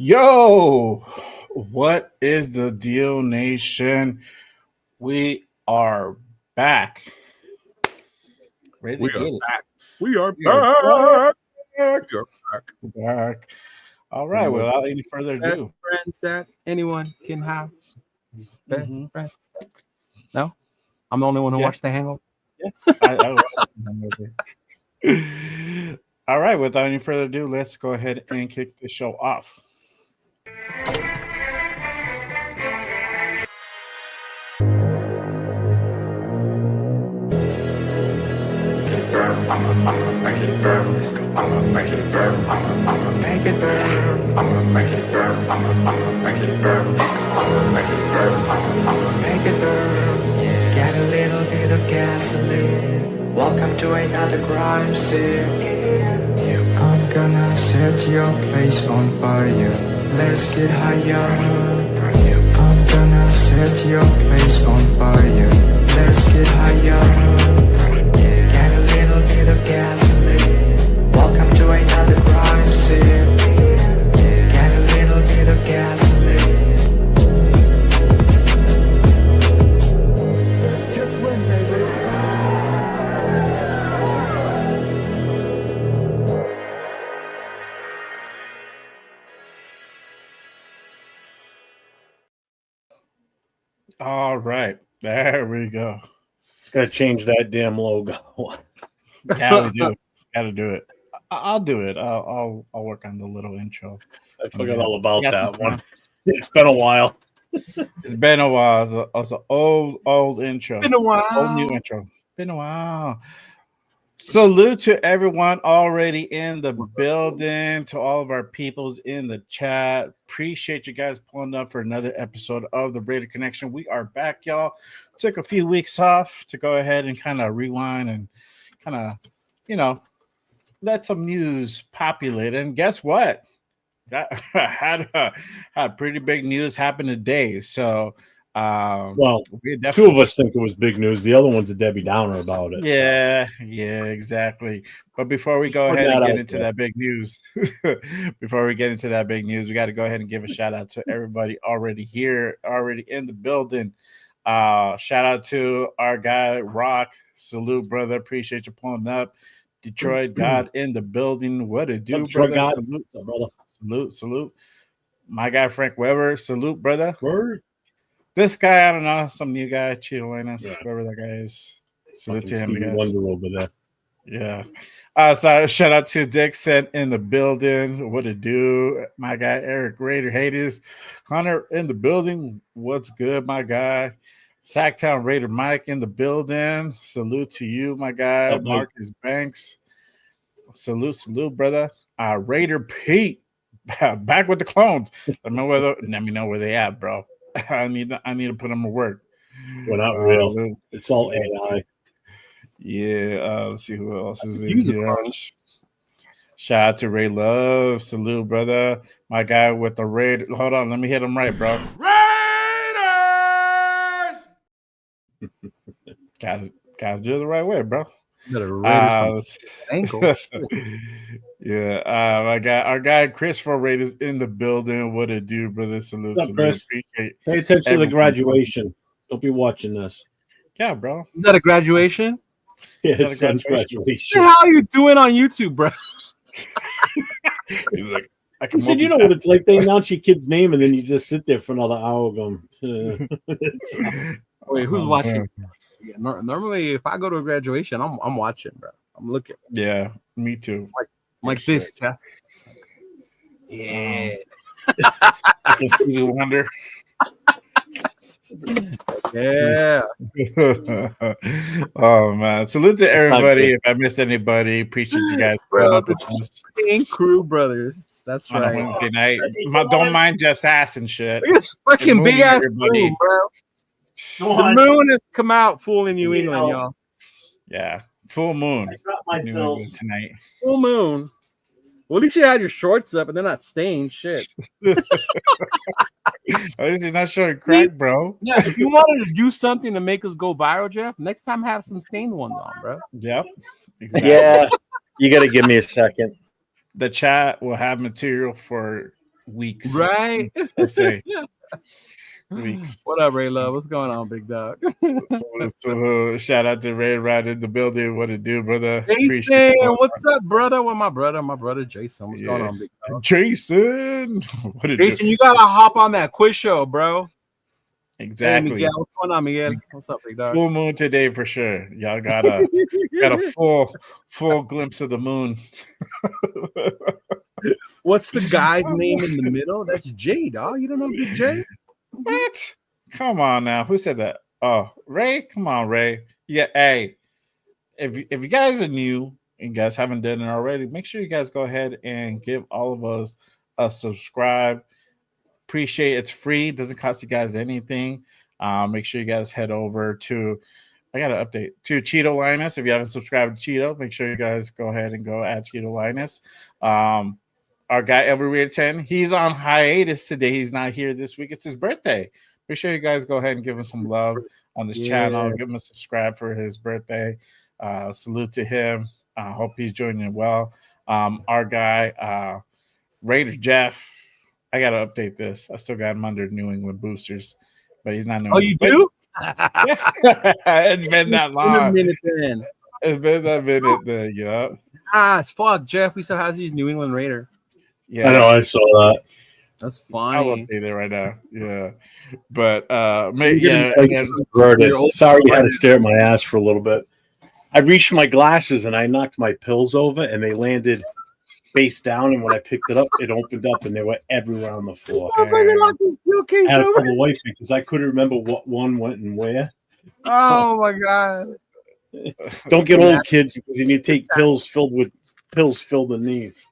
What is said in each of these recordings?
Yo, what is the deal, nation? We are back. Ready We to are get it. back. We are We are back. back. We are back. Back. All right, without any further Best ado. friends that anyone can have. Best Mhm. friends. No, I'm the only one who Yeah. watched The Hangover. Yeah. All right, without any further ado, let's go ahead and kick the show off. I'ma make it burn. Let's go. I'ma make it burn. I'ma make it burn. I'ma make it burn. I'ma make it burn. Let's go. I'ma make it burn. I'ma make it burn. Get a little bit of gasoline. Welcome to another crime scene. I'm gonna set your place on fire. Let's get higher. I'm gonna set your place on fire. Let's get higher. Get a little bit of gasoline. Welcome to another crime scene. Get a little bit of gasoline. Just win, baby. All right, there we go. Gotta change that damn logo. Gotta do it. Gotta do it. I'll do it. I'll work on the little intro. I forgot all about Yeah, that one. It's been a while. It's been a while. It's an old intro. Been a while. Old new intro. Been a while. Salute to everyone already in the building, to all of our peoples in the chat. Appreciate you guys pulling up for another episode of the Raider Connection. We are back, y'all. Took a few weeks off to go ahead and kind of rewind and kind of, let some news populate. And guess what? That had pretty big news happen today. So, Well, we two of us think it was big news. The other one's a Debbie Downer about it. Yeah, exactly. But before we go ahead and get into that big news, we got to go ahead and give a shout out to everybody already here, already in the building. Shout out to our guy Rock. Salute, brother. Appreciate you pulling up. Detroit God in the building. What it do, Detroit brother? God? Salute, brother. salute. My guy Frank Weber. Salute, brother. Word. This guy, I don't know, some new guy, Chidolinus, Yeah. whoever that guy is. Salute Fucking to him, Stevie guys. Wonder over there. Yeah. So shout out to Dixon in the building. What it do? My guy Eric Raider Hades. Hunter in the building. What's good, my guy? Sacktown Raider Mike in the building. Salute to you, my guy. Up, Mike. Marcus Banks. Salute, brother. Raider Pete. Back with the clones. Let me know where they at, bro. I need to put them to work. We're not real. It's all AI. Yeah, let's see who else is in here. Shout out to Ray Love. Salute, brother. My guy with the Raid. Hold on, let me hit him right, bro. Raiders! Gotta do it the right way, bro. Ankle. Yeah, our guy Christopher Raiders in the building. What it do, brother? Salute, What's up, Chris? Appreciate Pay attention to the graduation. Don't be watching this. Yeah, bro. Is that a graduation? Yeah, his son's graduation. How are you doing on YouTube, bro? He's like, I He can said, you know what it's like? They announce your kid's name and then you just sit there for another hour going, Wait, who's watching? Yeah, normally, if I go to a graduation, I'm watching, bro. I'm looking. Yeah, me too. Like this, Jeff. Yeah. I can see the wonder. Yeah. Oh man! Salute to everybody. If I missed anybody, appreciate you guys. Bro, the Crew Brothers. That's on right. a Wednesday night. Don't mind Jeff's ass and shit. Look at this fucking big ass moon, bro. The moon has come out full in New England, y'all. Yeah, full moon. I got my New pills England tonight. Full moon. Well, at least you had your shorts up and they're not stained. Shit. At least he's not showing crack, bro. Yeah, if you wanted to do something to make us go viral, Jeff, next time have some stained ones on, bro. Yep. Exactly. Yeah, you got to give me a second. The chat will have material for weeks. Right? Let's say weeks. What up, Ray Love? What's going on, big dog? So shout out to Ray right in the building. What it do, brother? Jason, what's up, brother? Well, my brother Jason. What's going on, big dog? Jason, what it Jason, do? you gotta hop on that quiz show, bro. Exactly. Hey, Miguel, what's going on, Miguel? What's up, big dog? Full moon today for sure. Y'all got a full glimpse of the moon. What's the guy's name in the middle? That's Jay, dog. You don't know Big J? What? Come on now. Who said that? Oh, Ray. Come on, Ray. Yeah. Hey, if you guys are new and you guys haven't done it already, make sure you guys go ahead and give all of us a subscribe. Appreciate it's free. Doesn't cost you guys anything. Make sure you guys head over to. I got an update to Chidolinus. If you haven't subscribed to Cheeto, make sure you guys go ahead and go at Chidolinus. Our guy Every 10, he's on hiatus today. He's not here this week. It's his birthday. Make sure you guys go ahead and give him some love on this channel. Give him a subscribe for his birthday. Salute to him. Hope he's joining well. Our guy Raider Jeff. I gotta update this. I still got him under New England boosters, but he's not. Oh, you do? It's been that long. In a minute then. It's been that minute then. Yeah. It's fuck, Jeff. We still has these New England Raider. Yeah, I know. I saw that. That's I'll funny. update it right now. Yeah, but Sorry, you had to stare at my ass for a little bit. I reached my glasses and I knocked my pills over, and they landed face down. And when I picked it up, it opened up, and they were everywhere on the floor. I had to call the wife because I couldn't remember what one went and where. Oh my god! Don't get old, kids, because you need to take pills filled in these.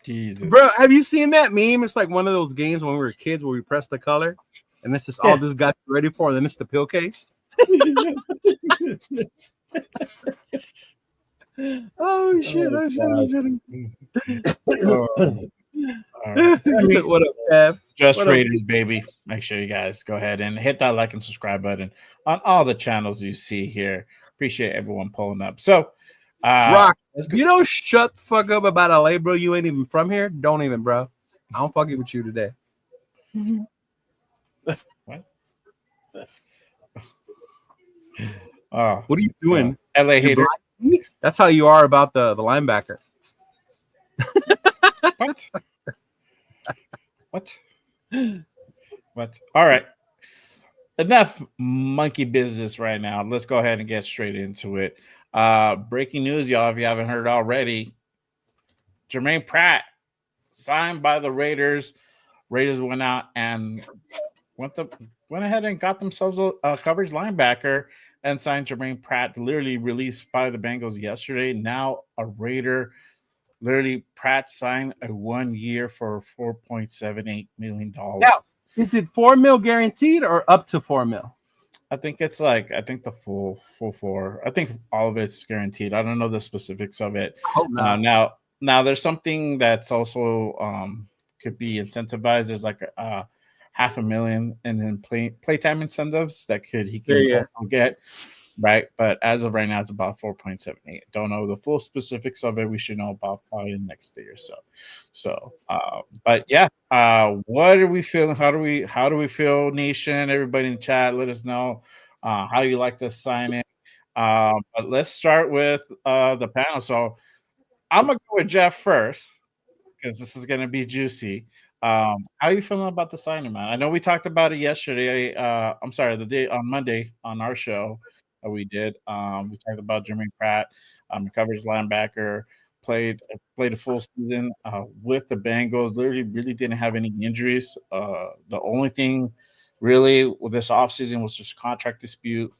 Jesus. Bro, have you seen that meme? It's like one of those games when we were kids where we press the color, and this is all this got ready for, and then it's the pill case. Oh shit! All right. What up, Kev? Just What Raiders, baby. Make sure you guys go ahead and hit that like and subscribe button on all the channels you see here. Appreciate everyone pulling up. So, Rock, you don't shut the fuck up about LA, bro. You ain't even from here. Don't even, bro. I don't fucking with you today. What? Oh, What are you doing? LA hater. That's how you are about the linebacker. What? What? All right. Enough monkey business right now. Let's go ahead and get straight into it. Breaking news, y'all, if you haven't heard already. Germain Pratt signed by the Raiders. Raiders went out and went ahead and got themselves a coverage linebacker and signed Germain Pratt, literally released by the Bengals yesterday. Now a Raider. Literally, Pratt signed a 1 year for $4.78 million. Now, is it $4 million guaranteed or up to $4 million? I think it's the full four. I think all of it's guaranteed. I don't know the specifics of it. Oh, no. Now there's something that's also could be incentivized as like $500,000 and then playtime incentives that he can get. Right, but as of right now, it's about 4.78. Don't know the full specifics of it. We should know about probably the next day or so. But yeah, what are we feeling? How do we feel, nation? Everybody in the chat, let us know how you like this signing. But let's start with the panel. So I'm gonna go with Jeff first because this is gonna be juicy. How are you feeling about the signing, man? I know we talked about it yesterday. The day on Monday on our show. We did. We talked about Germain Pratt, coverage linebacker, played a full season with the Bengals. Literally, really didn't have any injuries. The only thing really with this offseason was just a contract dispute.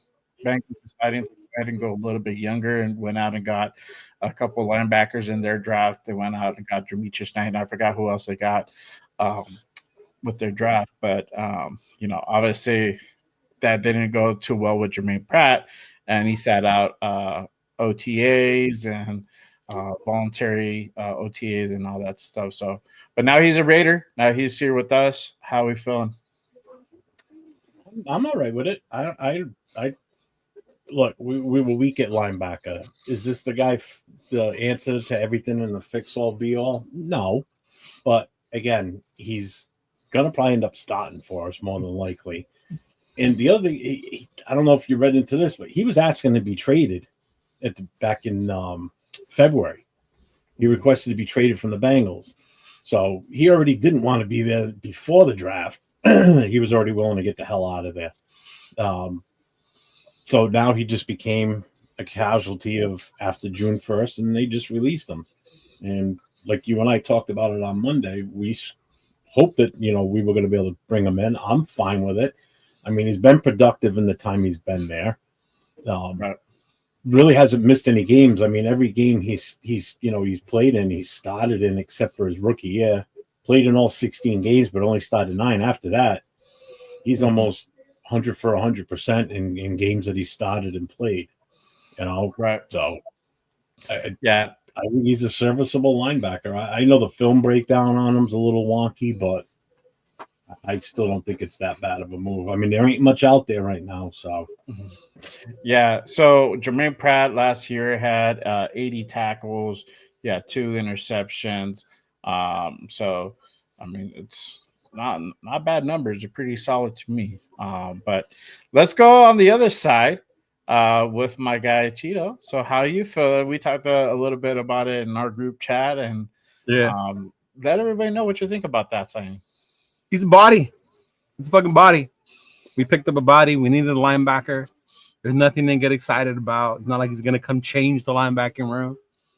Bengals decided to go ahead and go a little bit younger and went out and got a couple linebackers in their draft. They went out and got Demetrius Knight. I forgot who else they got with their draft, but obviously. That didn't go too well with Germain Pratt, and he sat out OTAs and voluntary OTAs and all that stuff. So, but now he's a Raider. Now he's here with us. How are we feeling? I'm all right with it. I look. We were weak at linebacker. Is this the guy? The answer to everything in the fix all be all? No, but again, he's gonna probably end up starting for us more than likely. And the other thing, I don't know if you read into this, but he was asking to be traded back in February. He requested to be traded from the Bengals. So he already didn't want to be there before the draft. He was already willing to get the hell out of there. So now he just became a casualty of after June 1st, and they just released him. And like you and I talked about it on Monday, we hope that, we were going to be able to bring him in. I'm fine with it. I mean, he's been productive in the time he's been there. Really hasn't missed any games. I mean, every game he's played in, he's started in, except for his rookie year. Played in all 16 games, but only started 9. After that, he's almost 100 for 100% in games that he started and played. Right. So, I think he's a serviceable linebacker. I know the film breakdown on him's a little wonky, but I still don't think it's that bad of a move. I mean, there ain't much out there right now. So, yeah. So Germain Pratt last year had 80 tackles. 2 interceptions. So, I mean, it's not bad numbers. They're pretty solid to me. But let's go on the other side with my guy Chido. So, how you feel? We talked a little bit about it in our group chat, and let everybody know what you think about that signing. He's a body. It's a fucking body. We picked up a body. We needed a linebacker. There's nothing to get excited about. It's not like he's going to come change the linebacking room.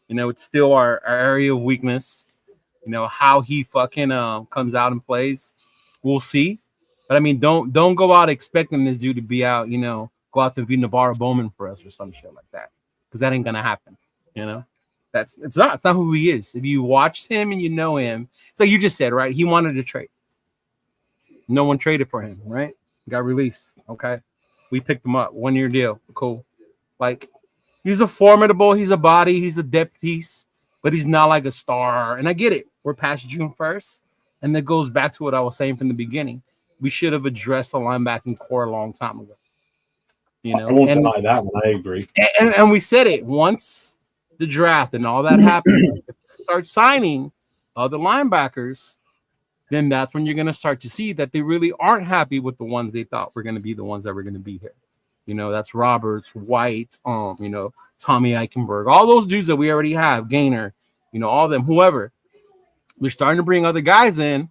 It's still our area of weakness. How he fucking comes out and plays, we'll see. But I mean, don't go out expecting this dude to be out, go out to be Navarro Bowman for us or some shit like that, because that ain't gonna happen. It's not who he is. If you watched him and you know him, it's like you just said, right? He wanted to trade. No one traded for him, right? Got released. Okay, we picked him up. 1-year deal. Cool. Like, he's a formidable. He's a body. He's a depth piece. But he's not like a star. And I get it. We're past June 1st. And that goes back to what I was saying from the beginning. We should have addressed the linebacking core a long time ago. I won't deny that one. I agree. And we said it. Once the draft and all that happened, start signing other linebackers, then that's when you're going to start to see that they really aren't happy with the ones they thought were going to be the ones that were going to be here. That's Roberts, White, Tommy Eichenberg, all those dudes that we already have, Gainer, all of them, whoever. We're starting to bring other guys in,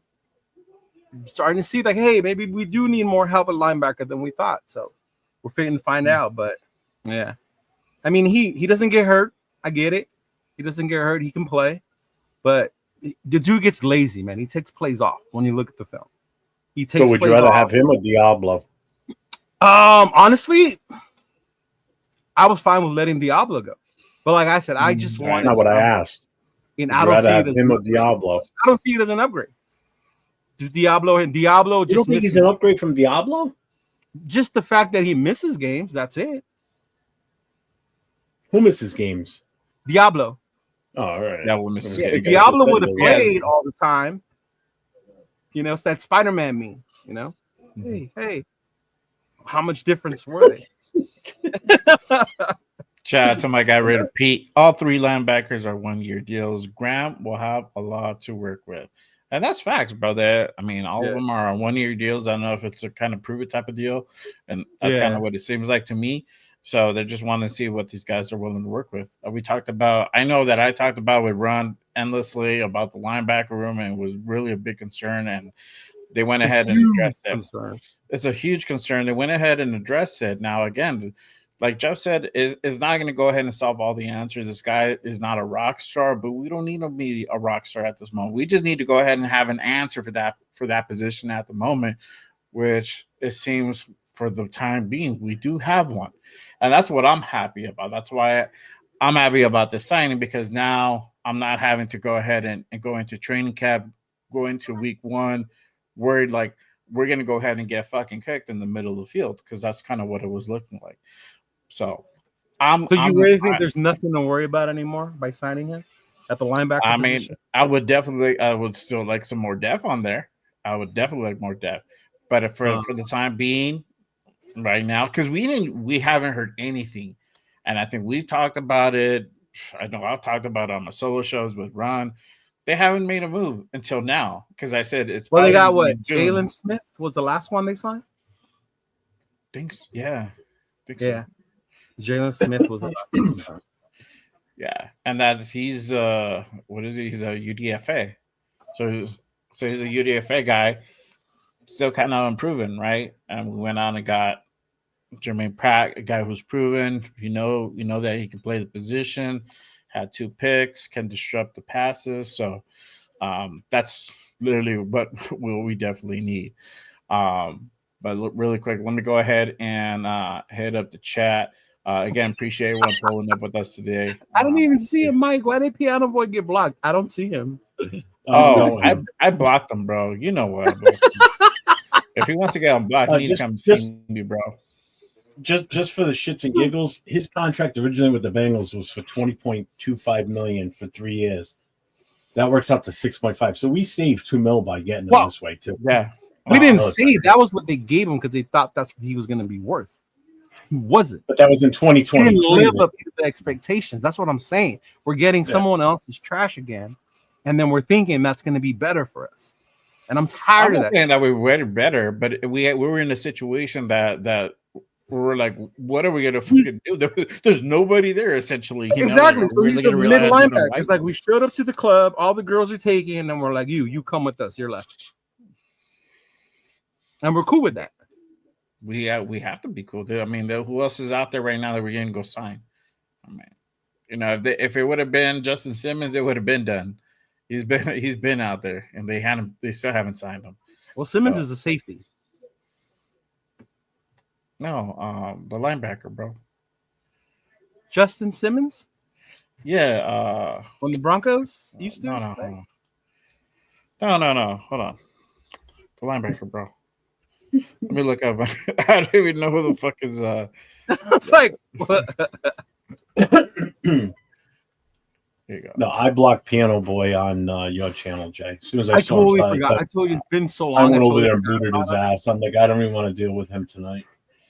starting to see like, hey, maybe we do need more help at linebacker than we thought. So we're fitting to find out. But yeah, I mean, he doesn't get hurt. I get it. He doesn't get hurt. He can play, but the dude gets lazy, man. He takes plays off when you look at the film. He takes. So would you rather have him or Diablo? Honestly, I was fine with letting Diablo go, but like I said, I just wanted. Not what I asked. And I don't see it as him or Diablo. I don't see it as an upgrade. Just Diablo and Diablo. You don't think he's an upgrade from Diablo? Just the fact that he misses games. That's it. Who misses games? Diablo. Oh, all right. Yeah, misses. If Diablo would have played all the time, it's that Spider-Man meme. Hey, how much difference were they? Shout out to my guy Raider Pete. All 3 linebackers are 1-year deals. Graham will have a lot to work with. And that's facts, brother. I mean, all of them are on 1-year deals. I don't know if it's a kind of prove it type of deal. And that's kind of what it seems like to me. So they just want to see what these guys are willing to work with. I know that I talked about with Ron endlessly about the linebacker room, and it was really a big concern. And they went ahead and addressed it. It's a huge concern. They went ahead and addressed it. Now, again, like Jeff said, is not going to go ahead and solve all the answers. This guy is not a rock star, but we don't need to be a rock star at this moment. We just need to go ahead and have an answer for that position at the moment, which it seems for the time being we do have one, and that's what I'm happy about. That's why I'm happy about this signing, because now I'm not having to go ahead and go into training camp, go into week 1, worried like we're going to go ahead and get fucking kicked in the middle of the field, because that's kind of what it was looking like. So, you really think there's nothing to worry about anymore by signing him at the linebacker position? I would still like some more depth on there. I would definitely like more depth, but for the time being, right now, because we haven't heard anything, and I think we've talked about it. I know I've talked about it on my solo shows with Ron. They haven't made a move until now because I said it's. Well, they got probably what? June. Jalen Smith was the last one they signed. Thinks, yeah, think Yeah, so. Jalen Smith was the last one. Yeah, and that he's what is he? He's a UDFA, so he's a UDFA guy, still kind of unproven, right? And we went on and got Germain Pratt, a guy who's proven. You know that he can play the position, had 2 picks, can disrupt the passes. So that's literally what we definitely need. But really quick, let me go ahead and head up the chat. Again, appreciate everyone pulling up with us today. I didn't even see him, Mike. Why did Piano Boy get blocked? I don't see him. I blocked him, bro. You know what? If he wants to get unblocked, he needs to come see me, bro. Just for the shits and giggles, his contract originally with the Bengals was for $20.25 million for 3 years. That works out to 6.5. So we saved $2 million by getting him this way too. Yeah, we didn't save. That was what they gave him because they thought that's what he was going to be worth. He wasn't. But that was in 2020. He didn't live up to the expectations. That's what I'm saying. We're getting someone else's trash again, and then we're thinking that's going to be better for us. And I'm tired of that. Saying that we were better, but we were in a situation that we were like, what are we gonna fucking do? There's nobody there essentially. Exactly. So he's the mid linebacker. It's like we showed up to the club, all the girls are taken, and we're like, you come with us. You're left, and we're cool with that. We have to be cool, dude. I mean, who else is out there right now that we're gonna go sign? I mean, if it would have been Justin Simmons, it would have been done. He's been out there, and they still haven't signed him. Well, Simmons is a safety. No, the linebacker, bro. Justin Simmons? Yeah. From the Broncos? Used to? No. Hold on. The linebacker, bro. Let me look up. I don't even know who the fuck is. It's like, what? Here you go. No, I blocked Piano Boy on your channel, Jay. As soon as I saw totally him, forgot. I told you it's been so long. I went over there and booted his ass. I'm like, I don't even want to deal with him tonight.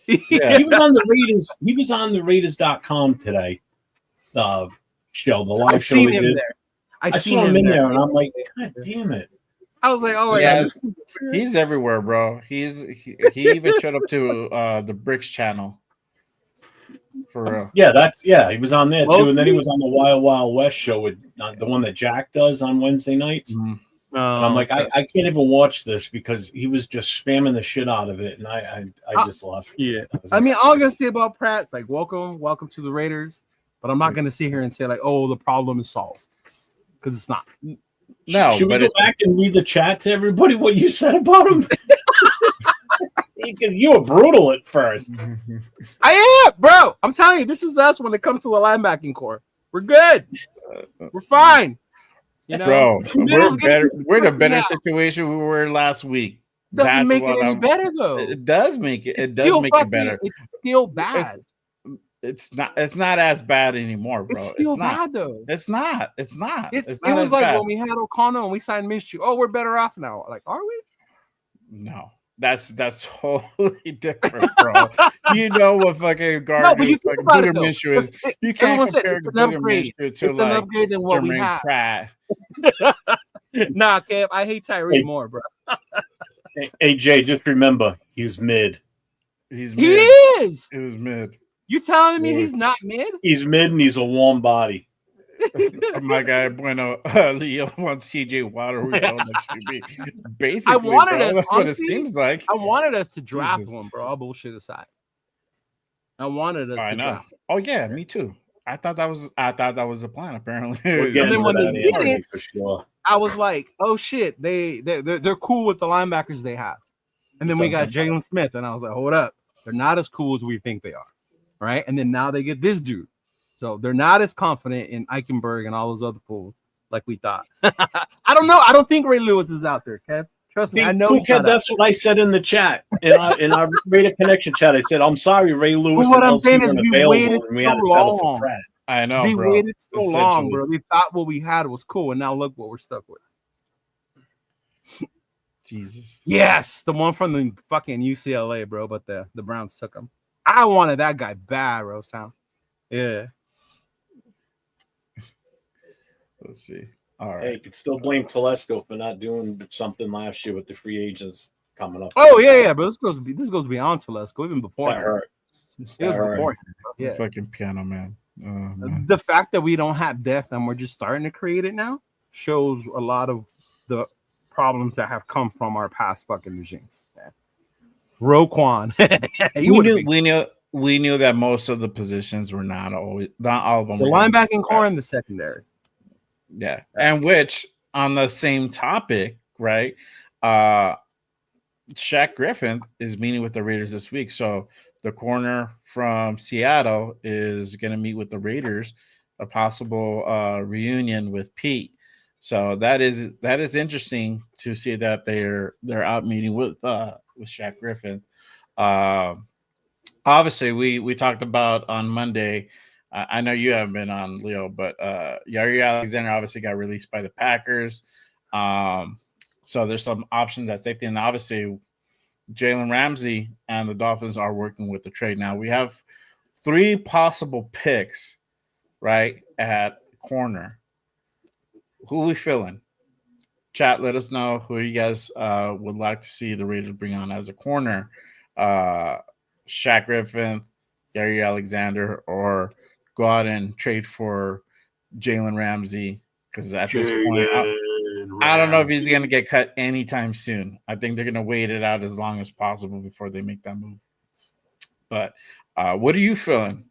Yeah. He was on the Raiders. He was on the Raiders.com today. Show the live show seen they him did. there. I saw him in there, and I'm like, God damn it! I was like, oh my god, he's everywhere, bro. He even showed up to the Bricks channel. For real. Yeah, he was on there too, and then he was on the Wild Wild West show with the one that Jack does on Wednesday nights. Mm-hmm. And I'm like, I can't even watch this because he was just spamming the shit out of it, and I just left. Yeah, I mean, all I'm gonna say about Pratt's like, welcome to the Raiders, but I'm not gonna sit here and say like, oh, the problem is solved, because it's not. No, should we go back and read the chat to everybody what you said about him? Because you were brutal at first. I am, bro. I'm telling you, this is us when it comes to the linebacking core. We're good. We're fine. You know, bro, we're better. We're in a better situation we were last week. Doesn't make it any better though. It does make it. It does make it better. It's still bad. It's not. It's not as bad anymore, bro. It's still bad though. It's not. It's not. It was like bad. When we had O'Connell and we signed Minshew. Oh, we're better off now. Like, are we? No. That's totally different, bro. You know what fucking garbage no, but you think about it, Minshew is. You can't compare Gardner Minshew to it's an upgrade than what Germain we have. Pratt. Nah, Kev, I hate Tyree more, bro. Hey, Jay, just remember, he's mid. He is. He was mid. You telling me he's not mid? He's mid and he's a warm body. My guy Bueno Leo wants CJ Water. We call him QB. Basically, I wanted us. That's honestly, what it seems like. I wanted us to draft one, bro. All bullshit aside, I wanted us to draft. Oh yeah, me too. I thought that was the plan. Apparently, and then when they did it, for sure, I was like, oh shit, they're cool with the linebackers they have. And then we got Jalen Smith, and I was like, hold up, they're not as cool as we think they are, right? And then now they get this dude. So they're not as confident in Eichenberg and all those other fools like we thought. I don't know. I don't think Ray Lewis is out there, Kev. Trust me. I know. Kev, that's what I said in the chat. In our Raider Connection chat, I said, I'm sorry, Ray Lewis. Well, what I'm saying is we waited so long. I know, they bro. waited so long, bro. They thought what we had was cool, and now look what we're stuck with. Jesus. Yes, the one from the fucking UCLA, bro. But the Browns took him. I wanted that guy bad, Rosetown. Yeah. Let's see. All right. Hey, you could still blame Telesco for not doing something last year with the free agents coming up. Oh yeah, but this goes beyond Telesco, even before That him. hurt. It was before him. Yeah. Fucking piano man. Oh, man. The fact that we don't have depth and we're just starting to create it now shows a lot of the problems that have come from our past fucking regimes. Yeah. Roquan. we knew that most of the positions were not all of them. The linebacking core and the secondary. Yeah. And which on the same topic, right? Shaq Griffin is meeting with the Raiders this week. So the corner from Seattle is going to meet with the Raiders, a possible reunion with Pete. So that is interesting to see that they're out meeting with Shaq Griffin. Obviously, we talked about on Monday. I know you haven't been on, Leo, but Jaire Alexander obviously got released by the Packers. So there's some options at safety, and obviously Jalen Ramsey and the Dolphins are working with the trade. Now we have 3 possible picks, right, at corner. Who are we feeling? Chat, let us know who you guys would like to see the Raiders bring on as a corner. Shaq Griffin, Jaire Alexander, or go out and trade for Jalen Ramsey, because at this point, I don't know if he's going to get cut anytime soon. I think they're going to wait it out as long as possible before they make that move. But what are you feeling,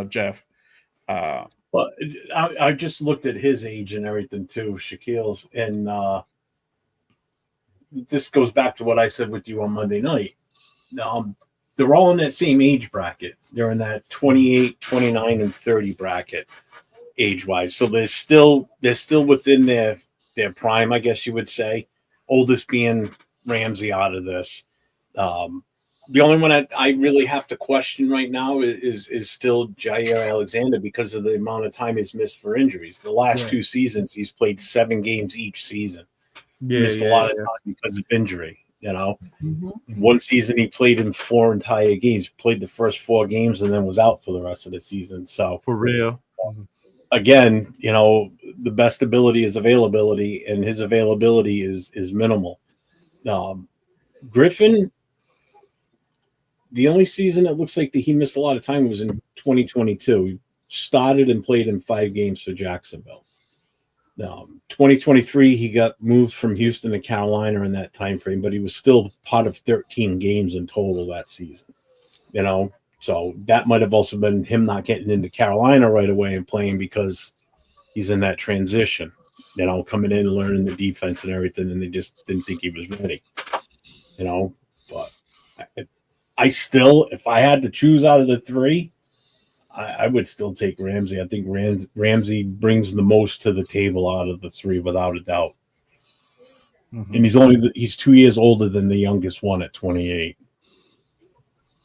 Jeff? Well, I just looked at his age and everything too, Shaquille's, and this goes back to what I said with you on Monday night. They're all in that same age bracket. They're in that 28, 29, and 30 bracket age-wise. So they're still within their prime, I guess you would say. Oldest being Ramsey out of this. The only one I really have to question right now is still Jaire Alexander, because of the amount of time he's missed for injuries. The last 2 seasons, he's played 7 games each season. Missed a lot of time because of injury. You know, one season he played in 4 entire games, played the first 4 games, and then was out for the rest of the season. So for real, again, you know, the best ability is availability, and his availability is minimal. Griffin, the only season it looks like that he missed a lot of time was in 2022. He started and played in 5 games for Jacksonville. 2023, he got moved from Houston to Carolina in that time frame, but he was still part of 13 games in total that season. You know, so that might have also been him not getting into Carolina right away and playing because he's in that transition. You know, coming in and learning the defense and everything, and they just didn't think he was ready. You know, but I still, if I had to choose out of the 3, I would still take Ramsey. I think Ramsey brings the most to the table out of the 3, without a doubt. And he's 2 years older than the youngest one at 28.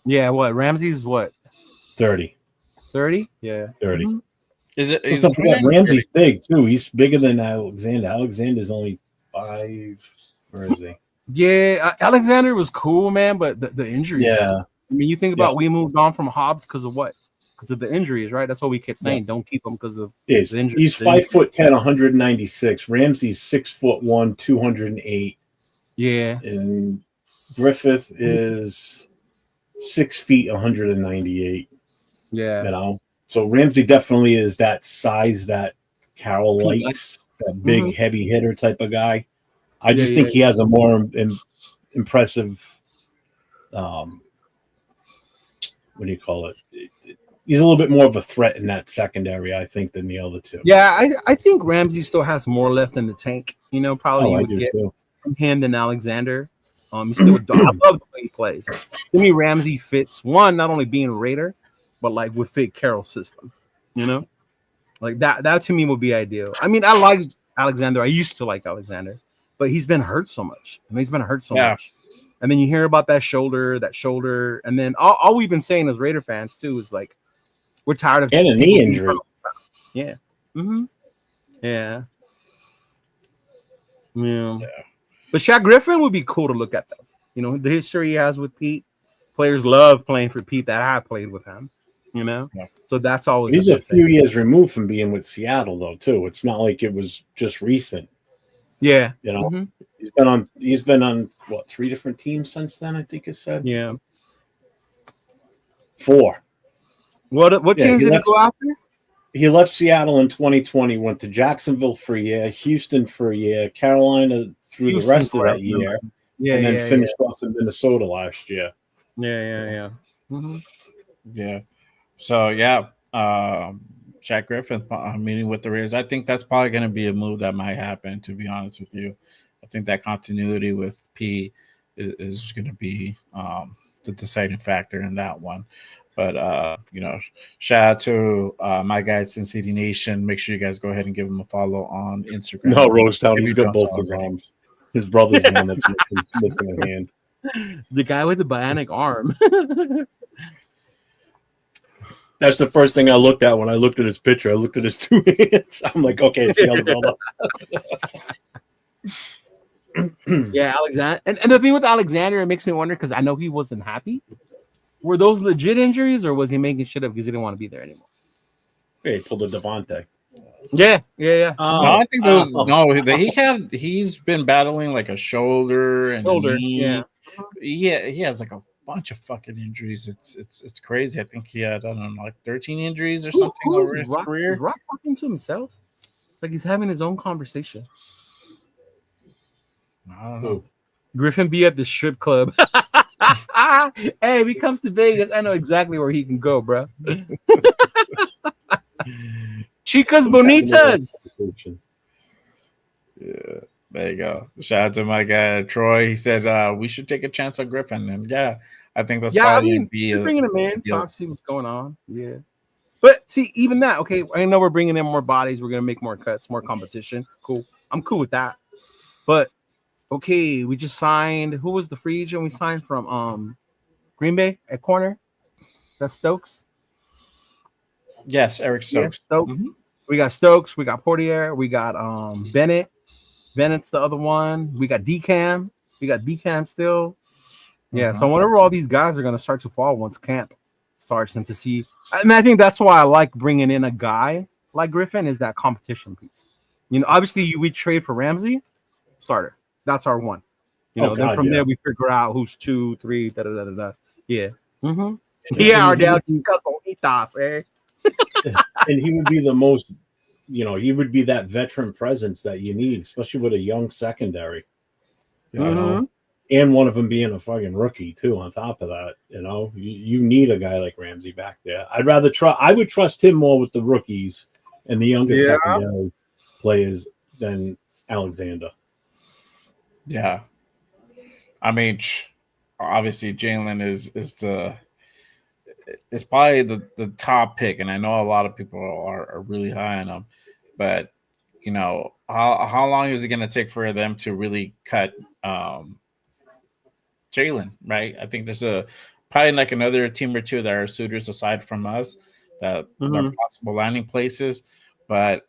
Yeah, what? Ramsey's what? 30. 30? Yeah. 30. Mm-hmm. Is don't forget, Ramsey's big too. He's bigger than Alexander. Alexander's only 5. Where is he? Yeah, Alexander was cool, man, but the injuries. Yeah. I mean, you think about we moved on from Hobbs because of what? Because of the injuries, right? That's what we kept saying. Don't keep him because of the injuries. He's 5'10", 196. Ramsey's 6'1", 208. Yeah. And Griffith is 6 feet, 198. Yeah. You know, so Ramsey definitely is that size that Carroll likes, that big, heavy hitter type of guy. I just think he has a more impressive, what do you call it? He's a little bit more of a threat in that secondary, I think, than the other 2. Yeah, I think Ramsey still has more left in the tank. You know, probably you would get from him than Alexander. He's still I love the way he plays. To me, Ramsey fits one, not only being a Raider, but like would fit Carroll's system. You know, like that to me would be ideal. I mean, I like Alexander. I used to like Alexander, but he's been hurt so much. I mean, he's been hurt so much. And then you hear about that shoulder, and then all we've been saying as Raider fans too is like, we're tired of a knee injury. Yeah. Mm-hmm. Yeah. But Shaq Griffin would be cool to look at, though. You know, the history he has with Pete. Players love playing for Pete that I played with him. you know. Yeah. So that's always He's a good few thing. years removed from being with Seattle, though. Too. It's not like it was just recent. Yeah, You know, Mhm. he's been on what 3 different teams since then. I think it said Yeah. 4. What Yeah, teams did he go after? He left Seattle in 2020, went to Jacksonville for a year, Houston for a year, Carolina through the rest of that year, Yeah, and then yeah, finished off in Minnesota last year. yeah. Yeah. So yeah, Jack Griffin meeting with the Raiders. I think that's probably going to be a move that might happen. To be honest with you, I think that continuity with P is going to be the deciding factor in that one. But shout out to my guy at Sin City Nation. Make sure you guys go ahead and give him a follow on Instagram. No, Rosetown, If he's you got don't both his already. arms. His brother's the one that's missing a hand. The guy with the bionic arm. That's the first thing I looked at when I looked at his picture. I looked at his 2 hands. I'm like, okay, it's the other brother. Yeah, Alexander. And the thing with Alexander, it makes me wonder because I know he wasn't happy. Were those legit injuries, or was he making shit up because he didn't want to be there anymore? Yeah, he pulled a Devontae. Yeah. No, I think he's been battling like a shoulder and a knee. Yeah. He has like a bunch of fucking injuries. It's crazy. I think he had, I don't know, like 13 injuries or something over his career. Is Rock talking to himself? It's like he's having his own conversation. I don't know. Griffin be at the strip club. Hey, if he comes to Vegas, I know exactly where he can go, bro. Chicas bonitas. Yeah, there you go. Shout out to my guy Troy. He said we should take a chance on Griffin, and yeah, I think that's probably gonna be bringing him in, talk, see what's going on. Yeah, but see, even that. Okay, I know we're bringing in more bodies. We're gonna make more cuts, more competition. Cool. I'm cool with that. But okay, we just signed. Who was the free agent we signed from? Green Bay at corner. That's Stokes. Yes, Eric Stokes. Yeah, Stokes. Mm-hmm. We got Stokes. We got Portier. We got Bennett. Bennett's the other one. We got DCAM. We got DCAM still. Yeah. So whenever all these guys are going to start to fall once camp starts, and to see, and I think that's why I like bringing in a guy like Griffin is that competition piece. You know, obviously we trade for Ramsey, starter. That's our one. You know, then from there we figure out who's 2, 3, da da da da. Yeah. Mm-hmm. Yeah, our dad eh? And he would be the most, he would be that veteran presence that you need, especially with a young secondary. You know, and one of them being a fucking rookie too. On top of that, you need a guy like Ramsey back there. I would trust him more with the rookies and the younger secondary players than Alexander. Yeah, I mean, obviously Jalen is probably the top pick, and I know a lot of people are really high on him, but how long is it going to take for them to really cut Jalen? Right, I think there's probably like another team or two that are suitors aside from us that are possible landing places, but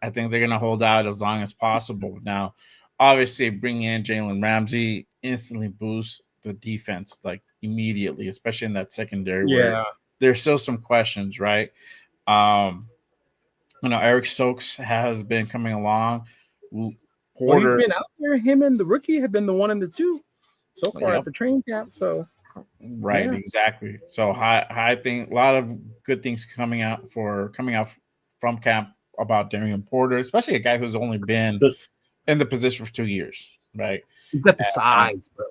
I think they're going to hold out as long as possible. Now, obviously, bringing in Jalen Ramsey instantly boosts the defense like immediately, especially in that secondary where there's still some questions, right? Eric Stokes has been coming along. Porter, he's been out there. Him and the rookie have been the 1 and the 2 so far at the training camp. So exactly. So I think a lot of good things coming out from camp about Darian Porter, especially a guy who's only been in the position for 2 years, right? He's got the size, bro.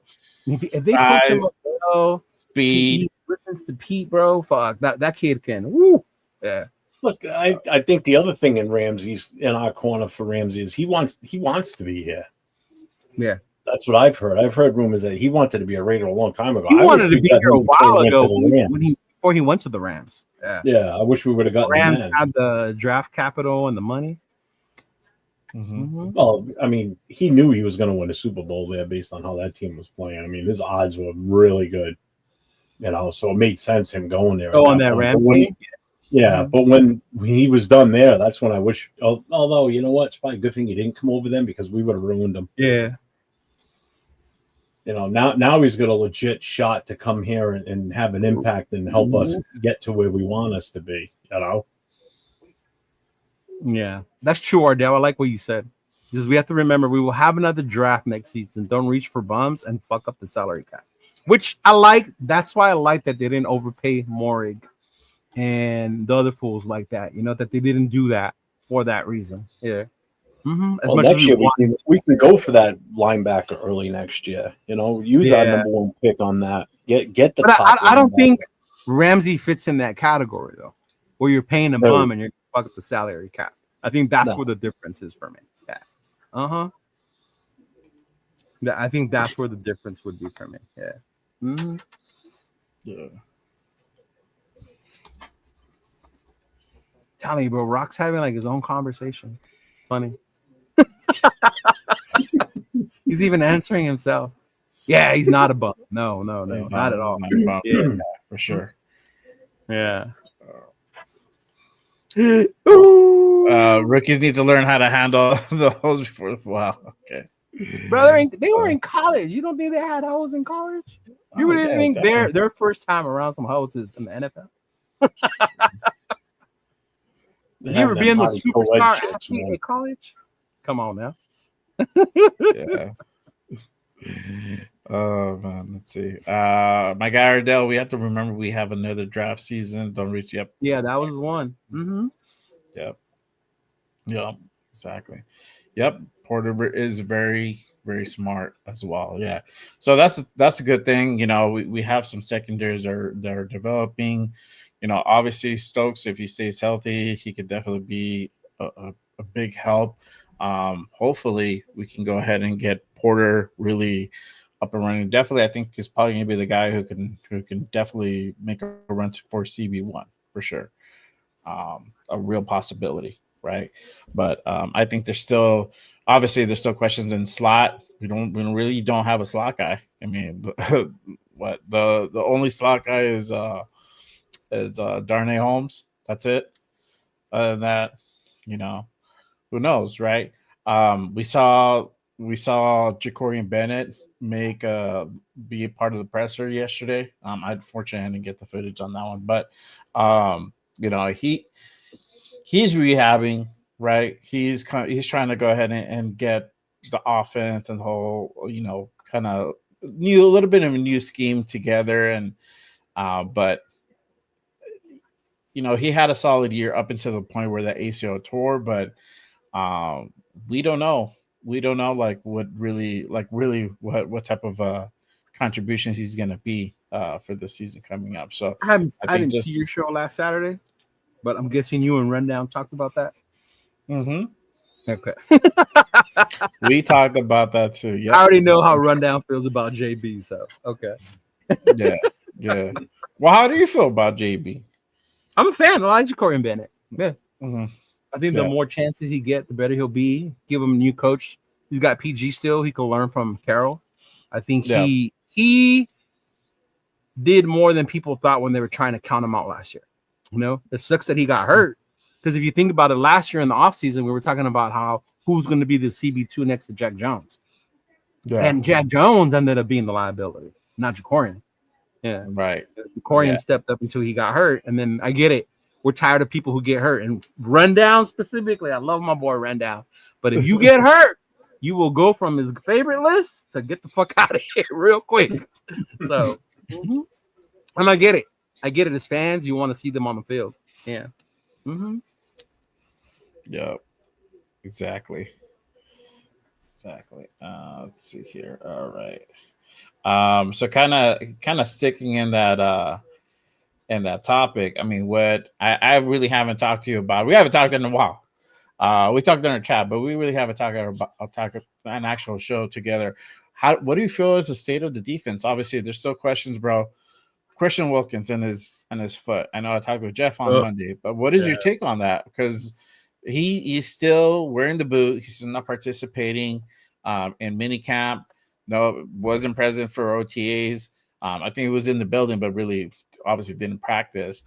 If they coach him up, speed, reference to Pete, bro, fuck that kid can. Woo, yeah. Look, I think the other thing in our corner for Ramsey is he wants to be here. Yeah, that's what I've heard. I've heard rumors that he wanted to be a Raider a long time ago. He wanted to be here a while ago before he went to the Rams. Yeah, I wish we would have gotten the Rams had the draft capital and the money. Well, I mean, he knew he was going to win a Super Bowl there based on how that team was playing. I mean, his odds were really good, so it made sense him going there. On that Ramsey. But when he was done there, that's when I wish. Although, you know what? It's probably a good thing he didn't come over then because we would have ruined him. Yeah. now he's got a legit shot to come here and have an impact and help us get to where we want us to be. Yeah, that's true, Ardell. I like what you said. Because we have to remember we will have another draft next season. Don't reach for bums and fuck up the salary cap. Which I like. That's why I like that they didn't overpay Morig and the other fools like that. That they didn't do that for that reason. Yeah. As Well, much next as year we can go for that linebacker early next year. Use our number one pick on that. Get the but top. I don't think Ramsey fits in that category though, where you're paying a bum and you're fuck up the salary cap. I think that's where the difference is for me. Yeah. I think that's where the difference would be for me. Yeah. Yeah. Telling you, bro, Rock's having like his own conversation. Funny. He's even answering himself. Yeah, he's not a bum. No, not at all. Yeah, for sure. Yeah. Rookies need to learn how to handle the hose before. Wow. Okay. Brother, they were in college. You don't think they had hoes in college? You would think their first time around some hoes is in the NFL. You ever been the superstar athlete at college? Come on now. Yeah. Oh man, let's see. My guy Ardell, we have to remember we have another draft season. Don't reach. Yep. Yeah, that was one. Yep. Exactly. Yep. Porter is very, very smart as well. Yeah. So that's a good thing. We have some secondaries that are developing. Obviously Stokes, if he stays healthy, he could definitely be a big help. Hopefully we can go ahead and get Porter really up and running. Definitely, I think he's probably going to be the guy who can definitely make a run for CB1 for sure. A real possibility, right? But I think there's still questions in slot. We really don't have a slot guy. I mean, what the only slot guy is Darnay Holmes. That's it. Other than that, who knows, right? We saw Jacorian Bennett be a part of the presser yesterday. Unfortunately, I didn't get the footage on that one, but he's rehabbing, right? He's trying to go ahead and get the offense and the whole, kind of a little bit of a new scheme together, and but he had a solid year up until the point where the ACL tore, but we don't know. We don't know what type of contributions he's going to be for the season coming up. So I didn't see your show last Saturday, but I'm guessing you and Rundown talked about that. Okay. We talked about that too. Yeah. I already know how Rundown feels about JB, so okay. Yeah. Well, how do you feel about JB? I'm a fan. I like Jacorian Bennett. Yeah. I think the more chances he get, the better he'll be. Give him a new coach. He's got PG still. He can learn from Carroll. I think he did more than people thought when they were trying to count him out last year. It sucks that he got hurt. Because if you think about it, last year in the offseason, we were talking about who's going to be the CB2 next to Jack Jones. Yeah. And Jack Jones ended up being the liability, not Jacorian. Yeah. Right. Jacorian stepped up until he got hurt. And then I get it. We're tired of people who get hurt. And Rundown specifically, I love my boy Rundown. But if you get hurt, you will go from his favorite list to get the fuck out of here real quick. So, and I get it. I get it. As fans, you want to see them on the field. Yeah. Yeah. Exactly. Let's see here. All right. So kind of sticking in that topic. I mean, what I really haven't talked to you about. We haven't talked in a while. We talked in our chat, but we really haven't talked about an actual show together. What do you feel is the state of the defense? Obviously, there's still questions, bro. Christian Wilkins and his foot. I know I talked with Jeff on Monday, but what is your take on that? Because he's still wearing the boot. He's still not participating in minicamp. No, wasn't present for OTAs. I think he was in the building, but really, obviously, didn't practice.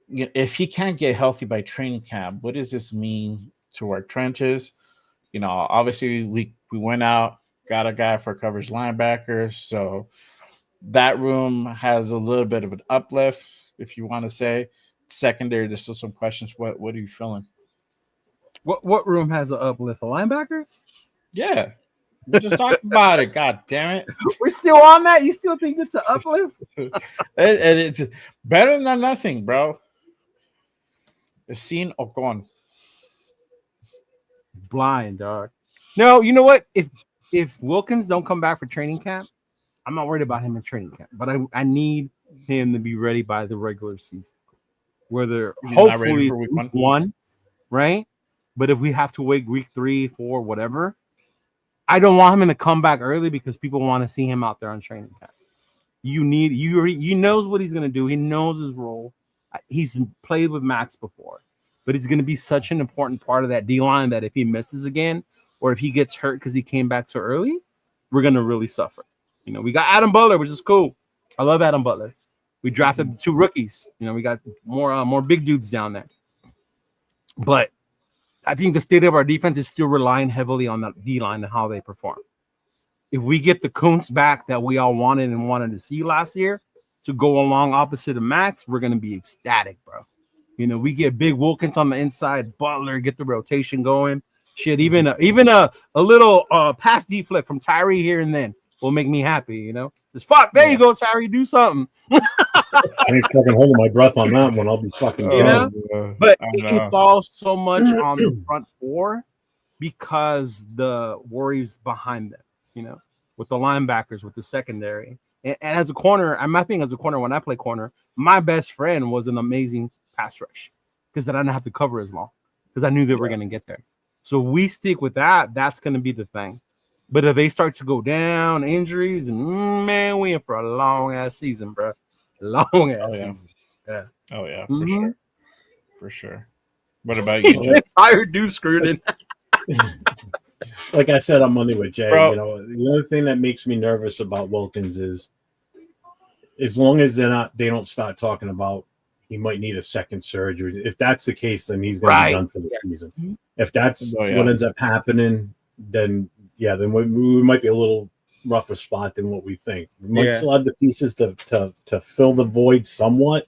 If he can't get healthy by training camp, what does this mean to our trenches? Obviously, we went out, got a guy for coverage linebackers. So that room has a little bit of an uplift, if you want to say. Secondary, there's still some questions. What are you feeling? What room has an uplift? The linebackers? Yeah. We just talked about it. God damn it. We're still on that? You still think it's an uplift? And it's better than nothing, bro. The scene or gone. Blind, dog. No, you know what? If Wilkins don't come back for training camp, I'm not worried about him in training camp. But I need him to be ready by the regular season. Whether hopefully for week one, right? But if we have to wait week 3, 4, whatever, I don't want him to come back early because people want to see him out there on training camp. He knows what he's gonna do. He knows his role. He's played with Max before, but he's gonna be such an important part of that D line that if he misses again or if he gets hurt because he came back so early, we're gonna really suffer. You know, we got Adam Butler, which is cool. I love Adam Butler. We drafted 2 rookies. You know, we got more big dudes down there. But I think the state of our defense is still relying heavily on that D-line and how they perform. If we get the Kuntz back that we all wanted to see last year to go along opposite of Max, we're going to be ecstatic, bro. You know, we get big Wilkins on the inside, Butler, get the rotation going. Shit, even a little pass deflect from Tyree here and then will make me happy, you know? Just fuck, there you go, Tyree, do something. I ain't fucking holding my breath on that one. I'll be fucking you know? But it falls so much on the front 4 because the worries behind them, you know, with the linebackers, with the secondary. And as a corner, I think as a corner, when I play corner, my best friend was an amazing pass rush because then I didn't have to cover as long because I knew they were going to get there. So we stick with that. That's going to be the thing. But if they start to go down, injuries, and man, we in for a long ass season, bro. Long ass season. Yeah. Oh yeah, for sure. What about you? Tired dude screwed in. Like I said on Monday with Jay, Bro. you know, the other thing that makes me nervous about Wilkins is as long as they don't start talking about he might need a second surgery. If that's the case, then he's going to be done for the season. If that's what ends up happening, then we might be a little rougher spot than what we think. We might still have the pieces to fill the void somewhat,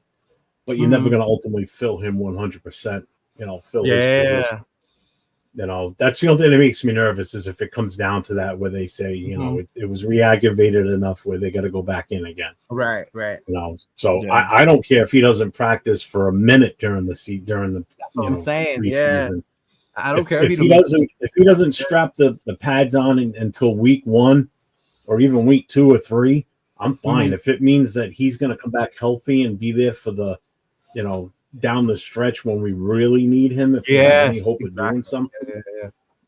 but you're never going to ultimately fill him 100%. You know, fill his position. You know, that's the only thing that makes me nervous is if it comes down to that where they say, you know, it was re-aggravated enough where they got to go back in again. Right. You know, so I don't care if he doesn't practice for a minute during the that's what I'm saying. preseason. I don't care if he doesn't strap the pads on until week 1 or even week 2 or 3, I'm fine. If it means that he's going to come back healthy and be there for the, you know, down the stretch when we really need him, if we have any hope of doing something,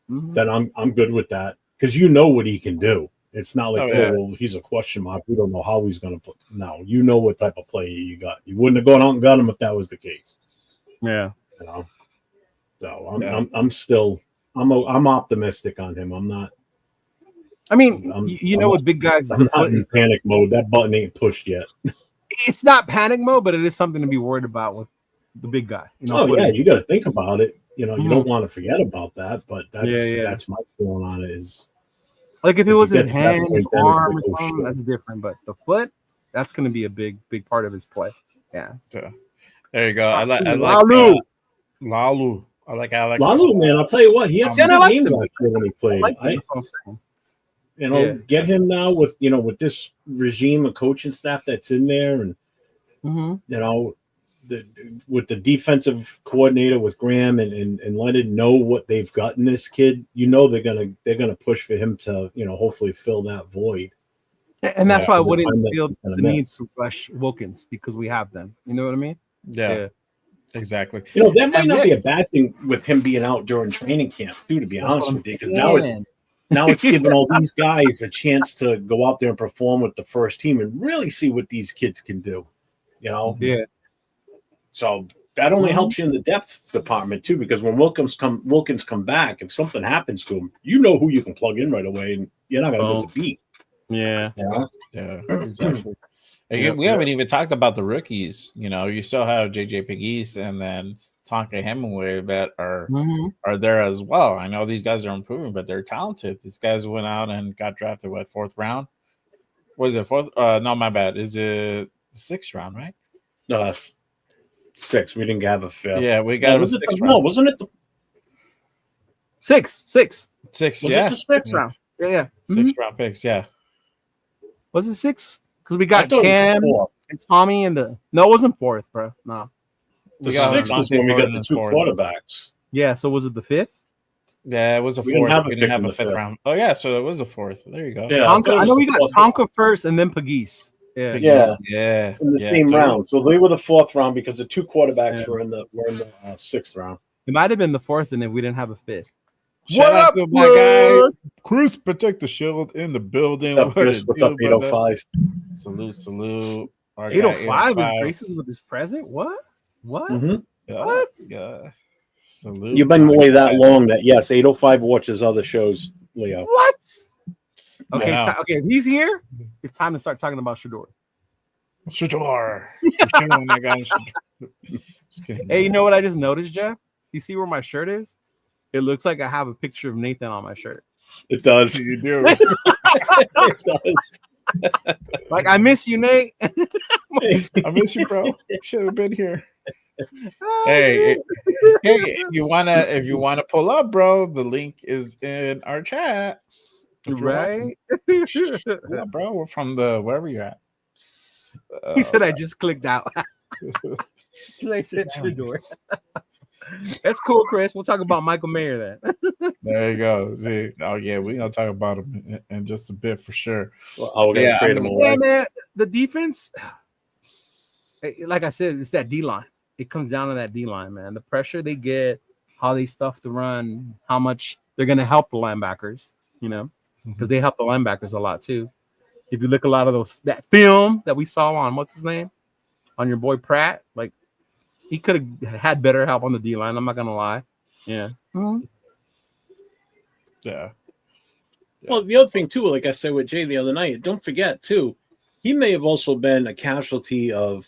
then I'm good with that because you know what he can do. It's not like well, he's a question mark. We don't know how he's going to play. No, you know what type of player you got. You wouldn't have gone out and got him if that was the case. Yeah, you know. So I'm optimistic on him. I'm not. I mean, you know, with big guys, I'm not in panic mode. That button ain't pushed yet. It's not panic mode, but it is something to be worried about with the big guy. You know, you got to think about it. You know, you don't want to forget about that, but that's my feeling on it is. Like if it was his hand, his arm, or something, that's different. But the foot, that's going to be a big part of his play. Yeah. There you go. I like Lalu. I like Alex. Lalu, man, I'll tell you what, he had some good games when he played. Get him now with this regime of coaching staff that's in there, and you know, with the defensive coordinator with Graham and Leonard know what they've got in this kid. You know they're gonna push for him to hopefully fill that void. And that's why I wouldn't feel the need to rush Wilkins because we have them. You know what I mean? Yeah. Exactly. You know, that might not be a bad thing with him being out during training camp, too, to be honest with you, because now it's giving all these guys a chance to go out there and perform with the first team and really see what these kids can do. You know? Yeah. So that only helps you in the depth department, too, because when Wilkins come back, if something happens to him, you know who you can plug in right away, and you're not going to miss a beat. Yeah. Yeah, exactly. We haven't even talked about the rookies. You know, you still have JJ Pegues and then Tonka Hemingway that Mm-hmm. are there as well. I know these guys are improving, but they're talented. These guys went out and got drafted, what, 4th round? Was it 4th? No, my bad. Is it the 6th round, right? No, that's 6. We didn't have a 5th. Yeah, we No, got was a it 6th no, round. wasn't it the Six. 6, was yeah. it the 6th? Sixth round. Yeah. 6th round picks, yeah. Was it 6? Because we I got thought it was Cam 4. and Tommy and the. No, it wasn't 4th, bro. No. The We got 6th is Devontae when we got Gordon the in 2 4th. quarterbacks. Yeah. So was it the 5th? Yeah, it was a We didn't 4th. have a We pick didn't have in a the 5th fifth. round. Oh, yeah, so it was the 4th. There you go. Yeah, Tonka, I know we got the 4th. Tonka first and then Pagis. Yeah. Yeah. Yeah. In the yeah. same So- round. So they were the 4th round because the 2 quarterbacks Yeah. were in the 6th round. It might have been the 4th, and then we didn't have a 5th. Shout What out up, to my guy, bud? Chris Protect the Shield in the building. What's up, Chris? a What's up, deal, brother. 805? Salute. Our guy, 805 is graces with his present. What? Mm-hmm. Yeah, What? yeah. Salute. You've been my away that guy. long that, yes, 805 watches other shows, Leo. What? Okay, Yeah. okay. If he's here, it's time to start talking about Shador. Shador. Oh my gosh. Just kidding. Hey, you know what I just noticed, Jeff? You see where my shirt is? It looks like I have a picture of Nathan on my shirt. It does. You do. It does. Like, I miss you, Nate. I miss you, bro. Should have been here. Hey, if you wanna pull up, bro, the link is in our chat. If you want. Right? Yeah, bro, we're from the wherever you're at. He said I just clicked out. I said Shador. That's cool, Chris. We'll talk about Michael Mayer then. There you go. See, oh yeah, we're gonna talk about him in just a bit for sure. Oh, we're going to trade him away. Yeah, man. The defense, like I said, it's that D line. It comes down to that D line, man. The pressure they get, how they stuff the run, how much they're going to help the linebackers, you know, because they help the linebackers a lot too. If you look a lot of that film that we saw on what's his name, on your boy Pratt, like he could have had better help on the D line. I'm not gonna lie. Yeah. Yeah. Well, the other thing, too, like I said with Jay the other night, don't forget, too, he may have also been a casualty of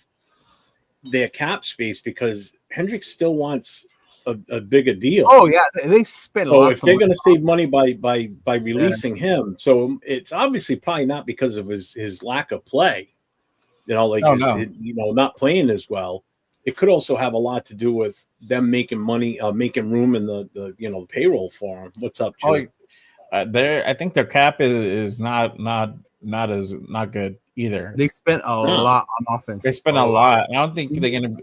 their cap space because Hendricks still wants a bigger deal. Oh yeah, they spent. So lots if they're of going money. to save money by releasing him, so it's obviously probably not because of his lack of play, you know, like not playing as well. It could also have a lot to do with them making money, making room in the payroll for him. What's up, Joe? I think their cap is not good either. They spent a lot on offense. They spent a lot. I don't think they're gonna.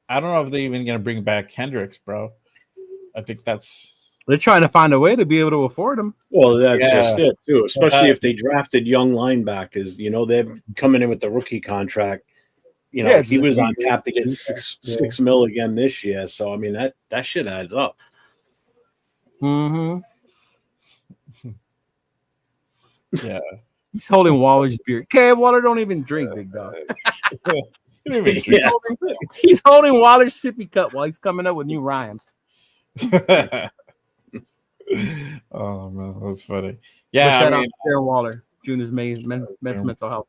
I don't know if they're even gonna bring back Hendricks, bro. I think they're trying to find a way to be able to afford him. Well, that's just it too. Especially if they drafted young linebackers. You know, they're coming in with the rookie contract. You know, he was on tap to get $6 million again this year. So I mean that shit adds up. Mm-hmm. Yeah. He's holding Waller's beer. Okay, Waller don't even drink, big dog. Yeah. He's holding Waller's sippy cup while he's coming up with new rhymes. Oh man, that's funny. Yeah, Shout out to Darren Waller, Junior's Mets mental health.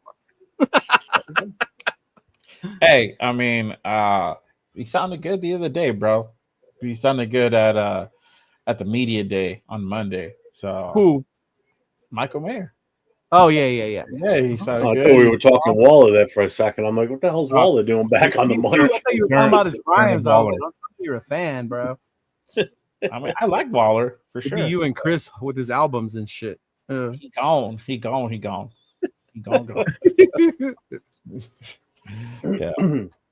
Hey, I mean, he sounded good the other day, bro. He sounded good at the media day on Monday. So who? Michael Mayer. Oh yeah. Yeah, he sounded I good. thought we were talking Waller there for a second. I'm like, what the hell's Waller doing back on the I mic? thought you were talking about his rhymes. Waller. You're a fan, bro. I mean, I like Waller for It'd sure. be you and Chris with his albums and shit. He gone. Yeah.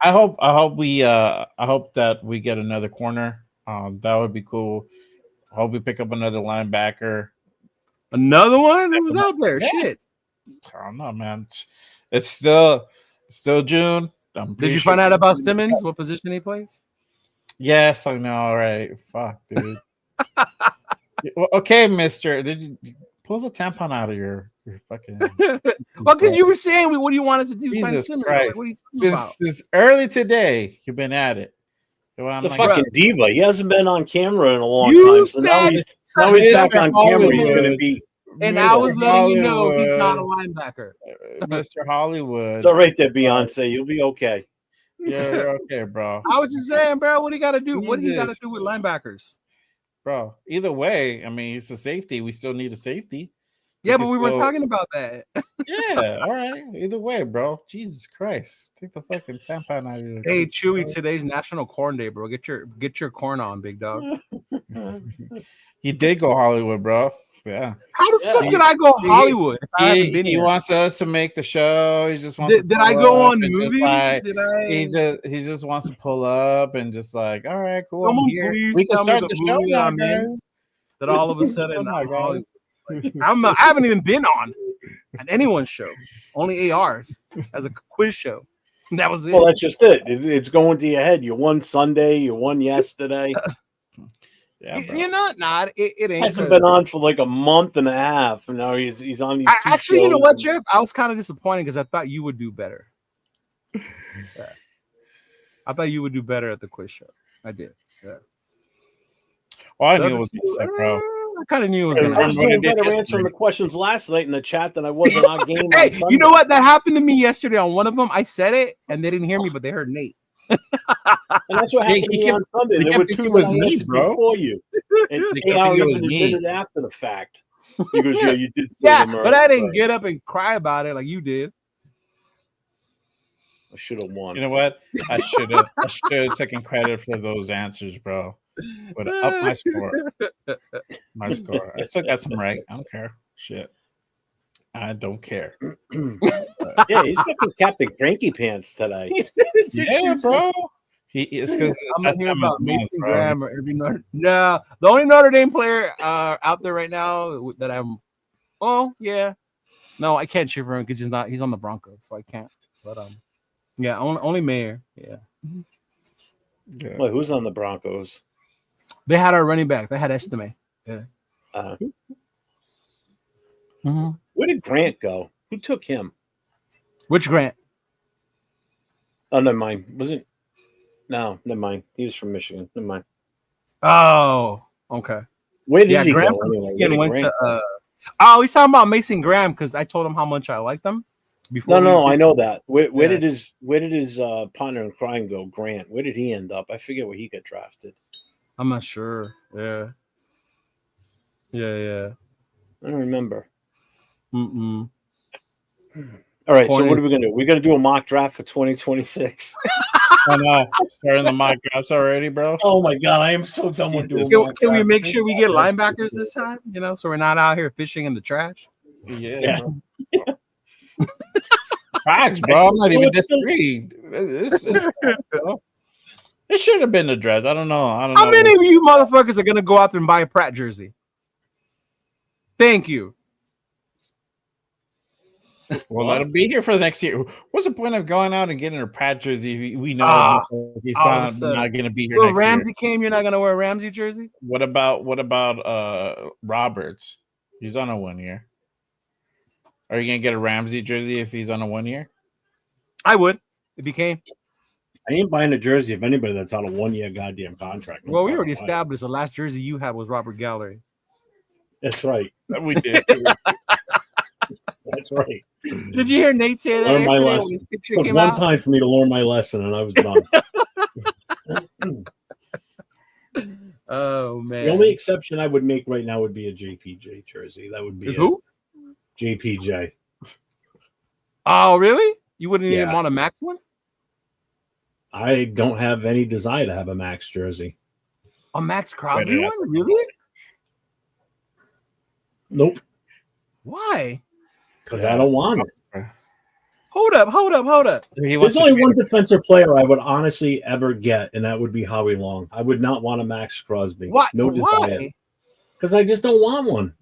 I hope that we get another corner. That would be cool. I hope we pick up another linebacker. Another one? Who was out there? Yeah. Shit. I don't know, man. It's still June. Did you find out about Simmons? What position he plays? Yes, I know. All right. Fuck, dude. Well, okay, mister. Did you pull the tampon out of your fucking Well, because you were saying, what do you want us to do? Sign Jesus Simmons? Christ. What are you talking about? Since early today, you've been at it. So It's a I'm fucking diva. He hasn't been on camera in a long You time. So now said he's back on camera. He's Hollywood. going to be. And Mr. I was letting you know he's Hollywood. not a linebacker. Mr. Hollywood. It's all right there, Beyonce. You'll be okay. Yeah, you're okay, bro. I was just saying, bro. What do you got to do? What do you got to Jesus. do with linebackers? Bro, either way, I mean, it's a safety. We still need a safety. Yeah, but we were still- talking about that. Yeah, all right. Either way, bro. Jesus Christ. Take the fucking tampon out of your Hey, Chewy, today's National Corn Day, bro. Get your corn on, big dog. He did go Hollywood, bro. Yeah. How the fuck did I go Hollywood? If I haven't been He here? wants us to make the show. He just wants. Did I go on movies? Did I? He just wants to pull up and just like, all right, cool. Someone I'm here. please We can tell me start the the show movie now, I'm in. guys. That all of a sudden I'm Hollywood. I haven't even been on anyone's show. Only AR's as a quiz show. That was it. Well, that's just it. It's going to your head. You won Sunday. You won yesterday. Yeah, bro. You're not. It ain't. Hasn't been on for like a month and a half, and now he's on these. Two Actually, you know shows what, and- Jeff? I was kind of disappointed because I thought you would do better. Yeah. I thought you would do better at the quiz show. I did. Yeah. Well, I knew it was upset, bro. I kind of knew it was going I was to doing did better yesterday. answering the questions last night in the chat than I was in our game. Hey, on Sunday. you know what? That happened to me yesterday on one of them. I said it, and they didn't hear me, but they heard Nate. And that's what happened to He me kept- on Sunday. he There kept were thinking two it was that I me, answered bro. before you. And He kept AR thinking it was even me. did it after the fact. He goes, yeah, you did. say Yeah, them but I early, didn't get up and cry about it like you did. I should have won. You know what? I should have taken credit for those answers, bro. But up my score. My score. I still got some right. I don't care. Shit. I don't care. Yeah, he's fucking Captain Cranky Pants today. Yeah, bro. It's because I'm not hearing about Mason Graham or every Notre. No, the only Notre Dame player out there right now that I'm. Oh yeah, no, I can't cheer for him because he's not. He's on the Broncos, so I can't. But yeah, only Mayer. Yeah, Wait, who's on the Broncos? they had our running back. They had Estime. Yeah. Where did Grant go? Who took him? Which Grant? Oh, never mind. Wasn't? No, never mind. He was from Michigan. Never mind. Oh, okay. Where did he Graham go? from Anyway? Michigan Where did went Grant to. Oh, he's talking about Mason Graham because I told him how much I liked him. Before No, I know that. Where Yeah. did his partner in crime go? Grant. Where did he end up? I forget where he got drafted. I'm not sure. Yeah. Yeah. I don't remember. Mm-mm. All right, so Corny. what are we gonna do? We're gonna do a mock draft for 2026. I know. Starting the mock drafts already, bro. Oh my god, I am so done with doing. Can we make sure we get linebackers this time? You know, so we're not out here fishing in the trash. Yeah. Bro. Facts, bro. I'm not even disagreeing. It should have been the dress. I don't know. How many of you motherfuckers are gonna go out there and buy a Pratt jersey? Thank you. We'll let him be here for the next year. What's the point of going out and getting a Pratt jersey if we know he's all of a not sudden. going to be here So next Ramsey year? came. You're not gonna wear a Ramsey jersey? What about Roberts? He's on a 1 year. Are you gonna get a Ramsey jersey if he's on a 1 year? I would if he came. I ain't buying a jersey of anybody that's on a 1 year goddamn contract. No Well, we fucking already way. established the last jersey you had was Robert Gallery. That's right. We did. That's right. Did you hear Nate say that Learn my yesterday when lesson. his picture Took came one out? time for me to learn my lesson, and I was done. Oh man. The only exception I would make right now would be a JPJ jersey. That would be Is it. who? JPJ. Oh, really? You wouldn't even Yeah. want a Max one? I don't have any desire to have a Max jersey. A Max Crosby Yeah. one? Really? Nope, Why? because I don't want it. Hold up. He wants There's to only trade one defensive player I would honestly ever get, and that would be Howie Long. I would not want a Max Crosby. Why? No desire. Why? Because I just don't want one.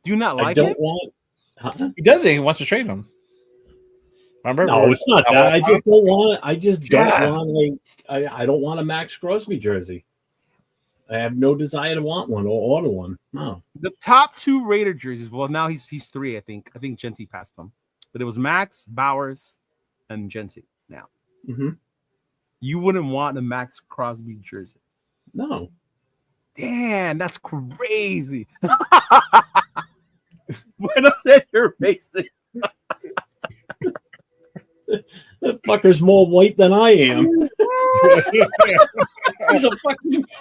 Do you not I like don't it? want. Huh? He does it. He wants to trade him. Remember? No, it's not that. I just don't want it. I just don't Yeah. want I don't want a Max Crosby jersey. I have no desire to want one or order one. No. The top two Raider jerseys. Well, now he's three. I think Genty passed them, but it was Max, Bowers, and Genty. Now Mm-hmm. you wouldn't want a Max Crosby jersey. No. Damn, that's crazy. When I said you're basic, The fucker's more white than I am.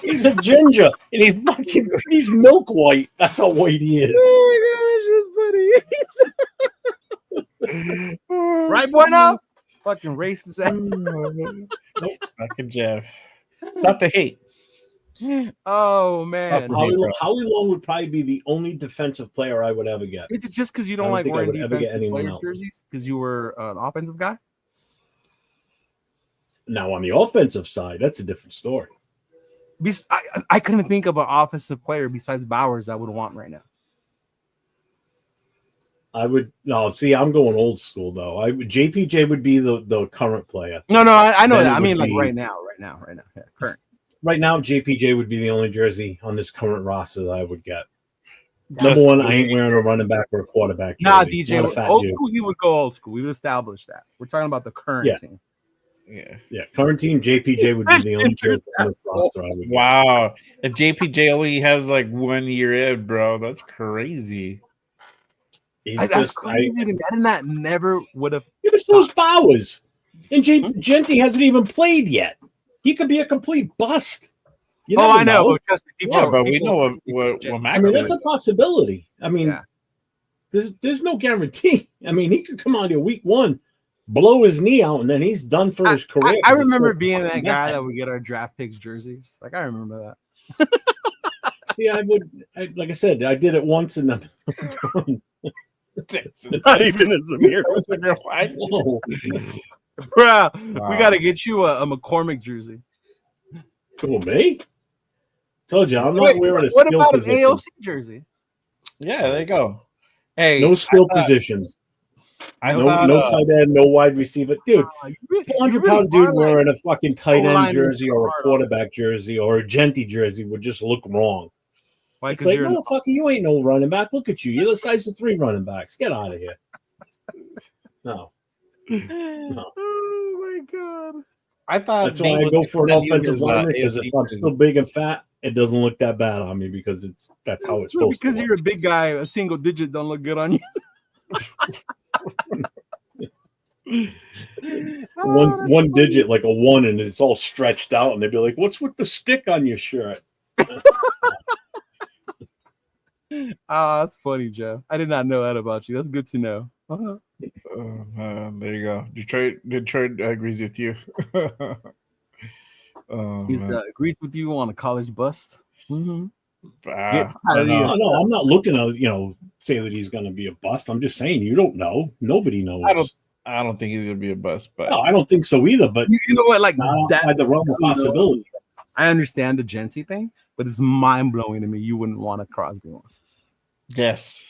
he's a ginger, and he's milk white. That's how white he is. Oh my gosh, that's funny. Right, boy, now? Fucking racist ass. Nope. Fucking Jeff. Stop the hate. Oh man. Howie Long would probably be the only defensive player I would ever get. Is it just because you don't like wearing defensive player jerseys? Because you were an offensive guy? Now on the offensive side, that's a different story. I couldn't think of an offensive player besides Bowers I would want right now. I'm going old school though. JPJ would be the current player. No, I know that. I mean, like right now. Yeah, current. Right now, JPJ would be the only jersey on this current roster that I would get. Number one, I ain't wearing a running back or a quarterback jersey. Nah, DJ, old school, he would go old school. We've established that. We're talking about the current team. Yeah, current team, JPJ would be the only jersey on this roster I would get. Wow. And JPJ only has like 1 year in, bro. That's crazy. That's crazy. That never would have. It was those Bowers. And Genty hasn't even played yet. He could be a complete bust. I know. But we know what Max is. That's a possibility. I mean, there's no guarantee. I mean, he could come out here week 1, blow his knee out, and then he's done for his career. I remember being that guy that would get our draft picks jerseys. Like, I remember that. See, like I said, I did it once and then not even as a mirror. Bro, we got to get you a McCormick jersey. Cool, me? Told you, I'm not wearing a skill position. What about an AOC jersey? Yeah, there you go. Hey, no skill positions. No tight end, no wide receiver. Dude, 200-pound dude wearing a fucking tight end jersey or a quarterback jersey or a Genty jersey would just look wrong. Why? It's like, motherfucker, you ain't no running back. Look at you. You're the size of 3 running backs. Get out of here. No. Oh my god! I thought that's why I go for an offensive lineman, because if I'm still big and fat, it doesn't look that bad on me because that's how it's supposed to. Because you're a big guy, a single digit don't look good on you. one digit like a 1, and it's all stretched out, and they'd be like, "What's with the stick on your shirt?" That's funny, Joe. I did not know that about you. That's good to know. There you go. Detroit agrees with you. He agrees with you on a college bust. Mm-hmm. No, I'm not looking to say that he's going to be a bust. I'm just saying you don't know. Nobody knows. I don't think he's going to be a bust. But no, I don't think so either. But you know what? Like that had the realm of possibility. I understand the Genty thing, but it's mind blowing to me. You wouldn't want a Crosby one. Yes.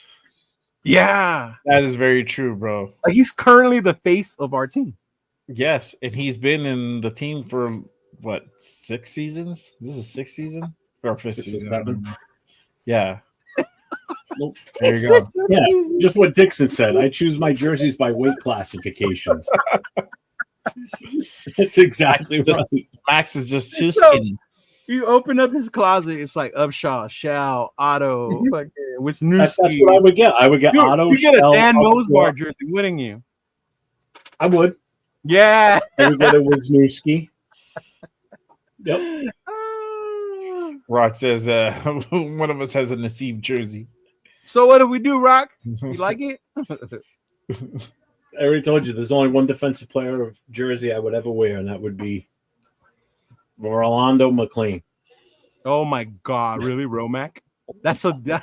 Yeah, that is very true, bro. Like he's currently the face of our team. Yes, and he's been in the team for what, 6 seasons? This is 6th season or 5th season? 7. Yeah. Nope. There you go. Yeah, just what Dixon said. I choose my jerseys by weight classifications. That's exactly right. Max is just too skinny. You open up his closet, it's like Upshaw, Shell, Otto, Wisniewski. That's what I would get. I would get Otto. You get a Dan Mosbar jersey, wouldn't you? I would. Yeah. I would get a Wisniewski. Yep. Rock says one of us has a Nassib jersey. So what if we do, Rock? You like it? I already told you there's only one defensive player of jersey I would ever wear, and that would be Rolando McClain. Oh my God! Really, Romac? That's a.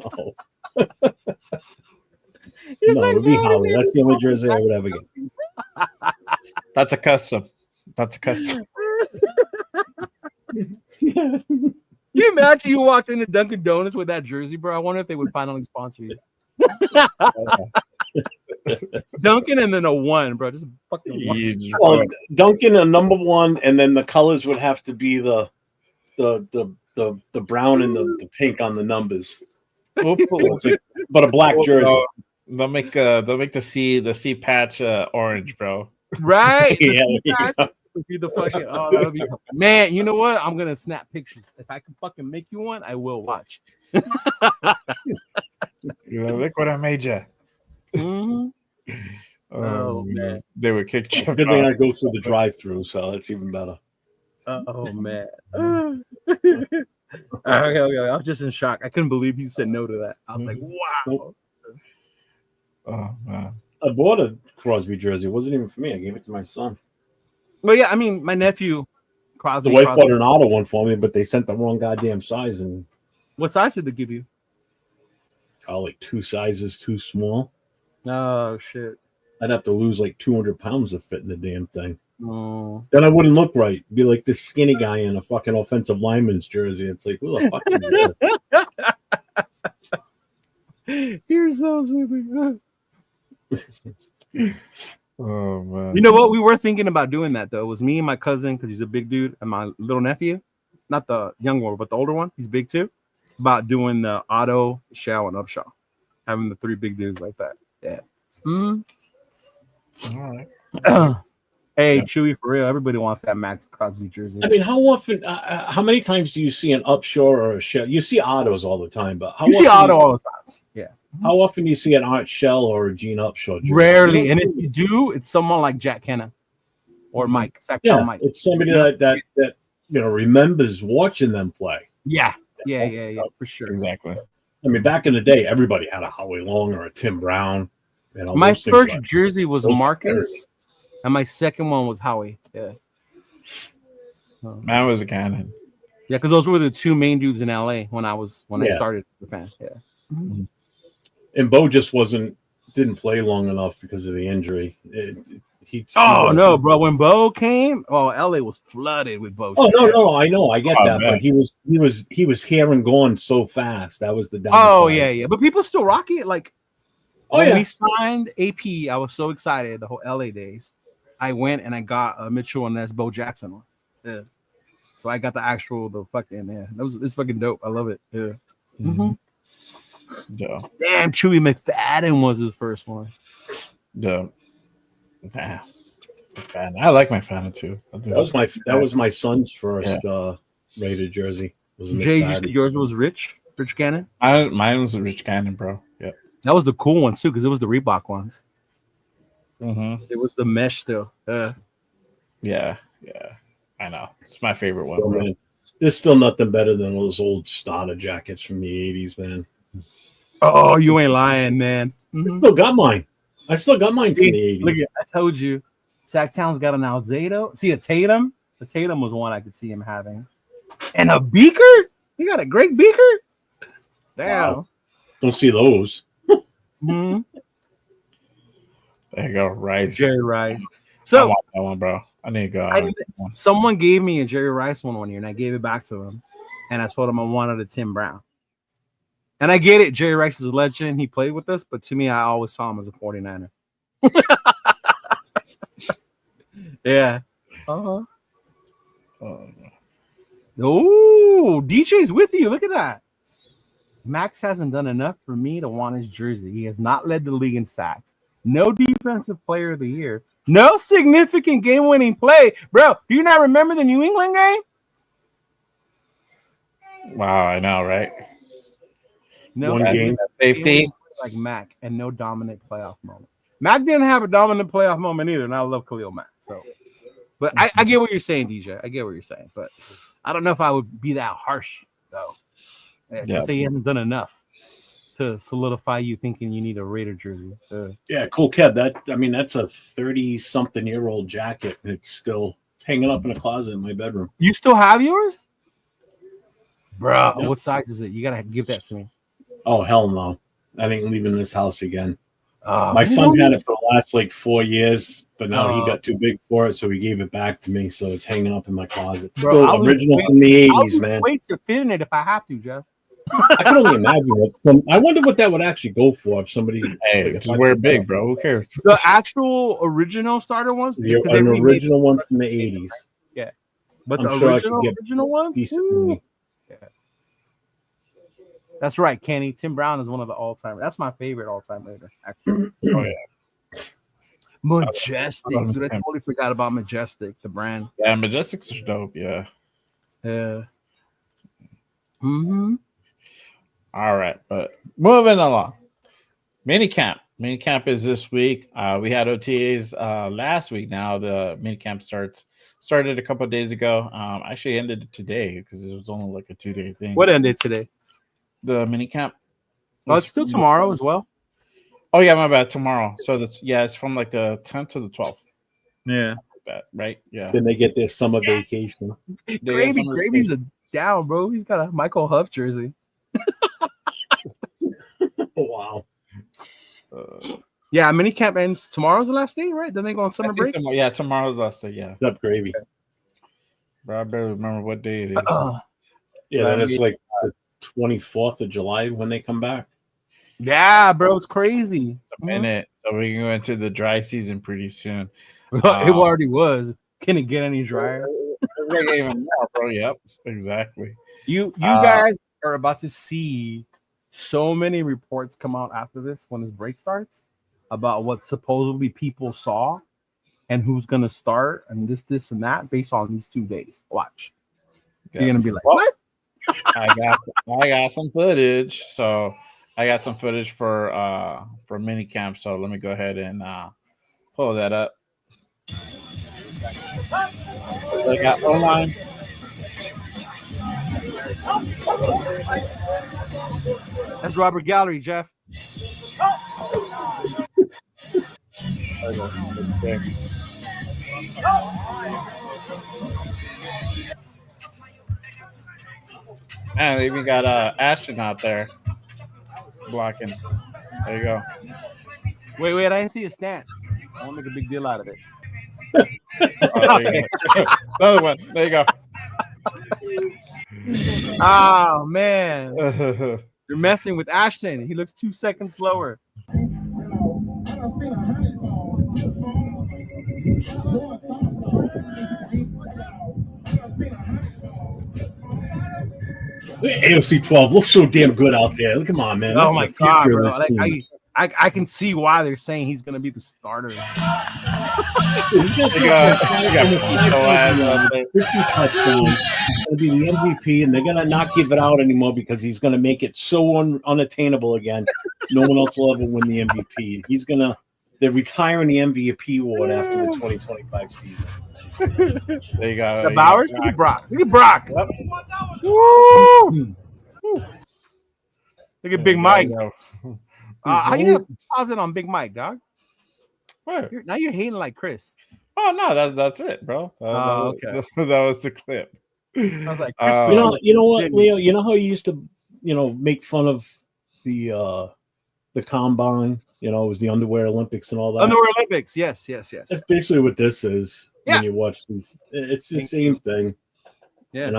Oh. No, it would be Howie. That's the only jersey I would ever get. That's a custom. Can you imagine you walked into Dunkin' Donuts with that jersey, bro? I wonder if they would finally sponsor you. Dunkin' and then a 1, bro. Just fucking 1. Well, Dunkin' a number 1, and then the colors would have to be the brown and the pink on the numbers. But a black jersey. They'll make the C patch orange, bro. Right? Yeah. Be the fucking that'll be, man. You know what? I'm gonna snap pictures. If I can fucking make you one, I will watch. Look what I made you. Mm-hmm. Oh man, They would kick Jeff Good thing out. I go through the drive-through, so that's even better. Oh man. Okay. I was just in shock. I couldn't believe he said no to that. I was like, wow. Oh man. I bought a Crosby jersey. It wasn't even for me. I gave it to my son. Well, yeah, I mean, my nephew Crosby. The wife bought an auto one for me, but they sent the wrong goddamn size, and What size did they give you? like 2 sizes too small. Oh shit. I'd have to lose like 200 pounds to fit in the damn thing. Oh. Then I wouldn't look right. Be like this skinny guy in a fucking offensive lineman's jersey. It's like, who the fuck is this? You're so stupid. Oh man. You know what? We were thinking about doing that though. It was me and my cousin, because he's a big dude, and my little nephew, not the young one, but the older one. He's big too. About doing the Otto, Shao, and Upshaw, having the 3 big dudes like that. Yeah. All right. Hey, Chewy, for real. Everybody wants that Max Crosby jersey. I mean, how often, how many times do you see an Upshaw or a Shell? You see Ottos all the time, but how you see often Otto all the time. Yeah. How often do you see an Art Shell or a Gene Upshaw jersey? Rarely. And if you do, it's someone like Jack Kenna or Mike. Yeah, Mike. it's somebody that remembers watching them play. Yeah, for sure. Exactly. I mean, back in the day, everybody had a Howie Long or a Tim Brown. My first jersey was Marcus, and my second one was Howie. Yeah. Mine was a Cannon. Yeah, because those were the 2 main dudes in LA when I started the fan. Yeah. Mm-hmm. And Bo just didn't play long enough because of the injury. No, bro. When Bo came, LA was flooded with Bo. Oh no, I know, I get that, man. But he was here and gone so fast. That was the downside. Oh yeah. But people still rock it. Like, when we signed AP, I was so excited the whole LA days. I went and I got a Mitchell and Ness Bo Jackson one. Yeah. So I got the fucking it's fucking dope. I love it. Yeah. Mm-hmm. Yeah. Damn, Chewy McFadden was his first one. Yeah. Nah. I like my fan too. That was my son's first Raider jersey. Jay, you said yours was Rich Cannon? Mine was a Rich Cannon, bro. Yeah. That was the cool one too, because it was the Reebok ones. Mm-hmm. It was the mesh still. Yeah. I know. It's my favorite one. Man, there's still nothing better than those old starter jackets from the 80s, man. Oh, you ain't lying, man. I still got mine. from the 80s. Look at, I told you, Sacktown's got an Alzado. See a Tatum. The Tatum was one I could see him having, and a Beaker. He got a great Beaker. Damn. Wow. Don't see those. Mm-hmm. There you go, Rice. Jerry Rice. So I want that one, bro. I need to go. Someone gave me a Jerry Rice one year, and I gave it back to him. And I told him I wanted a Tim Brown. And I get it. Jerry Rice is a legend. He played with us, but to me, I always saw him as a 49er. Yeah. Uh-huh. Oh, DJ's with you. Look at that. Max hasn't done enough for me to want his jersey. He has not led the league in sacks. No defensive player of the year. No significant game-winning play. Bro, do you not remember the New England game? Wow, I know, right? No one game safety like Mac, and no dominant playoff moment. Mac didn't have a dominant playoff moment either, and I love Khalil Mack. So, but I get what you're saying, DJ. I get what you're saying, but I don't know if I would be that harsh though. To say he hasn't done enough to solidify you thinking you need a Raider jersey. Yeah, cool, Kev. That's a 30-something-year-old jacket. It's still hanging up in a closet in my bedroom. You still have yours, bro? Yep. What size is it? You gotta give that to me. Oh hell no! I ain't leaving this house again. My son had it for the last 4 years, but now he got too big for it, so he gave it back to me. So it's hanging up in my closet. Still original from the 80s, man. Wait to fit in it if I have to, Jeff. I can only imagine I wonder what that would actually go for if somebody. Hey, just wear it big, bro. Who cares? The actual original starter ones, an original one from the 80s. Yeah, but I'm the sure original ones, decent. Yeah. That's right, Kenny. Tim Brown is one of the all-time. That's my favorite all-time Raider. Actually. Oh yeah. Majestic, dude. I totally forgot about Majestic, the brand. Yeah, Majestics are dope. Yeah. Yeah. Mm-hmm. All right, but moving along. Minicamp Mini camp is this week. We had OTAs last week. Now the mini camp started a couple of days ago. Actually ended today because it was only like a 2-day thing. What ended today? The mini camp. Oh, it's still tomorrow as well. Oh yeah, my bad. Tomorrow. So that's it's from like the 10th to the 12th. Yeah. That right? Yeah. Then they get their summer vacation. Gravy's a down, bro. He's got a Michael Huff jersey. Wow. Yeah, mini camp ends tomorrow's the last day, right? Then they go on summer break. Tomorrow's the last day. Yeah. What's up, Gravy? Bro, I barely remember what day it is. Yeah, then it's like the 24th of July when they come back. Yeah, bro, it's crazy. It's a minute. So we can go into the dry season pretty soon. It already was. Can it get any drier? Even more, bro. Yep, exactly. You guys are about to see so many reports come out after this when this break starts about what supposedly people saw and who's gonna start and this and that based on these 2 days. Watch. Yeah. You're gonna be like, what? I got some footage. So I got some footage for mini camp. So let me go ahead and pull that up. They got online. That's Robert Gallery, Jeff. And they even got Ashton out there blocking. There you go. Wait, I didn't see his stance. I won't make a big deal out of it. Another one. There you go. Oh man. You're messing with Ashton. He looks 2 seconds slower. AOC 12 looks so damn good out there. Come on, man. Oh my god, bro. I can see why they're saying he's gonna be the starter. He's gonna be 50 touchdowns. He's gonna be the MVP, and they're gonna not give it out anymore because he's gonna make it so unattainable again. No one else will ever win the MVP. They're retiring the MVP award after the 2025 season. There you go. The Bowers? Look at Brock. Yep. Woo! Look at Big Mike. How you pause it on Big Mike, dog? Where? Now you're hating like Chris. Oh no, that's it, bro. Okay. That was the clip. I was like, Chris, you know what, Leo? You know how you used to, make fun of the combine. It was the underwear Olympics and all that. Underwear Olympics, yes. That's basically what this is. Yeah. When you watch these, it's the same thing. Yeah.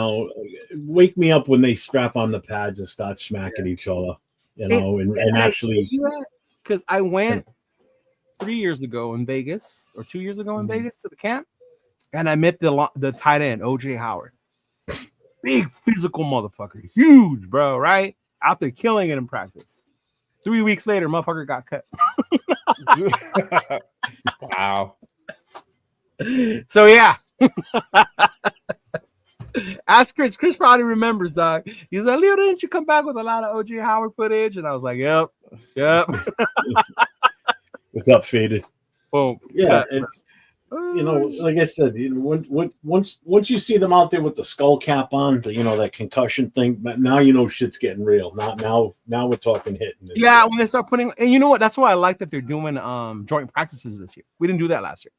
Wake me up when they strap on the pads and start smacking each other. And actually, because I went 3 years ago in Vegas or 2 years ago in Vegas to the camp, and I met the tight end OJ Howard, big physical motherfucker, huge, bro, right out there killing it in practice. 3 weeks later, motherfucker got cut. Wow. So yeah. Ask Chris. Chris probably remembers, dog. He's like, Leo, didn't you come back with a lot of OJ Howard footage? And I was like, yep. What's up, Faded? Boom. Yeah, it's like I said, once you see them out there with the skull cap on, that concussion thing, but now shit's getting real. Now we're talking hitting. Yeah, when they start putting, and you know what? That's why I like that they're doing joint practices this year. We didn't do that last year.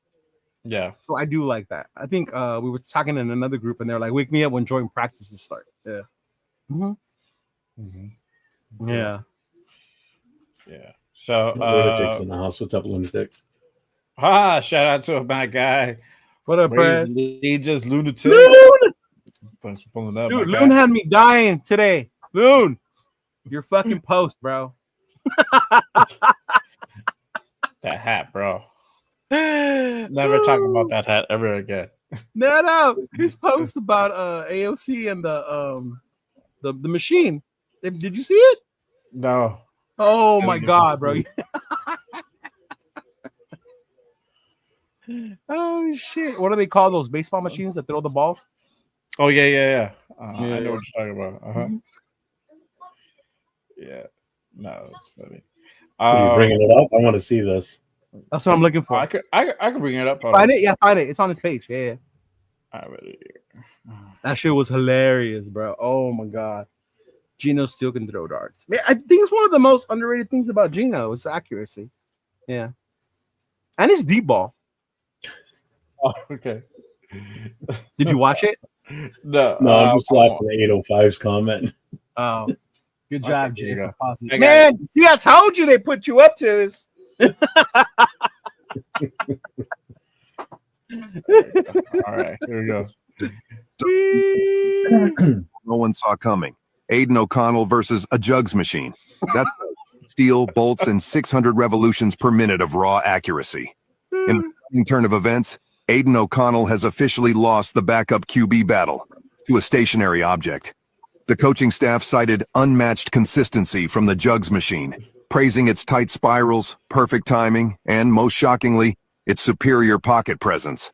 Yeah. So I do like that. I think we were talking in another group, and they're like, "Wake me up when joint practices start." Yeah. Yeah. Yeah. So Lunatic's in the house. What's up, Lunatic? Shout out to my guy. What up, Prez? He just Lunatic. Thanks for pulling up. Dude, Loon had me dying today. Loon, your fucking post, bro. That hat, bro. Never talk about that hat ever again. No. His post about AOC and the machine. Did you see it? No. Oh my god, bro. Oh shit. What do they call those baseball machines that throw the balls? Oh yeah. I know what you're talking about. Yeah. No, it's funny. Are you bringing it up? I want to see this. That's what I'm looking for. I could bring it up. Find it. Yeah, find it. It's on his page. Yeah. I read it here. That shit was hilarious, bro. Oh my god. Gino still can throw darts. Man, I think it's one of the most underrated things about Gino is accuracy. Yeah. And his deep ball. Oh, okay. Did you watch it? No, I'm just watching the 805's comment. Oh, good job, Okay, Jay. Man, see, I told you they put you up to this. All right, here we go. No one saw coming. Aiden O'Connell versus a jugs machine. That's steel, bolts, and 600 revolutions per minute of raw accuracy. In the turn of events, Aiden O'Connell has officially lost the backup QB battle to a stationary object. The coaching staff cited unmatched consistency from the jugs machine, praising its tight spirals, perfect timing, and, most shockingly, its superior pocket presence.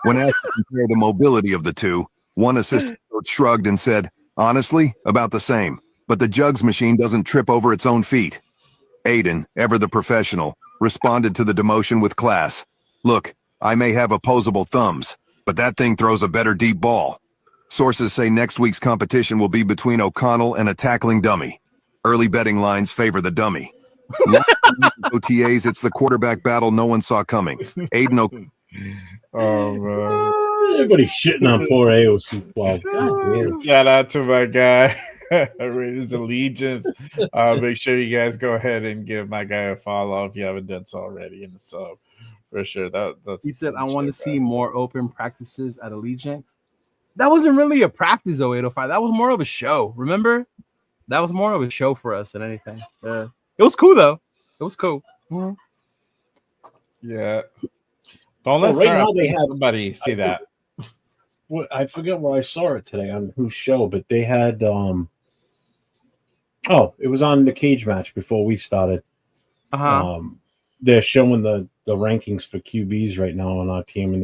When asked to compare the mobility of the two, one assistant coach shrugged and said, honestly, about the same, but the jugs machine doesn't trip over its own feet. Aiden, ever the professional, responded to the demotion with class. Look, I may have opposable thumbs, but that thing throws a better deep ball. Sources say next week's competition will be between O'Connell and a tackling dummy. Early betting lines favor the dummy. OTAs, it's the quarterback battle no one saw coming. Aiden O'Connell. Oh man. Everybody's shitting on poor AOC 12. God damn. Shout out to my guy, Raiders Allegiance. Make sure you guys go ahead and give my guy a follow if you haven't done so already in the sub. For sure. That's he said, I want to see more open practices at Allegiant. That wasn't really a practice, 0805. That was more of a show. Remember? That was more of a show for us than anything. It was cool, though. It was cool. Mm-hmm. Yeah. Don't let right now they have somebody see that. I forget where I saw it today on whose show, but they had it was on the cage match before we started. They're showing the rankings for QBs right now on our team, and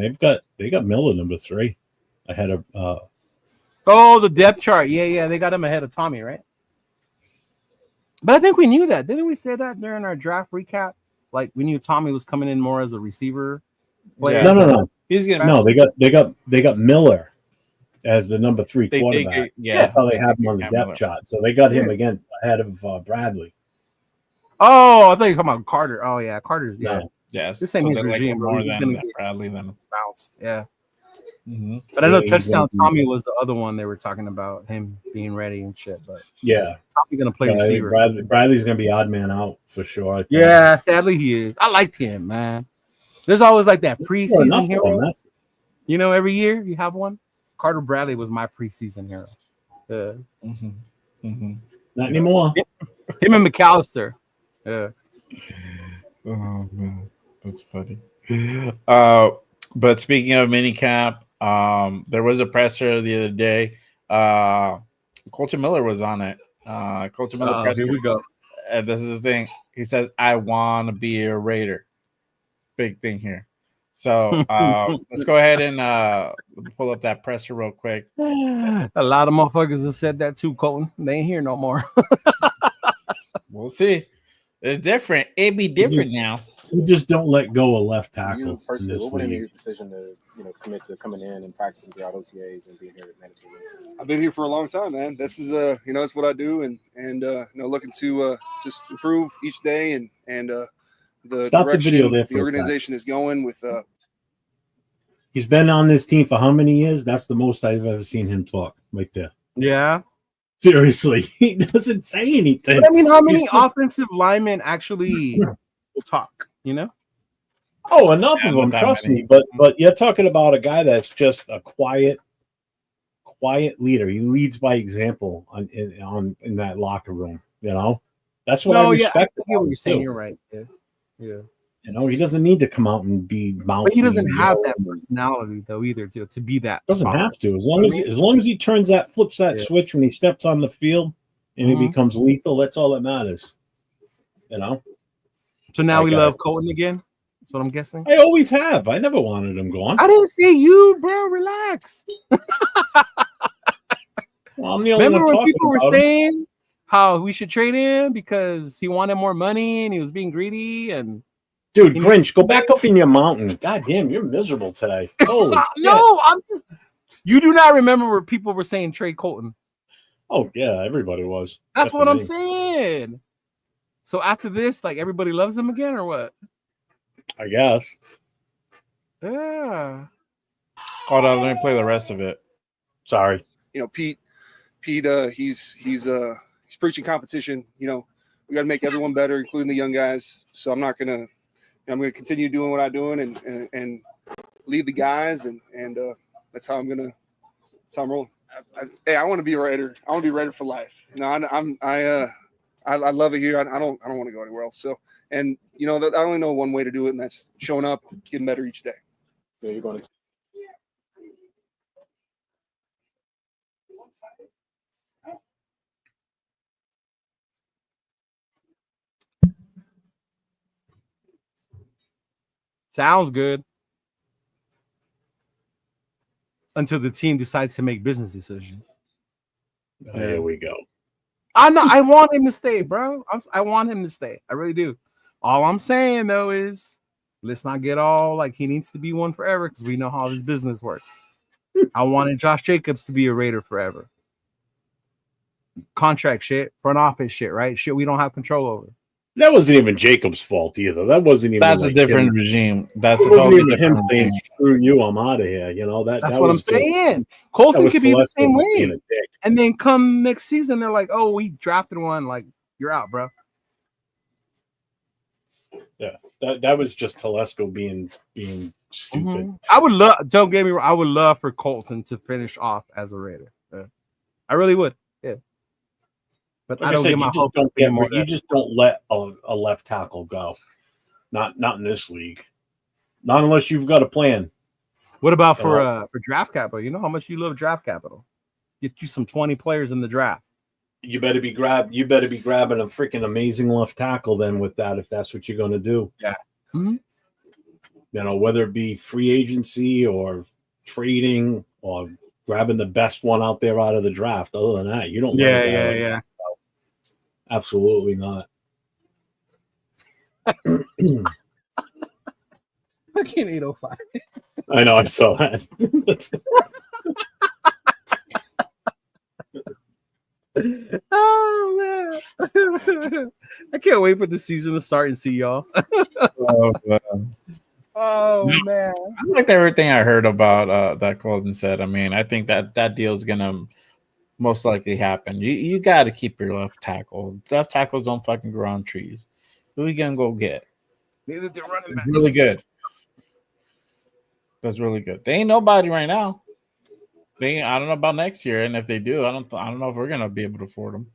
they got Miller number 3 ahead of the depth chart. Yeah, they got him ahead of Tommy, right? But I think we knew that. Didn't we say that during our draft recap? Like we knew Tommy was coming in more as a receiver. Yeah. No. He's gonna They got Miller as the number 3 quarterback. That's how they have him on the depth chart. So they got him again ahead of Bradley. Oh, I thought you were talking about Carter. Oh yeah, Carter's Yes. This ain't his regime, more he's than gonna get Bradley than bounced. Yeah. Mm-hmm. But I know touchdown Tommy was the other one they were talking about him being ready and shit. But yeah, Tommy gonna play receiver. Bradley's gonna be odd man out for sure. Yeah, sadly he is. I liked him, man. There's always like that preseason hero. You know, every year you have one. Carter Bradley was my preseason hero. Not anymore. Him and McAllister. Yeah. Oh man, that's funny. But speaking of minicamp, there was a presser the other day. Kolton Miller was on it. Kolton Miller presser. Here we go. And this is the thing. He says, "I want to be a Raider." Big thing here. So let's go ahead and pull up that presser real quick. A lot of motherfuckers have said that too, Colton. They ain't here no more. We'll see. It's different. It'd be different now. You just don't let go of left tackle. You personally, what would be your decision to commit to coming in and practicing throughout OTAs and being here at mandatory? I've been here for a long time, man. This is it's what I do, and looking to just improve each day and the Stop direction the video there the organization is going with. He's been on this team for how many years? That's the most I've ever seen him talk right there. Yeah. Seriously, he doesn't say anything. But I mean, how many offensive linemen actually will talk? You know? Oh, enough of them. Trust me. But you're talking about a guy that's just a quiet leader. He leads by example in that locker room. You know, that's what I respect. I get what you're saying. You're right. Yeah. You know, he doesn't need to come out and be mouthy. But he doesn't have that personality though either to be that. Doesn't have to. As long as he flips that switch when he steps on the field and he becomes lethal, that's all that matters. You know. So now we love Colton again. That's what I'm guessing. I always have. I never wanted him gone. I didn't say you, bro. Relax. Well, I'm the only one Remember when talking people were about saying how we should trade him because he wanted more money and he was being greedy. And dude, Grinch, go back up in your mountain. God damn, you're miserable today. Holy no, I'm just. You do not remember where people were saying trade Kolton. Oh yeah, everybody was. That's what I'm saying. So after this, like everybody loves him again, or what? I guess. Yeah. Hold on, let me play the rest of it. Sorry. You know, Pete, he's preaching competition. You know, we got to make everyone better, including the young guys. So I'm gonna continue doing what I'm doing and lead the guys, and that's how I'm rolling. Hey, I want to be a Raider. I want to be a Raider for life. You know, I love it here. I don't want to go anywhere else. So, and you know, I only know one way to do it, and that's showing up, getting better each day. Yeah, you're going to. Sounds good. Until the team decides to make business decisions. There we go. I want him to stay, bro. I want him to stay. I really do. All I'm saying though is let's not get all like he needs to be one forever because we know how this business works. I wanted Josh Jacobs to be a Raider forever. Contract shit, front office shit, right? Shit we don't have control over. That wasn't even Jacob's fault either. That wasn't even. That's like a different him. regime. That's It a wasn't totally even him different saying regime. "Screw you, I'm out of here." You know That's that what I'm was saying. Colton could be the same being way. a dick. And then come next season, they're like, "Oh, we drafted one. Like, you're out, bro." Yeah, that was just Telesco being stupid. Mm-hmm. I would love. Don't get me wrong. I would love for Colton to finish off as a Raider. I really would. Yeah. But Like I don't said, get my hope anymore. you just don't let a left tackle go. Not in this league. Not unless you've got a plan. What about for draft capital? You know how much you love draft capital. Get you some 20 players in the draft. You better be grabbing a freaking amazing left tackle then with that if that's what you're going to do. Yeah. Mm-hmm. You know, whether it be free agency or trading or grabbing the best one out there out of the draft. Other than that, you don't. Yeah. Absolutely not. Fucking 805. I know. I saw that. Oh man. I can't wait for the season to start and see y'all. Oh man. I liked everything I heard about that Colton said. I mean, I think that deal is gonna most likely happen. You got to keep your left tackle. Left tackles don't fucking grow on trees. Who are you gonna go get? Neither they're running back. Really good. That's really good. They ain't nobody right now. I don't know about next year, and if they do, I don't know if we're gonna be able to afford them.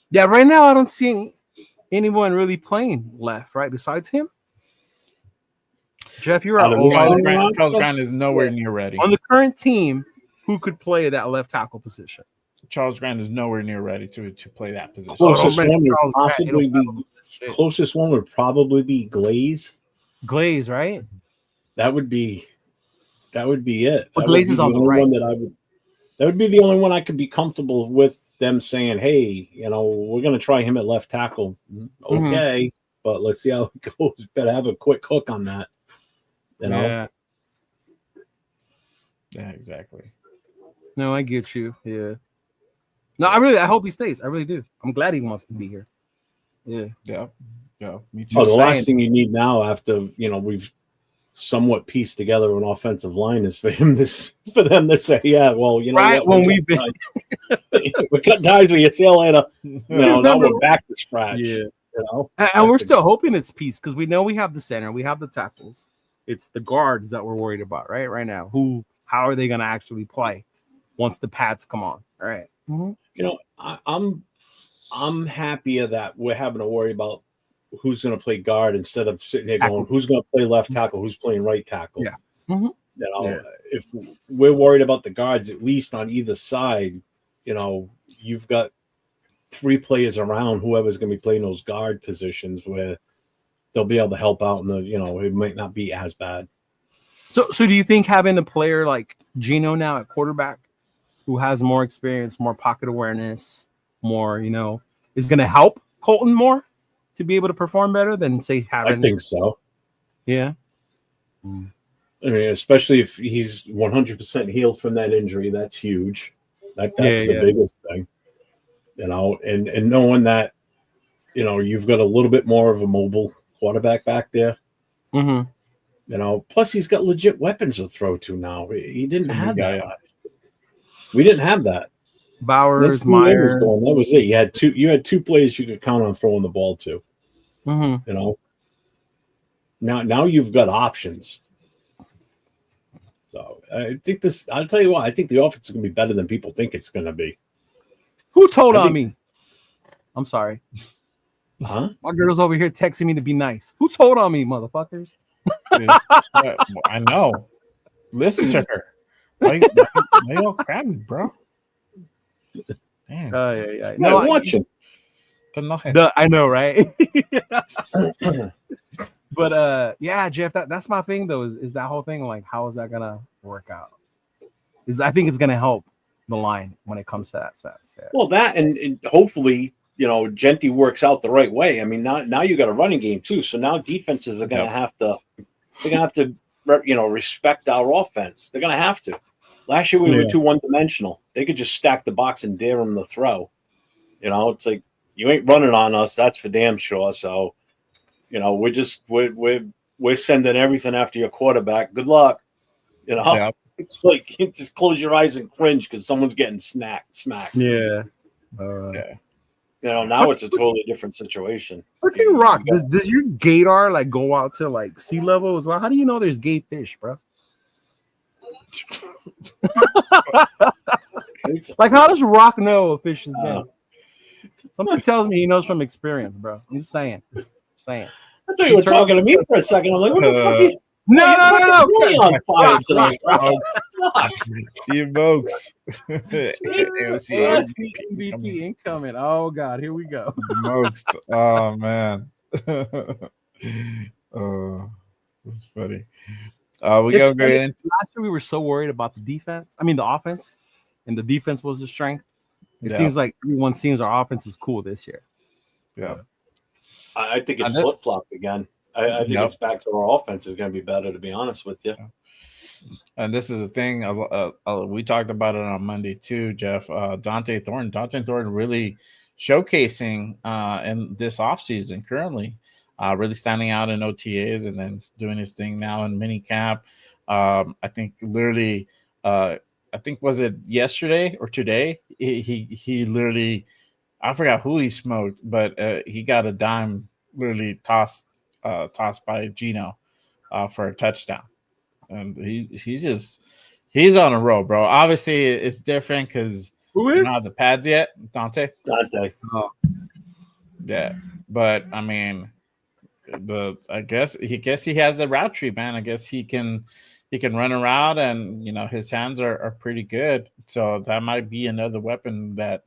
Yeah, right now I don't see anyone really playing left, right? Besides him, Jeff, you're Charles Grant is nowhere near ready on the current team. Who could play that left tackle position? Charles Grant is nowhere near ready to play that position. Closest one would probably be Glaze. Glaze, right? That would be it. But Glaze is on the right. That would be the only one I could be comfortable with them saying, "Hey, you know, we're going to try him at left tackle." Okay, but let's see how it goes. Better have a quick hook on that. You know? Yeah, exactly. No, I get you. Yeah. No, I hope he stays. I really do. I'm glad he wants to be here. Yeah. Me too. Oh, the last thing you need now, after we've somewhat pieced together an offensive line, is for them to say, "Yeah, well, you know, right what, when we cut ties with you. See you later." Now we're back to scratch. Yeah. And we're still hoping it's peace because we know we have the center, we have the tackles. It's the guards that we're worried about, right now. How are they going to actually play once the pads come on? All right. Mm-hmm. I'm happier that we're having to worry about who's going to play guard instead of sitting there going, who's going to play left tackle, who's playing right tackle. Yeah. Mm-hmm. If we're worried about the guards, at least on either side, you've got 3 players around whoever's going to be playing those guard positions where they'll be able to help out, and it might not be as bad. So do you think having a player like Gino now at quarterback, who has more experience, more pocket awareness, more, is going to help Kolton more to be able to perform better than say having. I think so. Yeah. I mean, especially if he's 100% healed from that injury, that's huge. That's the biggest thing, and knowing that, you've got a little bit more of a mobile quarterback back there. Mm-hmm. Plus he's got legit weapons to throw to now. He didn't have that. We didn't have that. Bowers, Meyer. That was it. You had two players you could count on throwing the ball to. Mm-hmm. Now you've got options. So I think I'll tell you what, I think the offense is going to be better than people think it's going to be. Who told on me? I'm sorry. Huh? My girl's over here texting me to be nice. Who told on me, motherfuckers? I know. Listen to her. Why y'all crabby, bro? Damn. Yeah. No, I'm watching. I know, right? But yeah, Jeff, that's my thing though. Is that whole thing like how is that gonna work out? I think it's gonna help the line when it comes to that sense. Yeah. Well, that and hopefully Genty works out the right way. I mean, now you got a running game too, so now defenses are gonna have to respect our offense. They're gonna have to. Last year we were too one-dimensional. They could just stack the box and dare them to throw. It's like you ain't running on us. That's for damn sure. So, we're sending everything after your quarterback. Good luck. It's like you just close your eyes and cringe because someone's getting smacked. Yeah. Now it's a totally different situation. Fucking rock. Does your gator like go out to like sea level as well? How do you know there's gay fish, bro? Like, how does Rock know a fish is gay? Something tells me he knows from experience, bro. I'm just saying. I thought you were talking to me for a second. I'm like, what the fuck? No. Really on fire tonight, bro. Evokes. MVP incoming. Oh God, here we go. Most. Oh man. Oh, that's funny. We go in. Last year we were so worried about the offense, and the defense was the strength. It seems like everyone seems our offense is cool this year. Yeah. I think it's flip-flopped again. I think it's back to our offense is going to be better, to be honest with you. And this is the thing. We talked about it on Monday too, Jeff. Dante Thornton really showcasing in this offseason currently, really standing out in OTAs and then doing his thing now in minicamp. I think literally, was it yesterday or today? He literally, I forgot who he smoked, but he got a dime literally tossed by Gino for a touchdown. And he's on a roll, bro. Obviously, it's different because we don't have the pads yet. Dante. Oh. Yeah, but I mean, I guess he has the route tree, man. I guess he can run around, and his hands are pretty good. So that might be another weapon that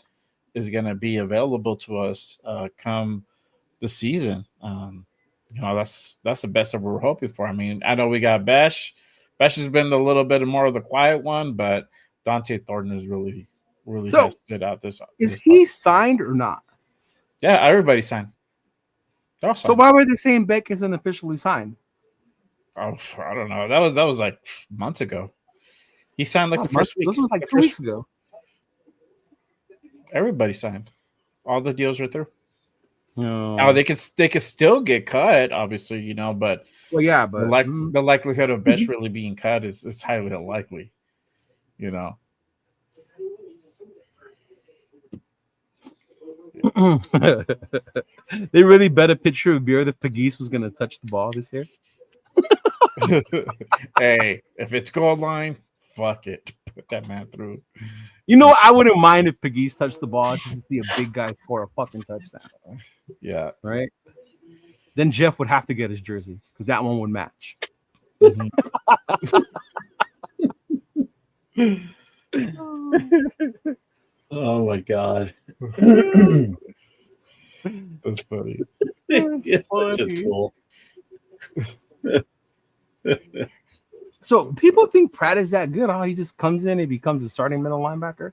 is going to be available to us come the season. That's the best that we're hoping for. I mean, I know we got Besh. Besh has been a little bit more of the quiet one, but Dante Thornton is really has stood out this. Is he signed or not? Yeah, everybody signed. So why were they saying Beck isn't officially signed? Oh, I don't know. That was like months ago. He signed like the first week. This was like 2 weeks ago. Everybody signed. All the deals were through. No. Now they could still get cut, obviously, but the likelihood of Besh really being cut is highly unlikely, They really bet a picture of beer that Pegues was going to touch the ball this year. Hey, if it's goal line, fuck it. Put that man through. I wouldn't mind if Pegues touched the ball just to see a big guy score a fucking touchdown. Yeah. Right? Then Jeff would have to get his jersey because that one would match. Oh my God. That's funny. It's such a tool. So people think Pratt is that good. He just comes in and becomes a starting middle linebacker.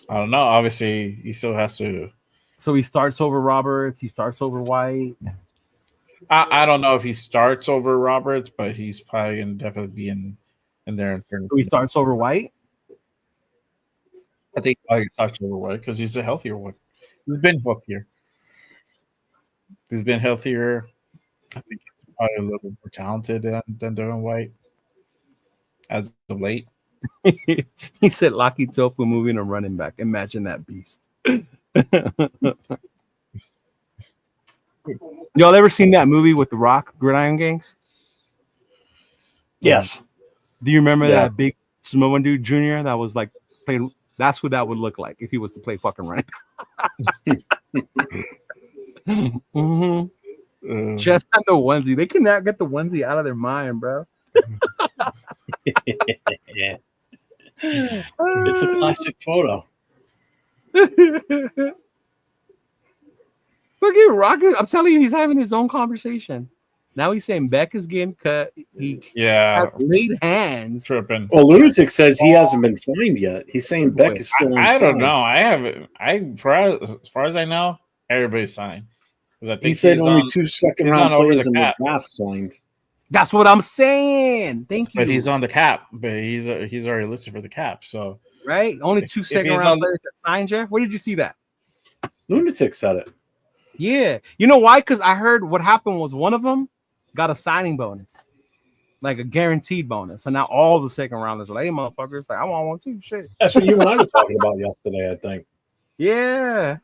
I don't know. Obviously, he still has to. So he starts over Roberts. He starts over White. I don't know if he starts over Roberts, but he's probably gonna definitely be in there. So he starts over White. I think he starts over White because he's a healthier one. He's been healthier. He's been healthier. I think he's probably a little bit more talented than Devin White as of late. He said Lucky Tofu moving a running back. Imagine that beast. Y'all ever seen that movie with The Rock, Gridiron Gangs? Yes. Do you remember that big Samoan dude, Junior, that was like playing? That's what that would look like if he was to play fucking running. Mm-hmm. Just on the onesie. They cannot get the onesie out of their mind, bro. Yeah. It's a classic photo. Look at Rocket. I'm telling you, he's having his own conversation. Now he's saying Beck is getting cut. He has laid hands. Tripping. Well, Lunatic says he hasn't been signed yet. He's saying Beck is still I don't know. I haven't. As far as I know, everybody's signed. I think he said only 2 second-round players in the draft signed. That's what I'm saying. Thank you. But he's on the cap. But he's already listed for the cap. So right, only 2 second-round players that signed. Jeff, where did you see that? Lunatic said it. Yeah, you know why? Because I heard what happened was one of them got a signing bonus, like a guaranteed bonus, and now all the second rounders are like, "Hey, motherfuckers, like I want one too." Shit. That's what you and I were talking about yesterday, I think. Yeah.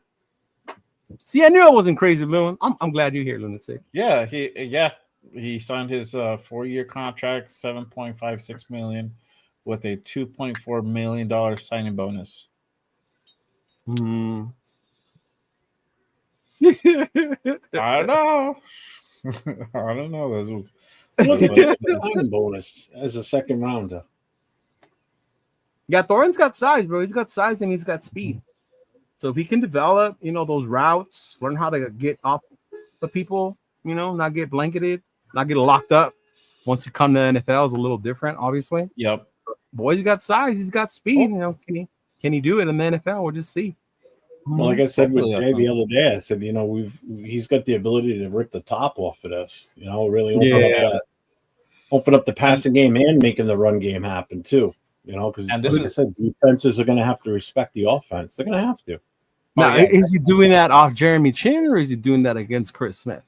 See, I knew I wasn't crazy, Loon. I'm glad you're here, Lunatic. Yeah, he signed his 4-year contract, $7.56 million, with a $2.4 million signing bonus. Hmm. I don't know. I don't know. What's the signing bonus as a second rounder? Yeah, Thorin's got size, bro. He's got size and he's got speed. So if he can develop, those routes, learn how to get off the people, not get blanketed, not get locked up. Once you come to the NFL, is a little different, obviously. Yep. Boy's got size. He's got speed. Can he do it in the NFL? We'll just see. Well, like I said with Jay the other day, I said, he's got the ability to rip the top off of this. Really open up the passing game and making the run game happen too. Because like I said, defenses are going to have to respect the offense. They're going to have to. Now, is he doing that off Jeremy Chin or is he doing that against Chris Smith?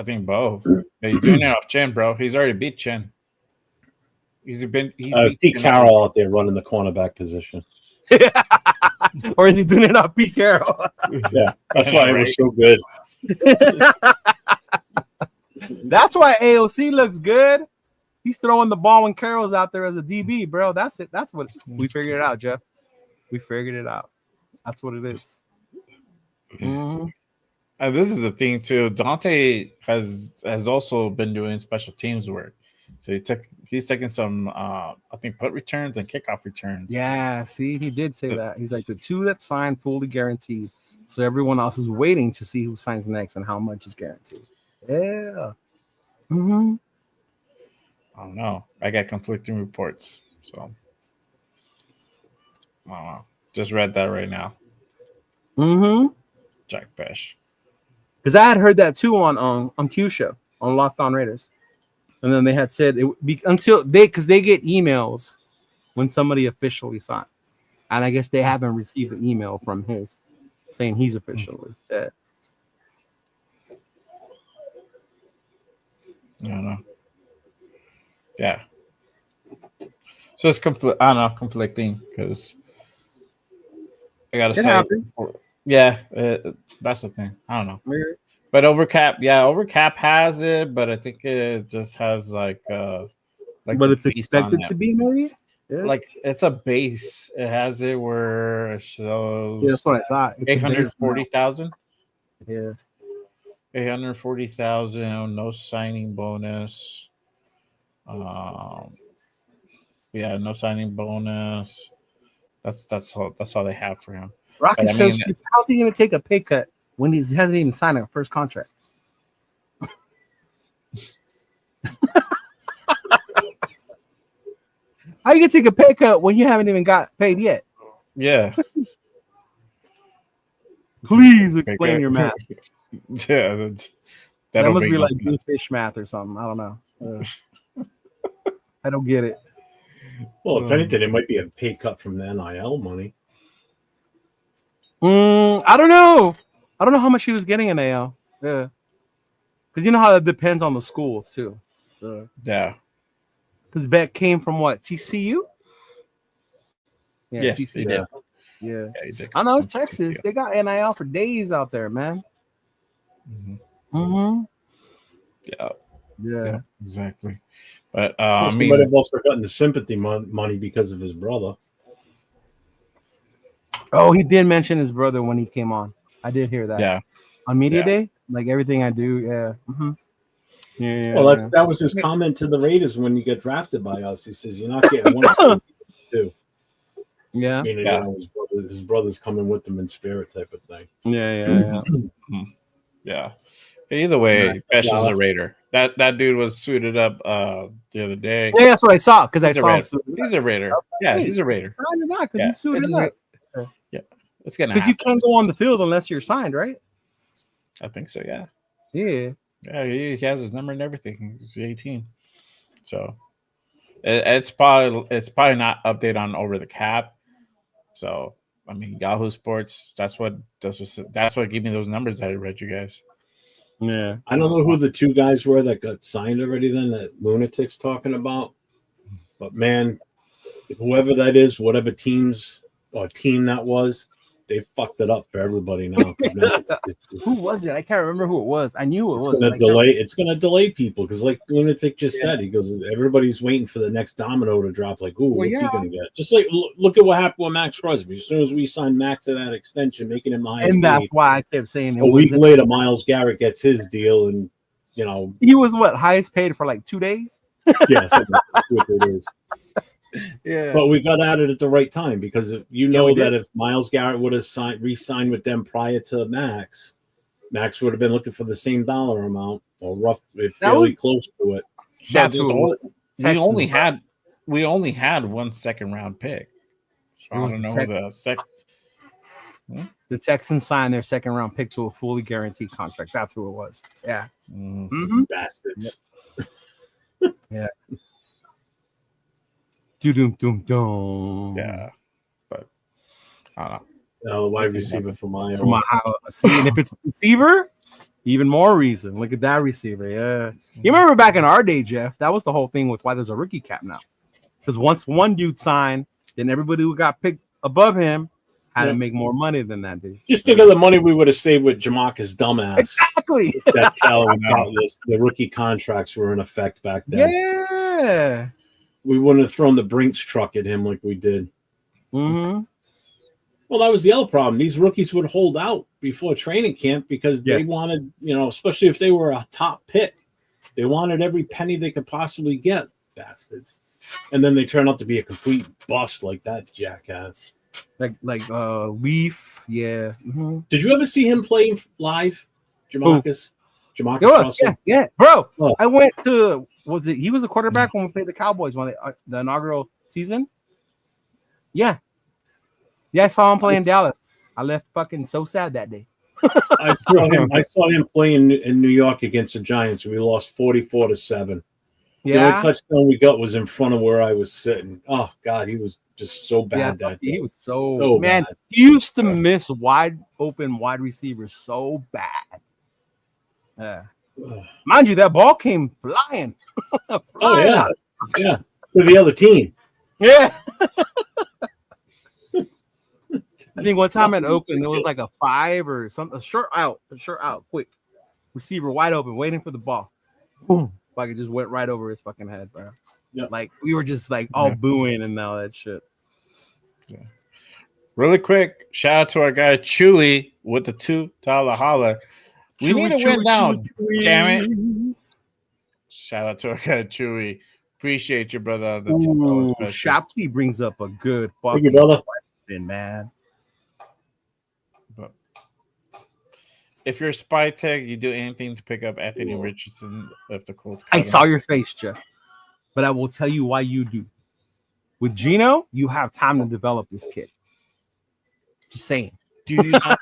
I think both. He's doing it off Chin, bro. He's already beat Chin. He's Pete Carroll out there running the cornerback position. Or is he doing it off Pete Carroll? Yeah, that's why it was so good. That's why AOC looks good. He's throwing the ball when Carroll's out there as a DB, bro. That's it. That's what we figured it out, Jeff. We figured it out. That's what it is. Mm-hmm. And this is the thing too. Dante has also been doing special teams work. So he's taking some I think punt returns and kickoff returns. Yeah, see, he did say that. He's like the 2 that signed fully guaranteed. So everyone else is waiting to see who signs next and how much is guaranteed. Yeah. Mm-hmm. I don't know. I got conflicting reports. So I don't know. Just read that right now. Mm-hmm. Jack Besh. Because I had heard that too on Q show on Locked On Raiders. And then they had said it would be because they get emails when somebody officially signs. And I guess they haven't received an email from his saying he's officially dead. I don't know. Yeah. So it's conflicting because I gotta say, that's the thing. I don't know. Weird. But Overcap has it, but I think it just has like but it's expected to be maybe. Yeah. Like it's a base. It has it where it shows. Yeah, that's what I thought. 840,000. Yeah. 840,000. No signing bonus. No signing bonus. That's all they have for him. Rocky says, how's he going to take a pay cut when he hasn't even signed a first contract? How you going to take a pay cut when you haven't even got paid yet? Yeah. Please explain your math. Yeah, That that'll must make be no like sense. blue fish math or something. I don't know. I don't get it. Well, if anything, it might be a pay cut from the NIL money. I don't know. I don't know how much he was getting in AL. Yeah, because you know how that depends on the schools too. Yeah. Because Beck came from what, TCU? Yeah, Yes, TCU. he did. Yeah. Yeah, he did. I know it's Texas. They got NIL for days out there, man. Mm-hmm. Yeah. Yeah, exactly. But I I mean, mean, might have also gotten the sympathy money because of his brother. Oh, he did mention his brother when he came on. I did hear that. yeah, On media Yeah. day, like everything I do. Yeah. Yeah. Well, that was his comment to the Raiders when you get drafted by us. He says, "You're not getting one, two." Yeah. Meaning, Yeah. you know, his brother's coming with them in spirit, type of thing. Yeah. yeah. Either way, Besh is Yeah. a Raider. That dude was suited up the other day. Yeah, that's what I saw because I He's a saw him. Raider. He's a Raider. Yeah, he's a Raider. Signed or not? Because Yeah, he's suited it's up. Yeah, it's gonna Because you happen. can't go on the field unless you're signed, right? I think so. Yeah. Yeah. Yeah, he has his number and everything. He's 18. So it's probably not update on over the cap. So I mean, Yahoo Sports. That's what gave me those numbers that I read you guys. Yeah. I don't know who the two guys were that got signed already. Then that lunatic's talking about, but man, whoever that is, whatever team that was, they fucked it up for everybody now. 'Cause now Who was it? I can't remember who it was. I knew it it's was. gonna delay. It's gonna delay people because, like Lunatic just said, he goes, everybody's waiting for the next domino to drop. Like, ooh, what's he gonna get? Just like look at what happened with Max Crosby. As soon as we signed Max to that extension, making him the highest And that's paid, why I kept saying a week later, Miles Garrett gets his deal, and you know, he was what, highest paid for like 2 days. yes, it is. Yeah. But we got at it at the right time because you know we that did. if Miles Garrett would have re-signed with them prior to Max would have been looking for the same dollar amount or fairly close to it. That's who it was. We only had 1 second round pick. So It I was don't the know Texans. the The Texans signed their second round pick to a fully guaranteed contract. That's who it was. Yeah. Bastards. Yeah. Doom. Yeah, but I don't know. No, wide receiver for my From see, and if it's a receiver, even more reason. Look at that receiver. Yeah. You remember back in our day, Jeff, that was the whole thing with why there's a rookie cap now. Because once one dude signed, then everybody who got picked above him had to make more money than that dude. Just think of the money we would have saved with Jamarcus dumbass. Exactly. That's how the rookie contracts were in effect back then. Yeah. We wouldn't have thrown the Brinks truck at him like we did. Mm-hmm. Well, that was the other problem. These rookies would hold out before training camp because they wanted, especially if they were a top pick, they wanted every penny they could possibly get, bastards. And then they turn out to be a complete bust like that jackass. Like Leaf, yeah. Mm-hmm. Did you ever see him play live, Jamarcus? Jamarcus Russell? Yeah, bro. Oh. I went to he was a quarterback when we played the Cowboys when the inaugural season. Yeah, I saw him play in Dallas. I left fucking so sad that day. I saw him playing in New York against the Giants. We lost 44-7. The only touchdown we got was in front of where I was sitting. Oh God, he was just so bad that day. He was so bad. He used to miss wide open wide receivers so bad. Mind you, that ball came flying. Yeah, to the other team. Yeah. I think one time at Oakland, it was like a 5 or something, a short out, quick receiver wide open, waiting for the ball. Boom. Like it just went right over his fucking head, bro. Yep. Like we were just like all booing and all that shit. Yeah. Really quick, shout out to our guy Chewy with the $2 holler. We need to win now, damn it. Shout out to our guy Chewy. Appreciate you, brother. The $2 Shopkey brings up a good Thank you, brother. question, man. But if you're a spy tech, you do anything to pick up Anthony Richardson if the Colts. I saw your face, Jeff, but I will tell you why you do. With Gino, you have time to develop this kid. Just saying. Do you not?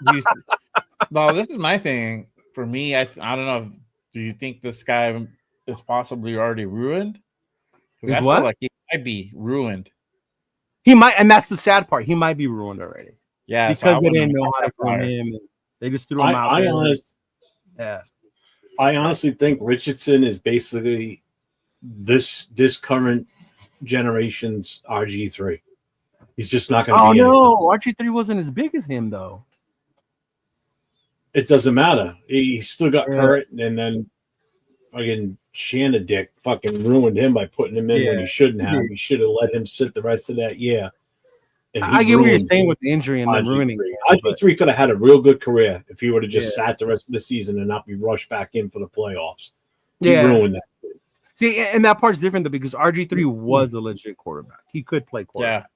No, this is my thing. For me, I don't know. Do you think this guy is possibly already ruined? Because I feel what? like he might be ruined. He might, and that's the sad part. He might be ruined already. Yeah, because they didn't know how to groom him. And they just threw him out there. I honestly think Richardson is basically this current generation's RG3. He's just not going to be. Oh no, RG3 wasn't as big as him though. It doesn't matter. He still got hurt, and then fucking Shanadick fucking ruined him by putting him in when he shouldn't have. He should have let him sit the rest of that year. I get what you're saying with the injury and then ruining. RG3 could have had a real good career if he would have just sat the rest of the season and not be rushed back in for the playoffs. He ruined that. See, and that part's different though because RG3 was a legit quarterback. He could play quarterback. Yeah.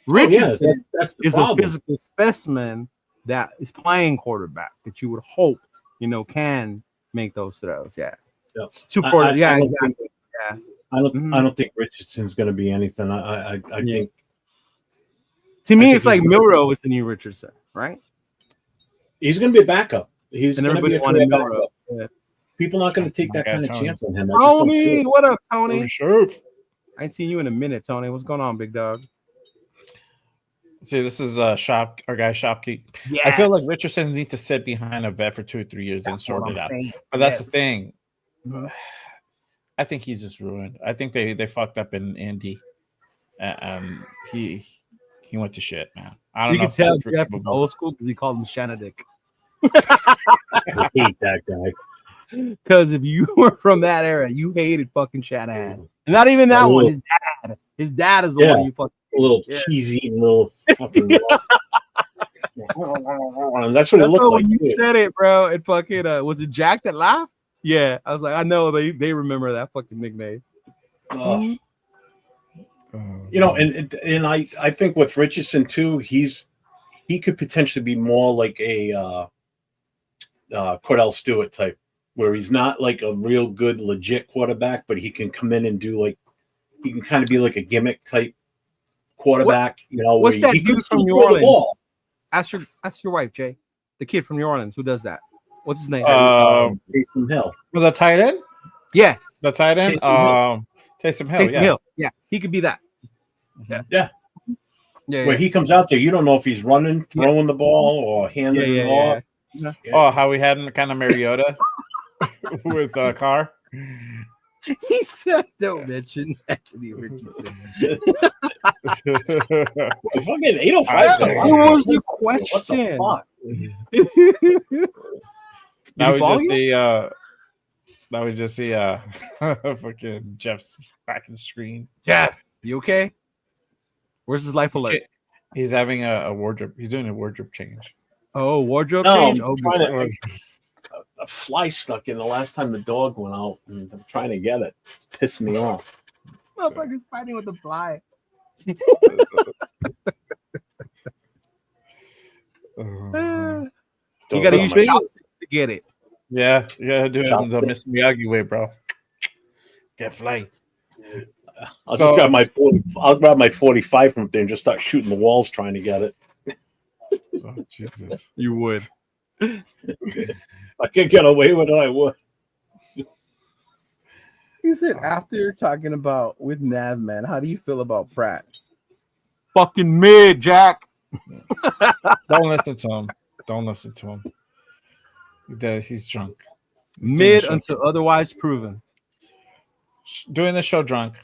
Richardson that's is a physical specimen that is playing quarterback that you would hope, can make those throws. Yeah. It's two quarters. Yeah, exactly. I don't think Richardson's going to be anything. I think. To me, it's like Milroe is the new Richardson, right? He's going to be a backup. He's going to be a career Milroe. backup. Yeah. People not going to take that kind of chance on him. Tony, what up, Tony? I ain't seen you in a minute, Tony. What's going on, big dog? See, this is our guy Shopkeep. Yes. I feel like Richardson needs to sit behind a vet for 2 or 3 years and sort it out. But that's the thing. I think he's just ruined. I think they fucked up in Indy. He went to shit, man. I don't know. You can tell Jeff is old school because he called him Shanadick. I hate that guy. Because if you were from that era, you hated fucking Shanahan. Not even that one. His dad. His dad is the one you fucking a little cheesy little fucking. That's what it looked like. You said it, bro. It fucking was it Jack that laughed? Yeah, I was like, I know they remember that fucking nickname. And I think with Richardson too, he could potentially be more like a Cordell Stewart type, where he's not like a real good legit quarterback, but he can come in and do he can kind of be like a gimmick type quarterback. What's that dude from New Orleans? Ask your wife, Jay, the kid from New Orleans who does that. What's his name? Taysom Hill. Was the tight end? Yeah, the tight end. Taysom Hill. Yeah, he could be that. Yeah. Where he comes out there, you don't know if he's running, throwing the ball, or handing it off. Yeah. Oh, how we had him kind of Mariota with Carr. He said, "Don't mention Anthony Richardson." Fucking 805. What was the question? Now we just see fucking Jeff's back in the screen. Jeff, you okay? Where's his life alert? He's having a wardrobe. He's doing a wardrobe change. Oh, wardrobe change. A fly stuck in the last time the dog went out, and I'm trying to get it. It's pissing me off. This motherfucker's fighting with a fly. You gotta use chopsticks to get it. Yeah, you gotta do it the Miss Miyagi way, bro. Get fly. I'll grab my 45 from there and just start shooting the walls trying to get it. Oh, Jesus. You would. I can't get away with it, I would. He said, after you're talking about with Nav, man, how do you feel about Pratt? Fucking mid, Jack. Don't listen to him. Don't listen to him. He's drunk. Mid until otherwise proven. Doing the show drunk.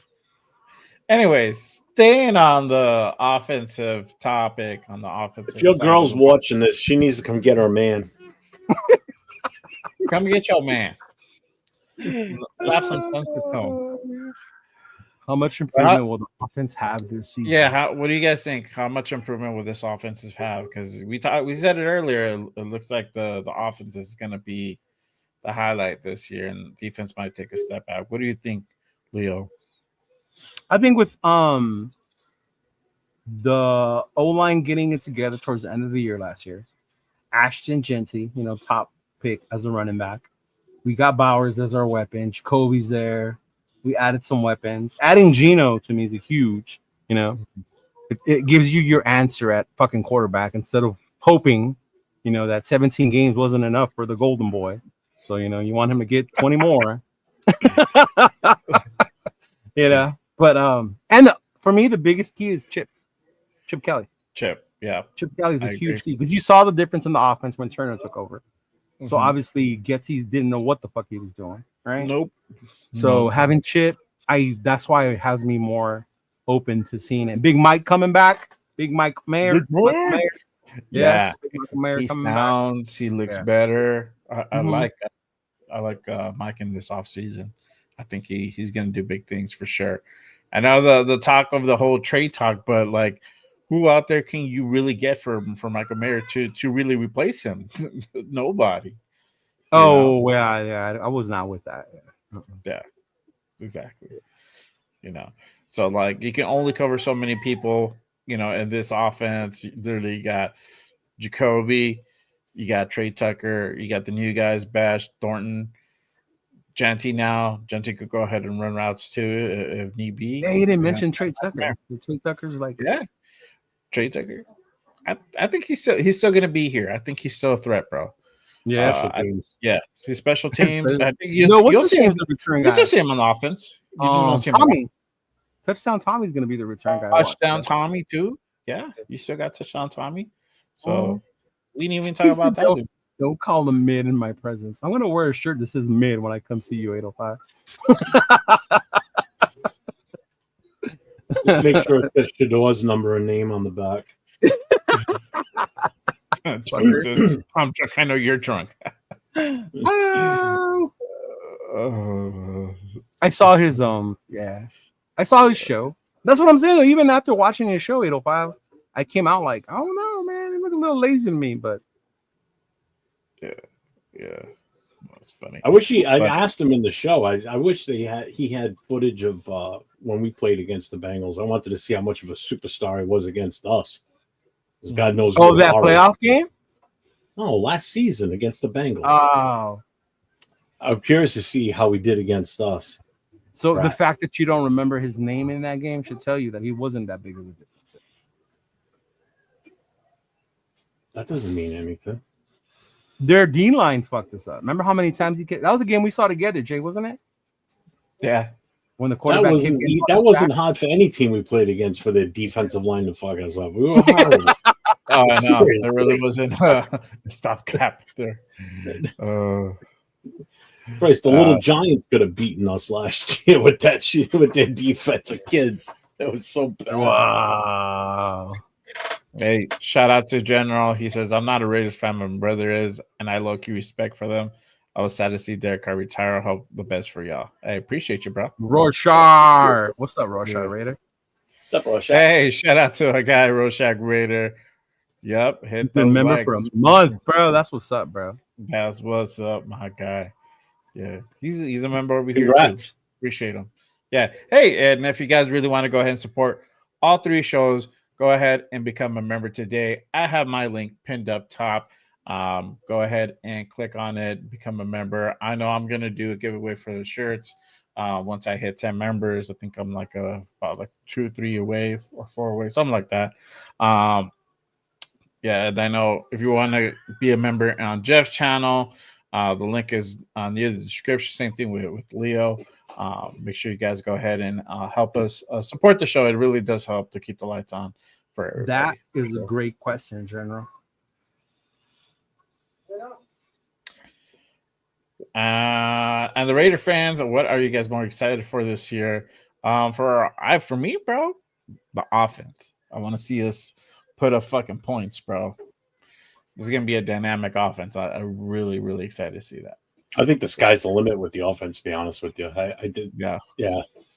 Anyways, staying on the offensive topic, if your girl's watching this, she needs to come get her man. Come get your man. Slap some sense to him. How much improvement will the offense have this season? Yeah, what do you guys think? How much improvement will this offense have? Because we said it earlier. It looks like the offense is going to be the highlight this year, and defense might take a step back. What do you think, Leo? I think with the O-line getting it together towards the end of the year last year, Ashton Genty, top pick as a running back. We got Bowers as our weapon. Jacoby's there. We added some weapons. Adding Geno to me is a huge, it gives you your answer at fucking quarterback instead of hoping, that 17 games wasn't enough for the Golden Boy. So, you want him to get 20 more. But for me, the biggest key is Chip Kelly. Chip Kelly's a huge key because you saw the difference in the offense when Turner took over. So obviously Getzy didn't know what the fuck he was doing, right? Nope. So having Chip, that's why it has me more open to seeing it. Big Mike coming back. Big Mike Mayer. Yes. Big Mike Mayer he coming sounds, back. He looks better. I like Mike in this offseason. I think he's going to do big things for sure. I know the talk of the whole trade talk, but like, who out there can you really get for Michael Mayer to really replace him? Nobody. Oh, yeah. I was not with that. Yeah, exactly. So like you can only cover so many people, in this offense. Literally, you got Jacoby, you got Trey Tucker, you got the new guys, Bash, Thornton, Janty now. Janty could go ahead and run routes too if need be. Yeah, he didn't mention Trey Tucker. Trey Tucker's like, Trey Tucker. I think he's still going to be here. I think he's still a threat, bro. Yeah, his special teams. I think you'll see him on the offense. You just won't see him. Tommy. Touchdown Tommy's going to be the return guy. Touchdown Tommy too. Yeah, you still got touchdown Tommy. So we didn't even talk about that. Don't call him mid in my presence. I'm going to wear a shirt that says mid when I come see you 805. Just make sure it says Shador's number and name on the back. I'm drunk. I know you're drunk. I saw his I saw his show. That's what I'm saying. Even after watching his show 805, I came out like, I don't know, man. It looked a little lazy to me, but yeah. That's funny. I wish I asked him in the show. I wish he had footage of when we played against the Bengals. I wanted to see how much of a superstar he was against us. Because God knows. Oh, that playoff game? No, last season against the Bengals. Oh. I'm curious to see how he did against us. So the fact that you don't remember his name in that game should tell you that he wasn't that big of a difference. That doesn't mean anything. Their D line fucked us up. Remember how many times that was a game we saw together, Jay, wasn't it? Yeah. When the quarterback wasn't hard for any team we played against for their defensive line to fuck us up. We were horrible. Oh, I know. There really wasn't a stopgap there. Christ, the little Giants could have beaten us last year with that shit with their defensive kids. That was so bad. Wow. Hey, shout out to General. He says, I'm not a Raiders fan, my brother is, and I low-key respect for them. I was sad to see Derek Carr retire. Hope the best for y'all. I appreciate you, bro. Rorschach. What's up, Rorschach Raider? What's up, Rorschach? Hey, shout out to our guy, Rorschach Raider. Yep. Been a member for a month, bro. That's what's up, bro. That's what's up, my guy. Yeah. He's a member over here. Congrats. Too. Appreciate him. Yeah. Hey, and if you guys really want to go ahead and support all three shows, go ahead and become a member today. I have my link pinned up top. Go ahead and click on it, become a member. I know I'm gonna do a giveaway for the shirts. Once I hit 10 members, I think I'm about 2 or 3 away or 4 away, something like that. Yeah, and I know if you want to be a member on Jeff's channel, the link is near the description. Same thing with Leo. Make sure you guys go ahead and help us support the show. It really does help to keep the lights on for everybody. That is a great question, General. And the Raider fans, what are you guys more excited for this year? For me, bro, the offense. I want to see us put up fucking points, bro. This is gonna be a dynamic offense. I'm really, really excited to see that. I think the sky's the limit with the offense. To be honest with you, I did. Yeah.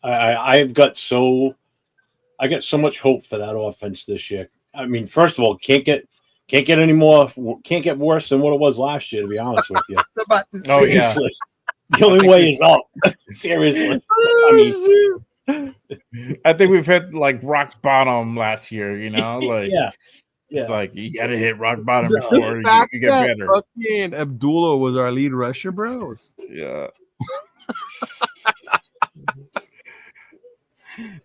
I got so much hope for that offense this year. I mean, first of all, can't get worse than what it was last year. To be honest with you. Oh yeah. The only way is up. Seriously. I mean, I think we've hit like rock bottom last year. yeah. It's like you gotta hit rock bottom before you get better. Fucking Abdullah was our lead rusher, bro. Yeah.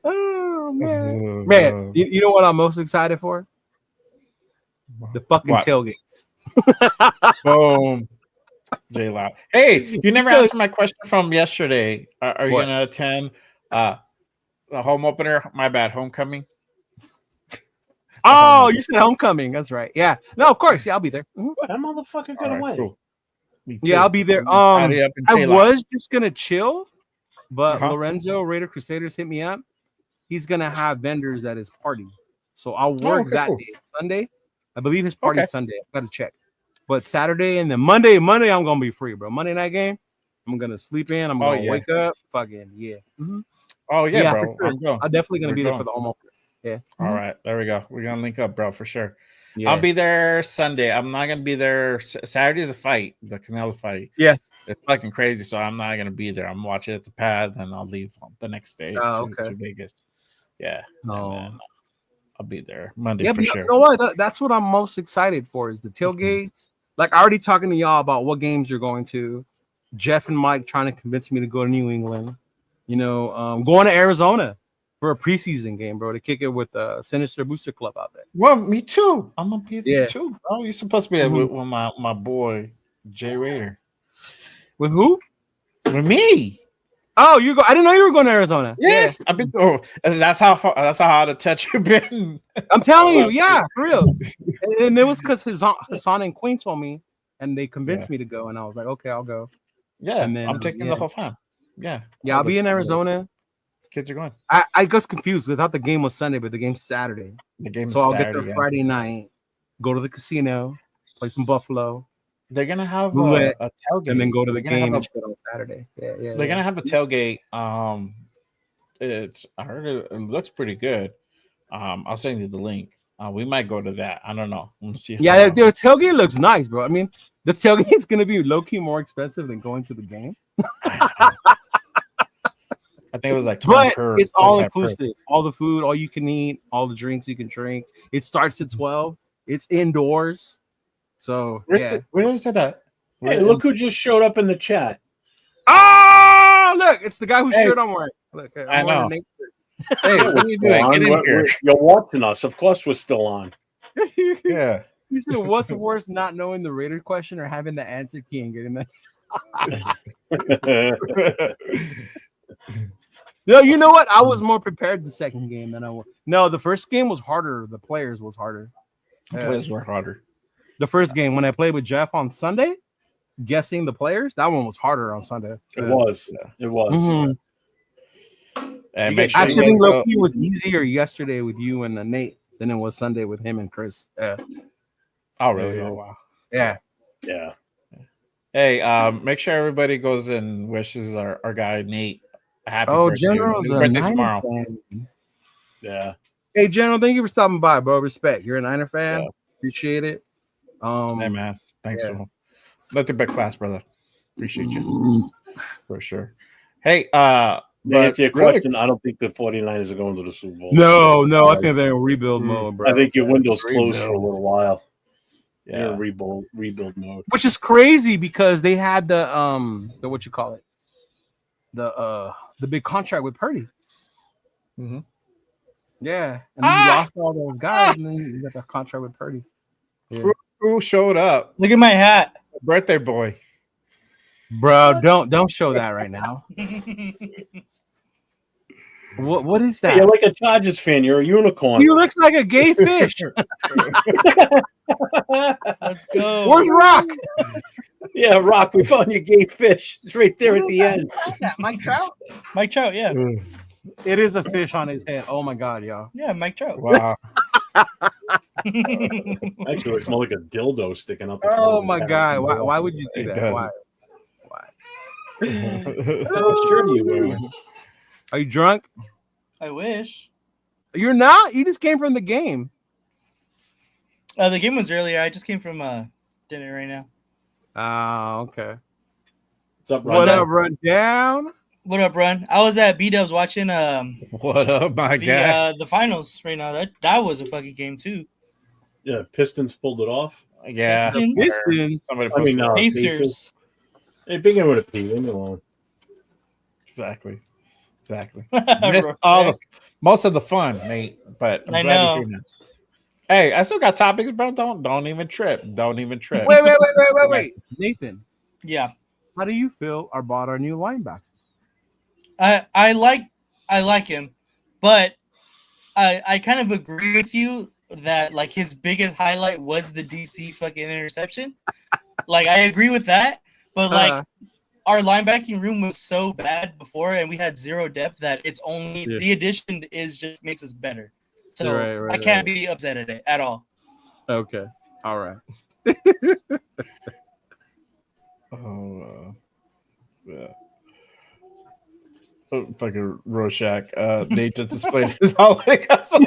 Oh man, you know what I'm most excited for? The fucking What? tailgates. Boom. J Loud. Hey, you never answered my question from yesterday. Are you What? gonna attend the home opener? My bad, homecoming. Oh, you said homecoming. That's right. Yeah. No, of course. Yeah, I'll be there. Mhm. What, that motherfucker got away. Cool. Me too. Yeah, I'll be there. Party up in I J-Loud. was just gonna chill, but Uh-huh. Lorenzo Raider Crusaders hit me up. He's gonna have vendors at his party, so I'll work okay, that cool. day. Sunday, I believe his party's Okay. Sunday. I gotta check. But Saturday and then Monday, I'm gonna be free, bro. Monday night game, I'm gonna sleep in. I'm gonna wake up. Fucking yeah. Mhm. Oh yeah, for bro. sure. I'm going. I'm definitely gonna We're be there going. for the home opener. Yeah. All right, there we go. We're gonna link up, bro, for sure. Yeah. I'll be there Sunday. I'm not gonna be there. Saturday's a fight, the Canelo fight. Yeah. It's fucking crazy. So I'm not gonna be there. I'm watching at the pad, then I'll leave the next day to Vegas. Yeah. Oh. And, I'll be there Monday Yeah, for but sure. you know what? That's what I'm most excited for is the tailgates. Like, I already talking to y'all about what games you're going to. Jeff and Mike trying to convince me to go to New England. You know, going to Arizona for a preseason game, bro, to kick it with Sinister Booster Club out there. Well, me too. I'm gonna be there Yeah. too, bro. You're supposed to be there with my boy Jaire Raider. With who? With me. Oh, you go. I didn't know you were going to Arizona. Yes, Yeah. I've been. Oh, that's how out of touch you've been. I'm telling you, yeah, for real. And it was because Hassan and Queen told me, and they convinced me to go, and I was like, okay, I'll go. Yeah, And then, I'm taking the whole time. Yeah, I'll be in Arizona. Kids are going. I got confused. I thought the game was Sunday, but the game's Saturday. The game's So I'll Saturday, get there Friday night, go to the casino, play some Buffalo. They're gonna have Roulette, a tailgate, and then go to the They're gonna game have and shit on Saturday. Yeah. They're gonna have a tailgate. I heard it looks pretty good. I'll send you the link. We might go to that. I don't know. Let's see. Yeah, the tailgate looks nice, bro. I mean, the tailgate's gonna be low key more expensive than going to the game. I think it was like 20 20 per. It's all 25 per. inclusive. All the food, all you can eat, all the drinks you can drink. It starts at 12. It's indoors. So Where is it at? Hey, look who just showed up in the chat. Oh, look, it's the guy whose shirt I'm wearing. Look, I know. Nate Hey, what are you doing? Get in here. You're watching us. Of course, we're still on. shirt. Yeah. He said, "What's worse, not knowing the Raider question or having the answer key and getting that?" No, you know what? I was more prepared the second game than I was. No, the first game was harder. The players was harder. The players were harder. The first game when I played with Jeff on Sunday, guessing the players, that one was harder on Sunday. It was. It was. Mhm. And make sure Actually, I you think guys low-key was easier yesterday with you and Nate than it was Sunday with him and Chris. Yeah. Oh, really? Yeah. Oh, wow. Yeah. Yeah. Hey, make sure everybody goes and wishes our guy Nate a happy birthday. General's His a birthday Niner tomorrow. fan. Yeah. Hey, General, thank you for stopping by, bro. Respect. You're a Niner fan. Yeah. Appreciate it. Hey, man. Thanks. Yeah. Nothing but class, brother. Appreciate you for sure. Hey, To but answer your really- question, I don't think the 49ers are going to the Super Bowl. No, I think they're in rebuild mode, bro. I think your window's closed for a little while. You're yeah. in rebuild mode. Which is crazy because they had the what you call it, the big contract with Purdy. Mhm. Yeah, and then you lost all those guys, and then you got the contract with Purdy. Yeah. Who showed up? Look at my hat. Birthday boy. Bro, don't show that right now. What is Hey, that? you're like a Chargers fan. You're a unicorn. He looks like a gay fish. Let's go. Where's Rock? Yeah, Rock, we found your gay fish. It's right there at the end. Mike Trout? Mike Trout, yeah. It is a fish on his head. Oh my god, y'all. Yeah, Mike Trout. Wow. Actually, it's more like a dildo sticking out the front Oh of his my head. god. Why would you do It that? doesn't. Why? What shirt are you wearing? Are you drunk? I wish. You're not. You just came from the game. The game was earlier. I just came from dinner right now. Oh, okay. What's up, What Ron? up, run down? What up, Run? I was at B-Dubs watching What up, my guy? the finals right now. That was a fucking game too. Yeah, Pistons pulled it off. Yeah. Pistons? Pistons. Somebody I mean, posted- no, Pacers. Hey, begin with a P. Leave me alone. Exactly. Missed most of the fun, mate. But I'm I glad know. you're here now. Hey, I still got topics, bro. Don't even trip. Don't even trip. Wait. Nathan, Yeah, how do you feel about our new linebacker? I like him, but I kind of agree with you that like his biggest highlight was the DC fucking interception. Like I agree with that, but like our linebacking room was so bad before, and we had zero depth that it's only the addition is just makes us better. So I can't be upset at it at all. Okay, all right. Yeah. Oh, fucking Rorschach. Nate just displayed his holiday costume.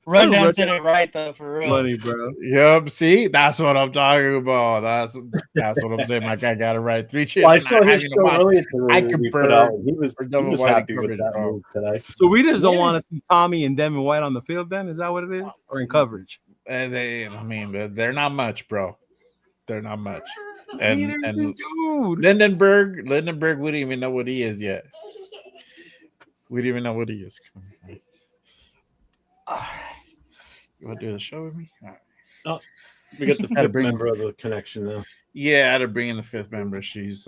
Rundown said it right though, for real. Funny, bro. Yep. See, that's what I'm talking about. That's what I'm saying. My guy got it right. 3 chips. Well, I saw his show earlier today. I can He burn. was happy with that move today. So we just don't want to see Tommy and Devin White on the field. Then is that what it is, or in coverage? They're not much, bro. They're not much. And dude, Lindenberg, we don't even know what he is yet. We don't even know what he is. You want to do the show with me? All right. Oh, we got the fifth member of the connection now. Yeah, I had to bring in the fifth member. She's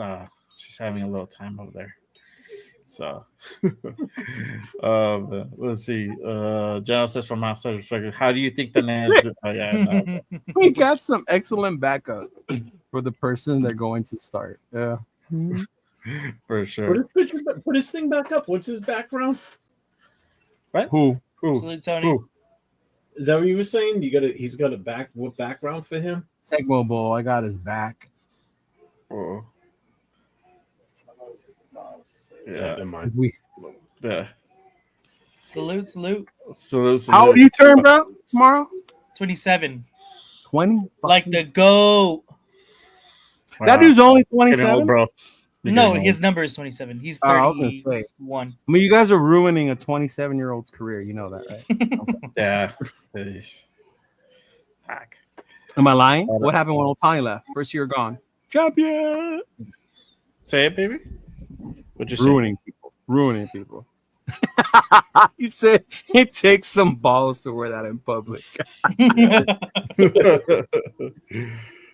having a little time over there. So let's see. John says from outside perspective, how do you think the Nans we got some excellent backup for the person they're going to start. Yeah. For sure. Put his thing back up. What's his background? What? Who? Tony. Who? Is that what you were saying? He's got what background for him? Tecmo Bowl. I got his back. Oh. Yeah. Never mind. Yeah. Salute. How old you turn, bro? Tomorrow? 27. 20? Like the GOAT. Wow. That dude's only 27, bro. No, his number is 27. He's 31. I was gonna say. I mean, you guys are ruining a 27-year-old's career. You know that, right? Yeah. Fuck. Am I lying? What happened when Otani left? First year gone. Champion. Say it, baby. What you Ruining people. You said it takes some balls to wear that in public.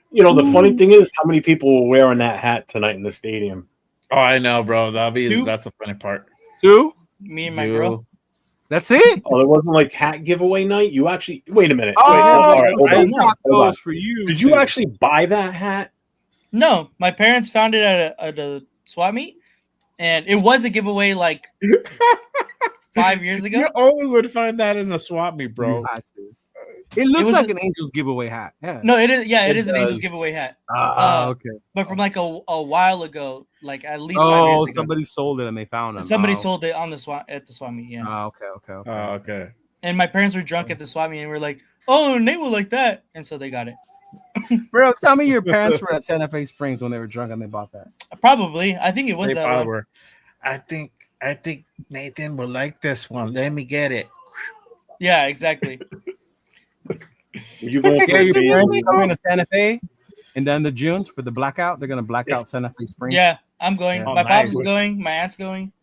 You know, the funny thing is how many people were wearing that hat tonight in the stadium. Oh, I know, bro. That's the funny part. 2? Me and my girl. That's it? Oh, it wasn't like hat giveaway night? You actually wait a minute. Oh, Hold on. for you. Did you actually buy that hat? No, my parents found it at a swap meet, and it was a giveaway like 5 years ago. You only would find that in a swap meet, bro. It looks like an Angels giveaway hat. Yeah. No, it is. Yeah, it is an Angels giveaway hat. Okay. But from like a while ago, like at least 5 years ago. Somebody sold it and they found it. Somebody sold it on the swap meet. Yeah. Okay. And my parents were drunk at the swap meet and were like, "Oh, Nate will like that," and so they got it. Bro, tell me your parents were at Santa Fe Springs when they were drunk and they bought that. Probably. I think it was that one. I think Nathan will like this one. Let me get it. Yeah, exactly. You going your parents coming to Santa Fe and then the June for the blackout? They're gonna black out Santa Fe Springs. Yeah, I'm going. Yeah. My pops is going. My aunt's going.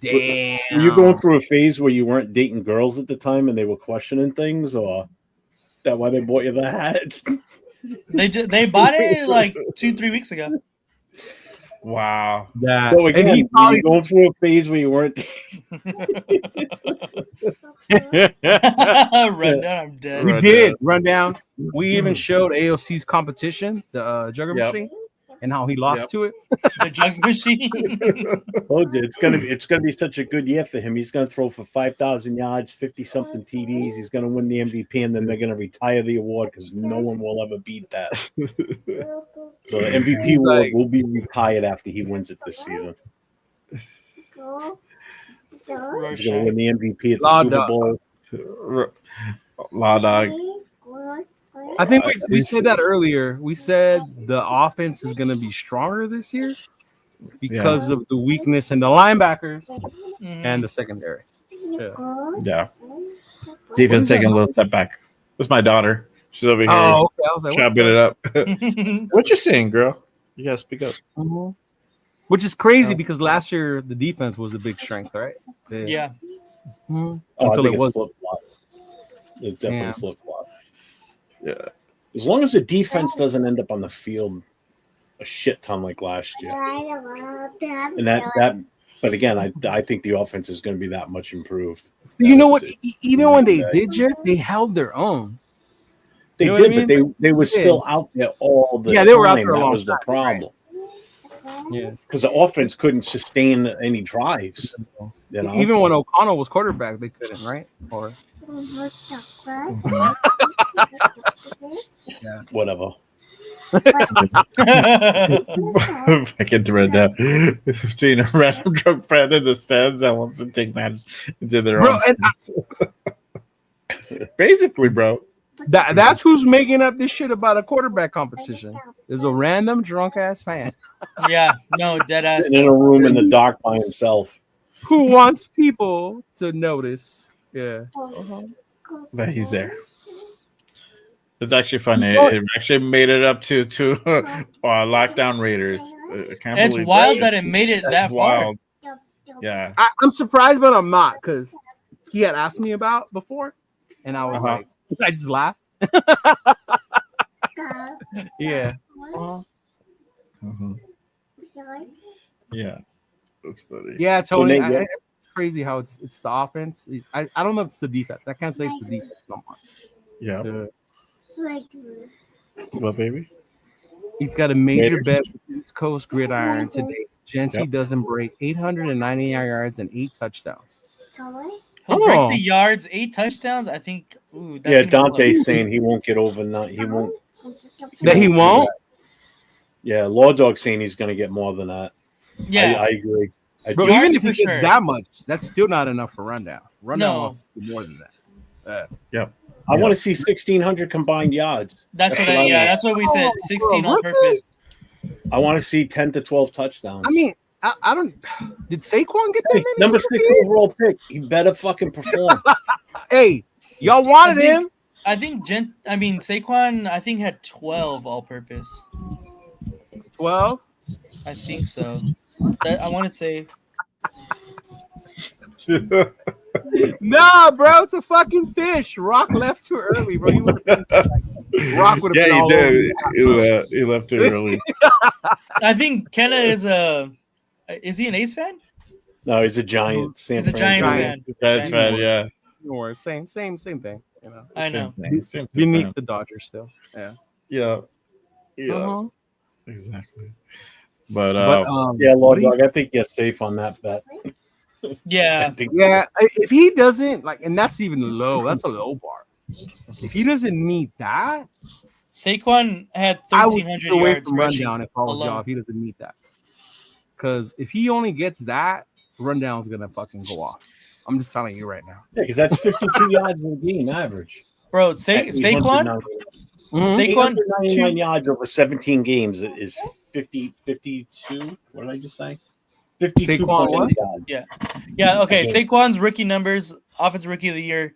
Damn. Were you going through a phase where you weren't dating girls at the time and they were questioning things, or that why they bought you the hat? They bought it like 2-3 weeks ago. Wow. So again, and he probably going through a phase where you weren't. Rundown, I'm dead. We did rundown. We even showed AOC's competition, the jugger machine, and how he lost to it. The jugs machine. Oh, dude, it's gonna be such a good year for him. He's gonna throw for 5,000 yards, 50-something TDs. He's gonna win the MVP, and then they're gonna retire the award because no one will ever beat that. So the MVP award will be retired after he wins it this season. He's gonna win the MVP at the Super Bowl. Law dog. I think we said that earlier. We said the offense is going to be stronger this year because of the weakness in the linebackers and the secondary. Yeah. Defense taking a little step back. That's my daughter. She's over here. Oh, okay. I was like, chopping it up. What you saying, girl? You gotta speak up. Which is crazy because last year the defense was a big strength, right? Yeah. Oh, Until I think it was. it's flip flop. It's definitely Yeah. flip flop. Yeah. As long as the defense doesn't end up on the field a shit ton like last year, and that. But again, I think the offense is going to be that much improved. You know what? Even when they did, Jeff, they held their own. They You know did, what I mean? but they were still out there all the time. They were out there a that long was the time, problem. Yeah, because the offense couldn't sustain any drives. You know? Even when O'Connell was quarterback, they couldn't, right? Or yeah, whatever. If I can read that, seeing a random drunk friend in the stands that wants to take matters into their own. Basically, bro. That's who's making up this shit about a quarterback competition. Is a random drunk ass fan. Yeah, no, dead ass. Sitting in a room in the dark by himself. Who wants people to notice? Yeah, that he's there. It's actually funny. It actually made it up to Lockdown Raiders. I can't it's believe wild that it made it that far. Yeah, I'm surprised, but I'm not, because he had asked me about before, and I was like, I just laughed. Yeah. Yeah, that's funny. Yeah, Tony. It's crazy how it's the offense. I don't know if it's the defense. I can't say it's the defense no more. Yeah. What, baby? He's got a major bet with East Coast Gridiron today. Genty doesn't break 899 yards and 8 touchdowns. He'll break the yards, 8 touchdowns. I think. Ooh, that's Dante's saying he won't get over. He won't. That he won't. Yeah, Law Dog saying he's going to get more than that. Yeah, I agree. Bro, even if he gets that much, that's still not enough for Rundown. Rundown wants to do more than that. I want to see 1,600 combined yards. That's what. That's what we said. 16 on purpose. I want to see 10 to 12 touchdowns. I mean, I don't. Did Saquon get that many? Number 6 overall pick. He better fucking perform. Hey, y'all wanted him. I think Saquon. I think had 12 all purpose. 12. I think so. I want to say. Nah, bro, it's a fucking fish. Rock left too early, bro. Rock would have been all over. He left too early. I think Kenna is Is he an Ace fan? No, he's a Giant. He's a Giants fan. Giants fan, yeah. Or same thing. You know, I know. Same beneath the Dodgers still. Yeah. Exactly. But Lord Dog, I think you're safe on that bet. Yeah. If he doesn't and that's even low. That's a low bar. If he doesn't meet that, Saquon had 1,300 I would stay away yards from Rundown if I was y'all. If he doesn't meet that, because if he only gets that, Rundown's gonna fucking go off. I'm just telling you right now. Yeah, because that's 52 yards in the game average. Bro, Saquon. Saquon 99 yards over 17 games is 52. What did I just say? 52 yards. Yeah. Okay. Saquon's rookie numbers: offensive rookie of the year,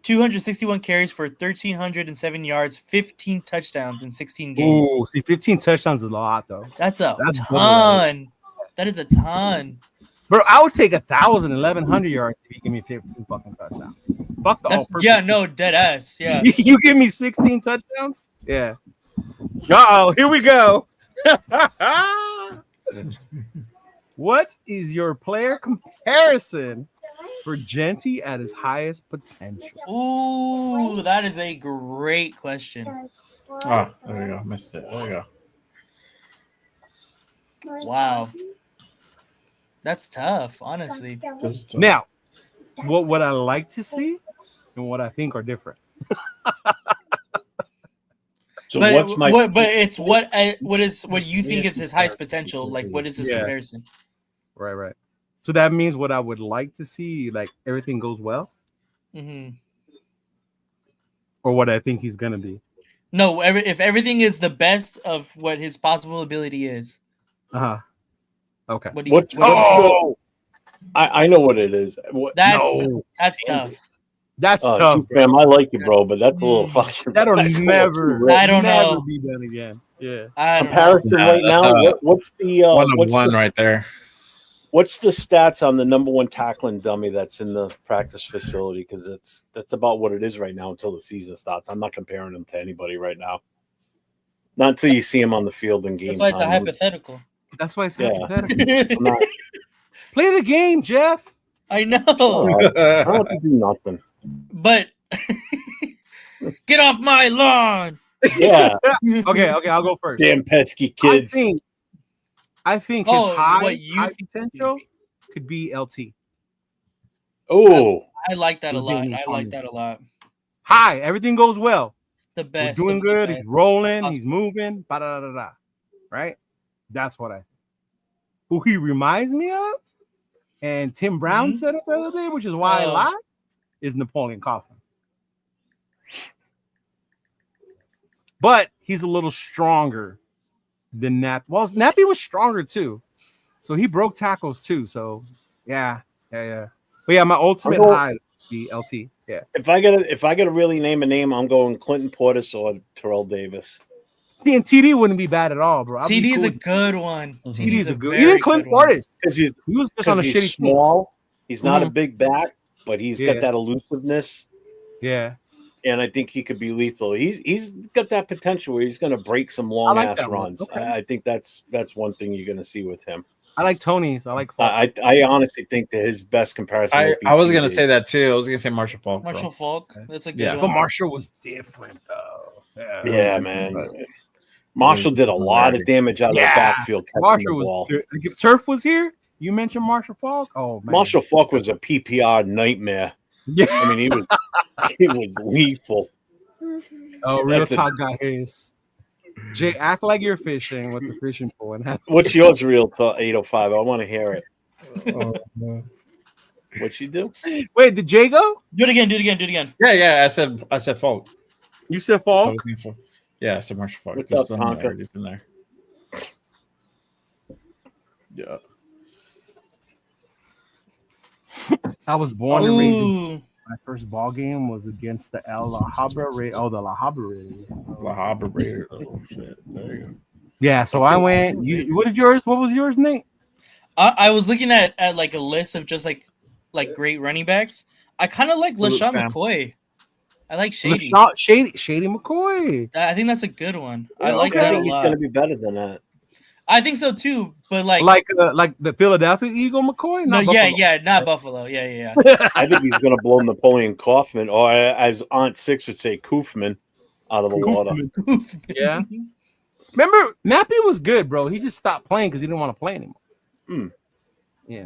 261 carries for 1,307 yards, 15 touchdowns in 16 games. Oh, see, 15 touchdowns is a lot, though. That's ton. That is a ton. Bro, I would take 1,000, 1,100 yards if you give me 15 fucking touchdowns. Fuck the all-purpose. Yeah, no, dead ass. Yeah. You give me 16 touchdowns? Yeah. Uh-oh, here we go. What is your player comparison for Genty at his highest potential? Ooh, that is a great question. Oh, there you go. Missed it. There you go. Wow. That's tough, honestly. Now, what I like to see and what I think are different. So but what's my? But it's what you think is his highest potential? Like, what is his comparison? Right. So that means what I would like to see, like everything goes well, or what I think he's gonna be. No, if everything is the best of what his possible ability is. Okay. I know what it is. That's tough. That's tough. Fam, I like you, bro, but that's a little fucking. That'll that's a little never. too rich. I don't never know. be done again. Yeah. I don't Comparison know. right that's now. What's the what's one the, right there. what's the stats on the number one tackling dummy that's in the practice facility? Because that's about what it is right now until the season starts. I'm not comparing him to anybody right now. Not until you see him on the field in game That's why it's a time. hypothetical. That's why it's Yeah. hypothetical. I'm not, Play the game, Jeff. I know, I don't have to do nothing. but get off my lawn. Yeah, Okay, I'll go first. damn pesky kids. I think his Oh, high what you think potential could be LT. Oh, I like that a We're lot. being I like that a lot. High, everything goes well. The We're best. doing of the good. best. He's rolling. He's Awesome. moving. Ba-da-da-da-da. Right? That's what I think. Who he reminds me of, and Tim Brown Mhm. said it the other day, which is why I Oh. lie, is Napoleon Coughlin. But he's a little stronger than Nap. Well, Nappy was stronger too. So he broke tackles too. So yeah. But yeah, my ultimate high would be LT. Yeah. if I gotta really name a name, I'm going Clinton Portis or Terrell Davis. And TD wouldn't be bad at all, bro. TD is a good one. TD is a good. very Even Clint good one. Portis. Because He was just on a he's shitty team. small. He's not a Mhm. big back, but he's Yeah. got that elusiveness, Yeah. and I think he could be lethal. He's got that potential where he's going to break some long like ass that one. runs. Okay. I think that's one thing you're going to see with him. I like Tony's. I like Falk. I honestly think that his best comparison. I would be was gonna TD. say that too. I was gonna say Marshall Falk. bro. Marshall Falk. That's a good Yeah. But one. Marshall was different though. Yeah, man. Marshall did a lot of damage out of the backfield catching Marshall the ball. was. Like if Turf was here, you mentioned Marshall Falk. Oh man, Marshall Falk was a PPR nightmare. Yeah. I mean, he was lethal. Oh, real That's a- talk, guys. Jay, act like you're fishing with the fishing pole. And What's yours, real talk 805? I want to hear it. What'd she do? Wait, did Jay go? Do it again. Do it again. Do it again. Yeah. I said Falk. You said I Falk. was thinking Falk. Yeah, I said Marshall Falk. What's Just up, in there, Tonka? just in there. Yeah. I was born and raised. Ooh. My first ball game was against the La Habra Raiders. Oh, the La Habra Raiders. La Habra Raider. Oh shit. There you go. Yeah, so I went. What is yours? What was yours, Nate? I was looking at like a list of just like great running backs. I kind of like Salute, LaShawn fam. McCoy. I like Shady. Shady McCoy. I think that's a good one. I Yeah, like okay. I that a think he's lot. going to be better than that. I think so too. But like Like the Philadelphia Eagle McCoy? no, Not Buffalo. not Buffalo. Yeah. I think he's going to blow Napoleon Kaufman, or as Aunt Six would say, Koofman, out of the water. Yeah. Remember, Nappy was good, bro. He just stopped playing because he didn't want to play anymore. Yeah.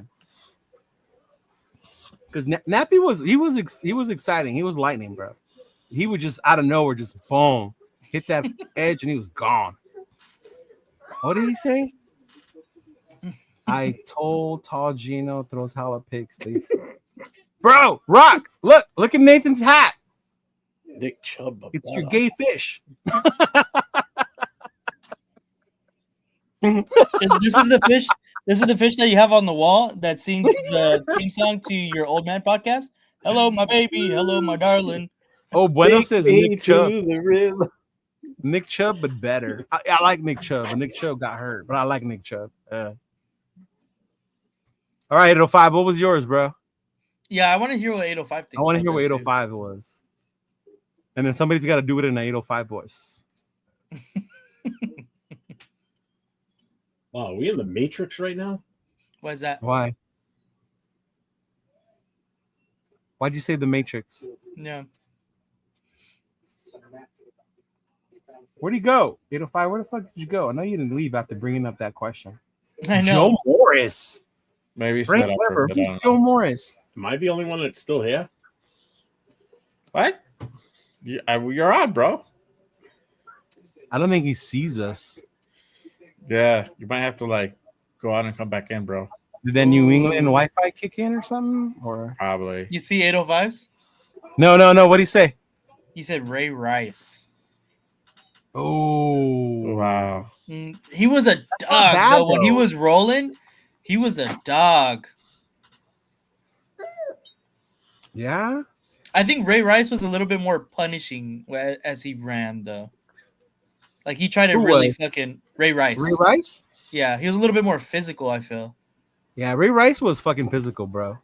Because Nappy was exciting. He was lightning, bro. He would just out of nowhere just boom hit that edge and he was gone. What did he say? I told Tall Gino throws hella picks. Bro, Rock, look at Nathan's hat. Nick Chubb. It's your gay fish. This is the fish. This is the fish that you have on the wall that sings the theme song to your old man podcast. Hello, my baby. Hello, my darling. Oh, Bueno Take says me Nick Chubb. to the river. Nick Chubb, but better. I like Nick Chubb, but Nick Chubb got hurt. But I like Nick Chubb. All right, 805. What was yours, bro? Yeah, I want to hear what 805 thinks. I want to about hear what that, too. 805 was. And then somebody's got to do it in an 805 voice. Wow, are we in the Matrix right now? What is that? Why? Why'd you say the Matrix? Yeah. Where'd he go? 805, where the fuck did you go? I know you didn't leave after bringing up that question. I know. Joe Morris. Maybe set Frank up for Weber. a bit, I Who's don't Joe know. Morris? Am I the only one that's still here? What? You're on, bro. I don't think he sees us. Yeah, you might have to like go out and come back in, bro. Did that New England Wi-Fi kick in or something? Or Probably. You see 805s? no. What'd he say? You said Ray Rice. Oh, Wow. He was a dog bad, though. When he though. was rolling, he was a dog. yeah. I think Ray Rice was a little bit more punishing as he ran, though. Like he tried to Who really was? fucking Ray Rice. Ray Rice? Yeah, he was a little bit more physical, I feel. Yeah, Ray Rice was fucking physical, bro.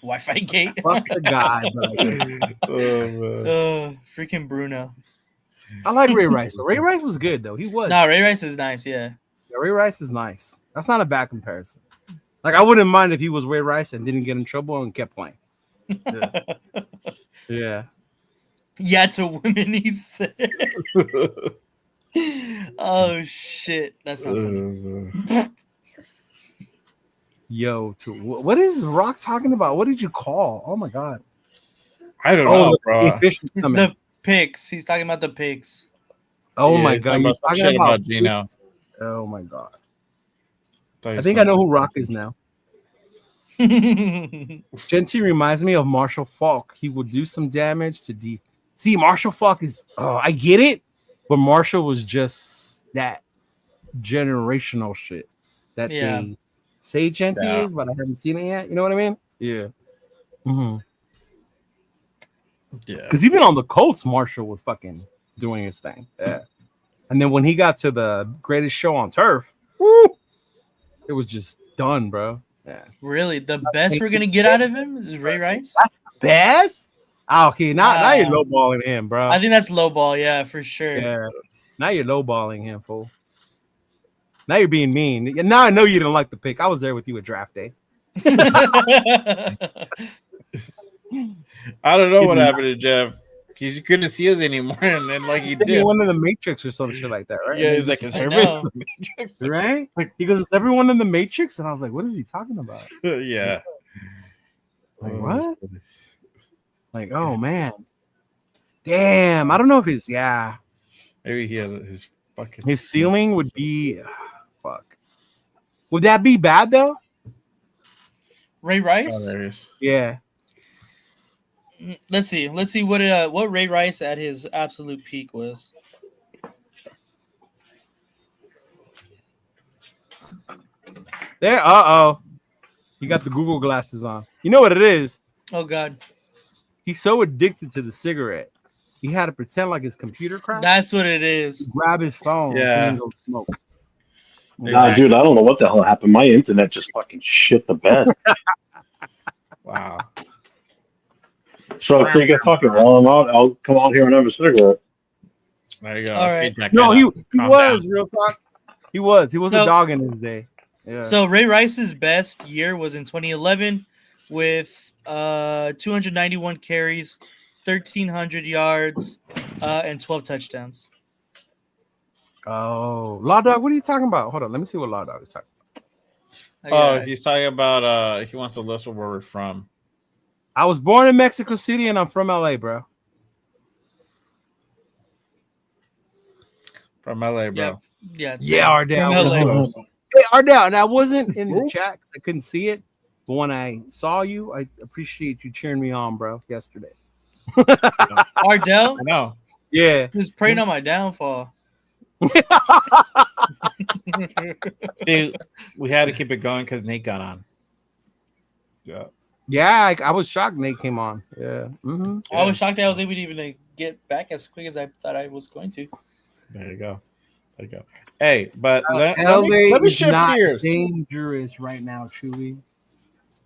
Wi-Fi gate. Fuck the guy, but Freaking Bruno. I like Ray Rice. Ray Rice was good though. He was. No, Ray Rice is nice. Yeah. Ray Rice is nice. That's not a bad comparison. Like I wouldn't mind if he was Ray Rice and didn't get in trouble and kept playing. Yeah. Yeah, to women, he said. Oh shit, that's not funny. Yo, what is Rock talking about? What did you call? Oh my god. I don't know, bro. The picks. He's talking about the picks. Oh Yeah, my he's god. talking about Gino. Picks? Oh my god. I think I know who Rock is now. Genty reminds me of Marshall Faulk. He will do some damage to deep. See, Marshall Faulk is. Oh, I get it, but Marshall was just that generational shit that they say Genty is, but I haven't seen it yet. You know what I mean? Yeah. Mm-hmm. Yeah. Because even on the Colts, Marshall was fucking doing his thing. Yeah. And then when he got to the greatest show on turf, woo, it was just done, bro. Yeah. Really? The best we're gonna get out of him is Ray Rice? That's the best? Okay, now you're lowballing him, bro. I think that's lowball, yeah, for sure. Yeah. Now you're lowballing him, fool. Now you're being mean. Now I know you didn't like the pick. I was there with you at draft day. I don't know what happened to Jeff. Because you couldn't see us anymore, and then like he did. He went in the Matrix or some shit like that, right? Yeah, he's like, "Is everyone in the Matrix?" Right? Like, he goes, "Is everyone in the Matrix?" And I was like, "What is he talking about?" Yeah. Like what? Like, oh man, damn. I don't know if it's Maybe he has his fucking his ceiling would be fuck. Would that be bad though? Ray Rice? Yeah. Let's see what Ray Rice at his absolute peak was. There, you got the Google glasses on. You know what it is? Oh God. He's so addicted to the cigarette. He had to pretend like his computer crashed. That's what it is. Grab his phone. Yeah. And go smoke. Nah, dude, I don't know what the hell happened. My internet just fucking shit the bed. Wow. So if you get talking while I'm out, I'll come out here and have a cigarette. There you go. All right. No, he was real talk. He was a dog in his day. Yeah. So Ray Rice's best year was in 2011 with 291 carries, 1,300 yards, and 12 touchdowns. Oh, Law Dog, what are you talking about? Hold on, let me see what Law Dog is talking about. Oh, he's talking about he wants to list where we're from. I was born in Mexico City and I'm from LA, bro. From LA, bro. Yeah, Ardell. Hey, Ardell, and I wasn't in the chat because I couldn't see it. But when I saw you, I appreciate you cheering me on, bro, yesterday. Ardell? I know. Yeah. Just praying on my downfall. See, we had to keep it going because Nate got on. Yeah. Yeah, I was shocked Nate came on. Yeah. Mm-hmm. I was shocked that I was able to even get back as quick as I thought I was going to. There you go. Hey, but let me shift gears. Dangerous right now, Chewy.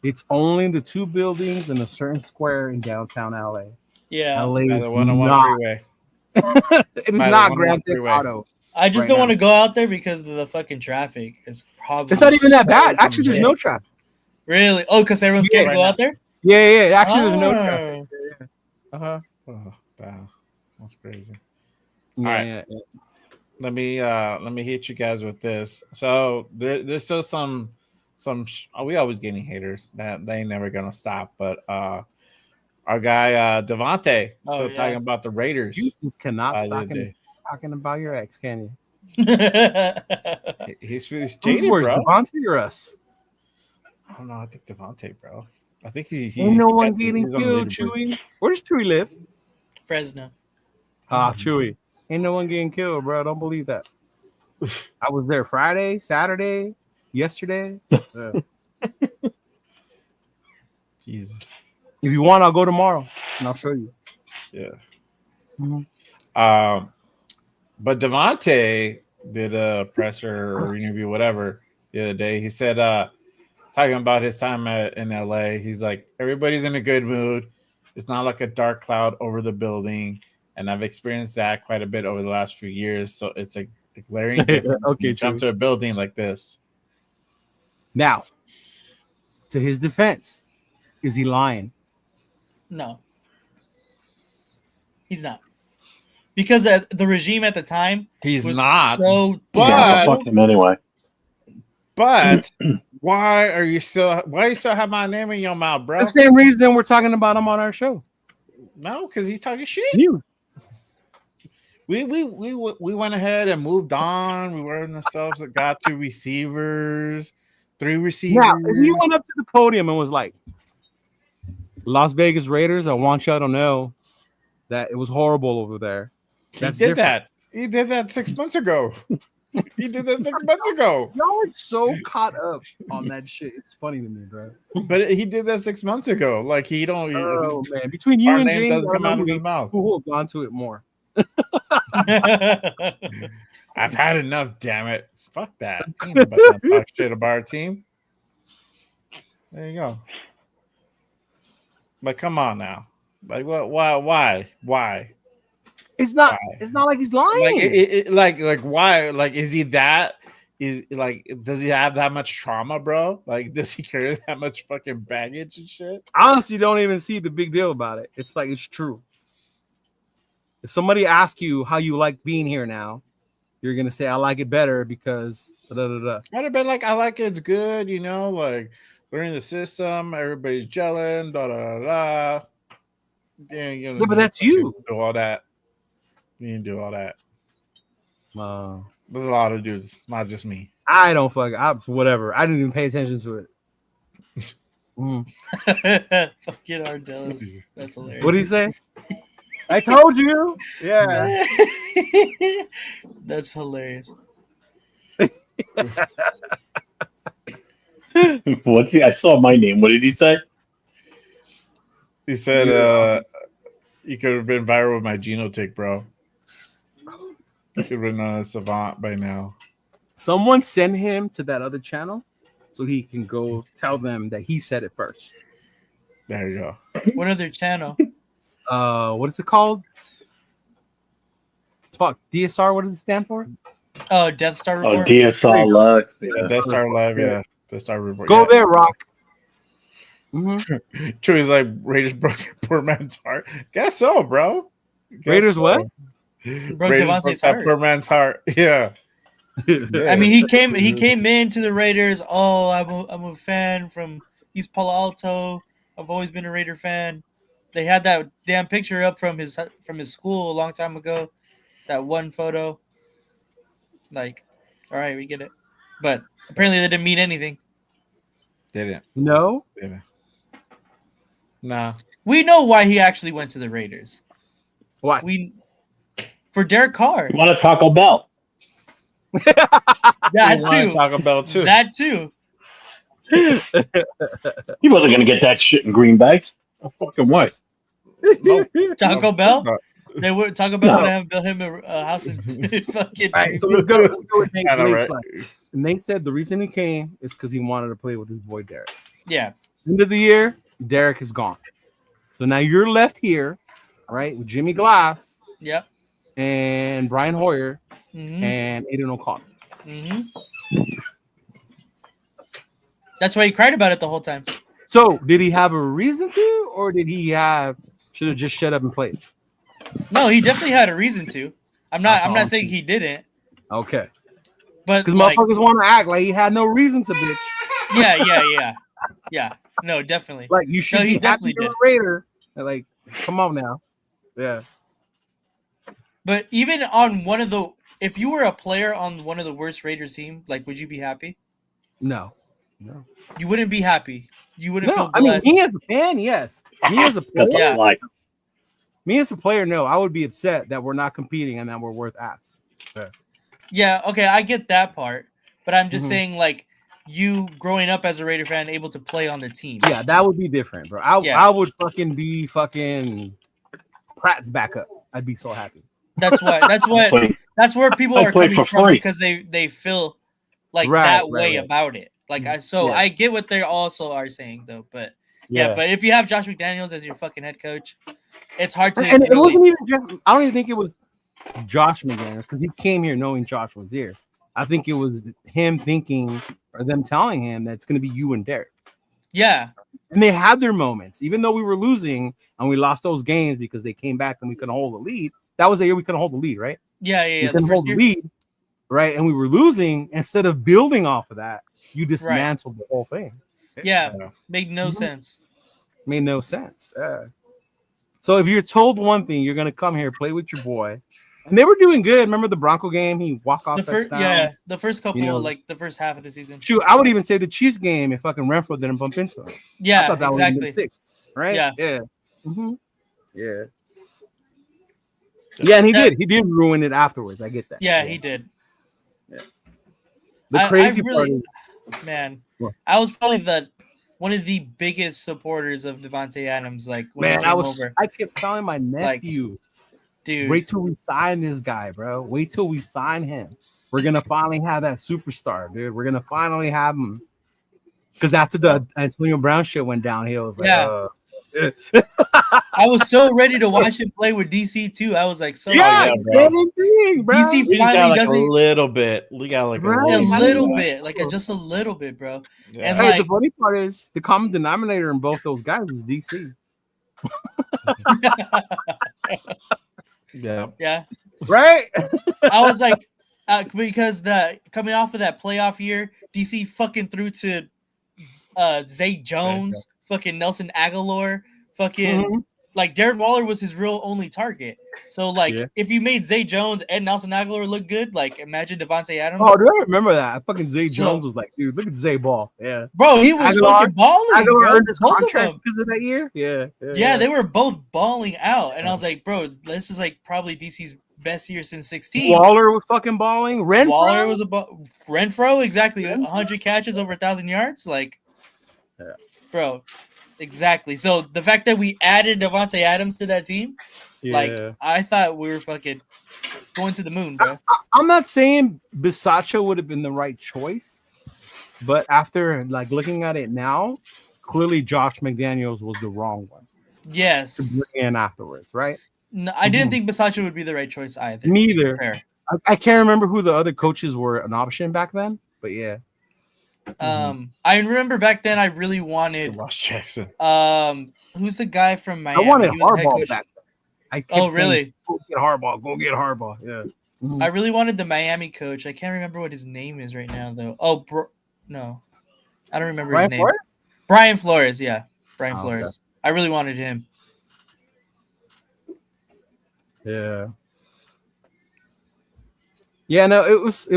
It's only the two buildings and a certain square in downtown LA. Yeah. LA is the 101 freeway. It is not Grand Theft Auto. I just don't want to go out there because of the fucking traffic. It's probably it's not even that bad. Actually, there's no traffic. Really? Oh, because everyone's scared to go out there? Yeah. Actually, there's no traffic. Oh, wow. That's crazy. Yeah, all right. Yeah. Let me hit you guys with this. So there's still some we always getting haters that they ain't never gonna stop. But our guy Devontae talking about the Raiders. You just cannot stop talking about your ex, can you? He's Who's jaded, worse, bro. Devontae or us? I don't know. I think Devontae, bro. I think he ain't no one getting killed, Chewy. Where does Chewy live? Fresno. Chewy. Ain't no one getting killed, bro. Don't believe that. I was there Friday, Saturday, yesterday. Jesus. If you want, I'll go tomorrow and I'll show you. Yeah. Mhm. But Devontae did a presser or interview, whatever, the other day. He said, talking about his time in LA, he's like, everybody's in a good mood. It's not like a dark cloud over the building. And I've experienced that quite a bit over the last few years. So it's like a glaring difference when you jump to a building like this. Now, to his defense, is he lying? No, he's not. Because the regime at the time He's was not. so But, Fuck him anyway. but why you still have my name in your mouth, bro? The same reason we're talking about him on our show. No, because he's talking shit. You. We went ahead and moved on. We were in ourselves that got 2 receivers, 3 receivers. Now, if you went up to the podium and was like, Las Vegas Raiders, I want y'all to know that it was horrible over there. That's He did different. that. He did that 6 months ago. He did that 6 months ago. Y'all are so caught up on that shit. It's funny to me, bro. But he did that 6 months ago. Like he don't. Oh man, between you our and name James, doesn't come out of his mouth. who holds on to it more? I've had enough. Damn it! Fuck that. Ain't nobody gonna talk shit about our team. There you go. But come on now. Like what? Why? It's not. Why? It's not like he's lying. Like why? Like is he that? Is like does he have that much trauma, bro? Like does he carry that much fucking baggage and shit? Honestly, don't even see the big deal about it. It's like it's true. If somebody asks you how you like being here now, you're gonna say I like it better because da da da. I'd have been like, I like it, it's good, you know, like learning the system, everybody's gelling, da da da da. Yeah, but that's you. Do all that. You didn't do all that. Uh, There's a lot of dudes, not just me. I don't whatever. I didn't even pay attention to it. Fucking Ardellas. That's hilarious. What did he say? I told you. Yeah. That's hilarious. What's he? I saw my name. What did he say? He said, you could have been viral with my genotick, bro. You could have been on a savant by now. Someone send him to that other channel so he can go tell them that he said it first. There you go. What other channel? What is it called? Fuck, DSR. What does it stand for? Oh, Death Star Report. Oh, DSR Live. Yeah, Death Star Live, yeah. Death Star Report. Go yeah. there, Rock. Mm-hmm. Chewy's like, Raiders broke that poor man's heart. Guess so, bro. Raiders what? Broke Raiders Devontae's broke that heart. poor man's heart. Yeah. I mean, he came into the Raiders. Oh, I'm a fan from East Palo Alto. I've always been a Raider fan. They had that damn picture up from his school a long time ago. That one photo. Like, all right, we get it. But apparently they didn't mean anything. Didn't. No. Didn't. Nah. We know why he actually went to the Raiders. Why? For Derek Carr. You want a Taco Bell? That wanted too. Taco Bell too. That too. He wasn't going to get that shit in Green Bay. No fucking way. Nope. Taco No, Bell. no. They would Taco Bell would have built him a house in fucking. All right, so let's go with Nate. I know, Nate's right? side. Nate said the reason he came is because he wanted to play with his boy Derek. Yeah. End of the year, Derek is gone. So now you're left here, right, with Jimmy Glass Yep. and Brian Hoyer Mm-hmm. and Aiden O'Connor. Mm-hmm. That's why he cried about it the whole time. So did he have a reason to, or did he should have just shut up and played? No, he definitely had a reason to. I'm not saying he didn't, Okay. but Because like, motherfuckers want to act like he had no reason to, bitch. yeah. No, definitely. Like you should he be happy definitely you're a did. Raider. Like, come on now. Yeah. But even on if you were a player on one of the worst Raiders team, like, would you be happy? No. You wouldn't be happy. You wouldn't feel I mean, blessed. me as a fan, yes. Me as a player, That's Yeah. like me as a player, no. I would be upset that we're not competing and that we're worth ass. Yeah, okay, I get that part, but I'm just Mhm. saying, like, you growing up as a Raider fan able to play on the team. Yeah, that would be different, bro. I would fucking be fucking Pratt's backup. I'd be so happy. That's where people are coming from because they feel like that way about it. Like I get what they also are saying though, but but if you have Josh McDaniels as your fucking head coach, it's hard to. And it wasn't even just. I don't even think it was Josh McDaniels because he came here knowing Josh was here. I think it was him thinking or them telling him that it's going to be you and Derek. Yeah, and they had their moments, even though we were losing and we lost those games because they came back and we couldn't hold the lead. That was the year we couldn't hold the lead, right? Yeah. We couldn't hold the lead, right? And we were losing. Instead of building off of that, you dismantled the whole thing. Yeah, made no sense. Made no sense. Yeah. So if you're told one thing, you're gonna come here, play with your boy, and they were doing good. Remember the Bronco game? He walked off the first, the first couple, like the first half of the season. Shoot, I would even say the Chiefs game if fucking Renfro didn't bump into him. Yeah, I thought that exactly. Was 6, right? Yeah, yeah, yeah, and he did ruin it afterwards. I get that. Yeah, he did. Yeah. The crazy part is, man, I was probably one of the biggest supporters of Devontae Adams. Like, when I kept telling my nephew, like, dude, wait till we sign this guy, bro. Wait till we sign him. We're gonna finally have that superstar, dude. We're gonna finally have him. Because after the Antonio Brown shit went downhill, I was like, I was so ready to watch him play with DC too. I was like, same thing, bro. DC finally does a little bit. We got like a little bit, like just a little bit, bro. Yeah. And hey, the funny part is the common denominator in both those guys is DC. Yeah. Right. I was like, because coming off of that playoff year, DC fucking threw to Zay Jones, fucking Nelson Aguilar, fucking like Darren Waller was his real only target. So like if you made Zay Jones and Nelson Aguilar look good, like imagine Devontae Adams. Oh, do I remember that? Fucking Zay Jones was like, dude, look at Zay ball. Yeah, bro, he was fucking balling. Aguilar earned his contract because of that year. Yeah, they were both balling out, and I was like, bro, this is like probably DC's best year since 16. Waller was fucking balling. Waller was Renfro, exactly 100 catches over 1,000 yards, like. Bro, exactly. So the fact that we added Devontae Adams to that team, like I thought we were fucking going to the moon, bro. I'm not saying Bisaccia would have been the right choice, but after like looking at it now, clearly Josh McDaniels was the wrong one. Yes. To bring in afterwards, right? No, I didn't think Bisaccia would be the right choice either. Neither. I can't remember who the other coaches were an option back then, but yeah. I remember back then I really wanted Ross Jackson. Who's the guy from Miami? I wanted Harbaugh back then. Really? Go get Harbaugh. Yeah. I really wanted the Miami coach. I can't remember what his name is right now though. Oh, no. I don't remember his name. Flores? Brian Flores, yeah. Brian Flores. Okay. I really wanted him. Yeah. Yeah, no, it was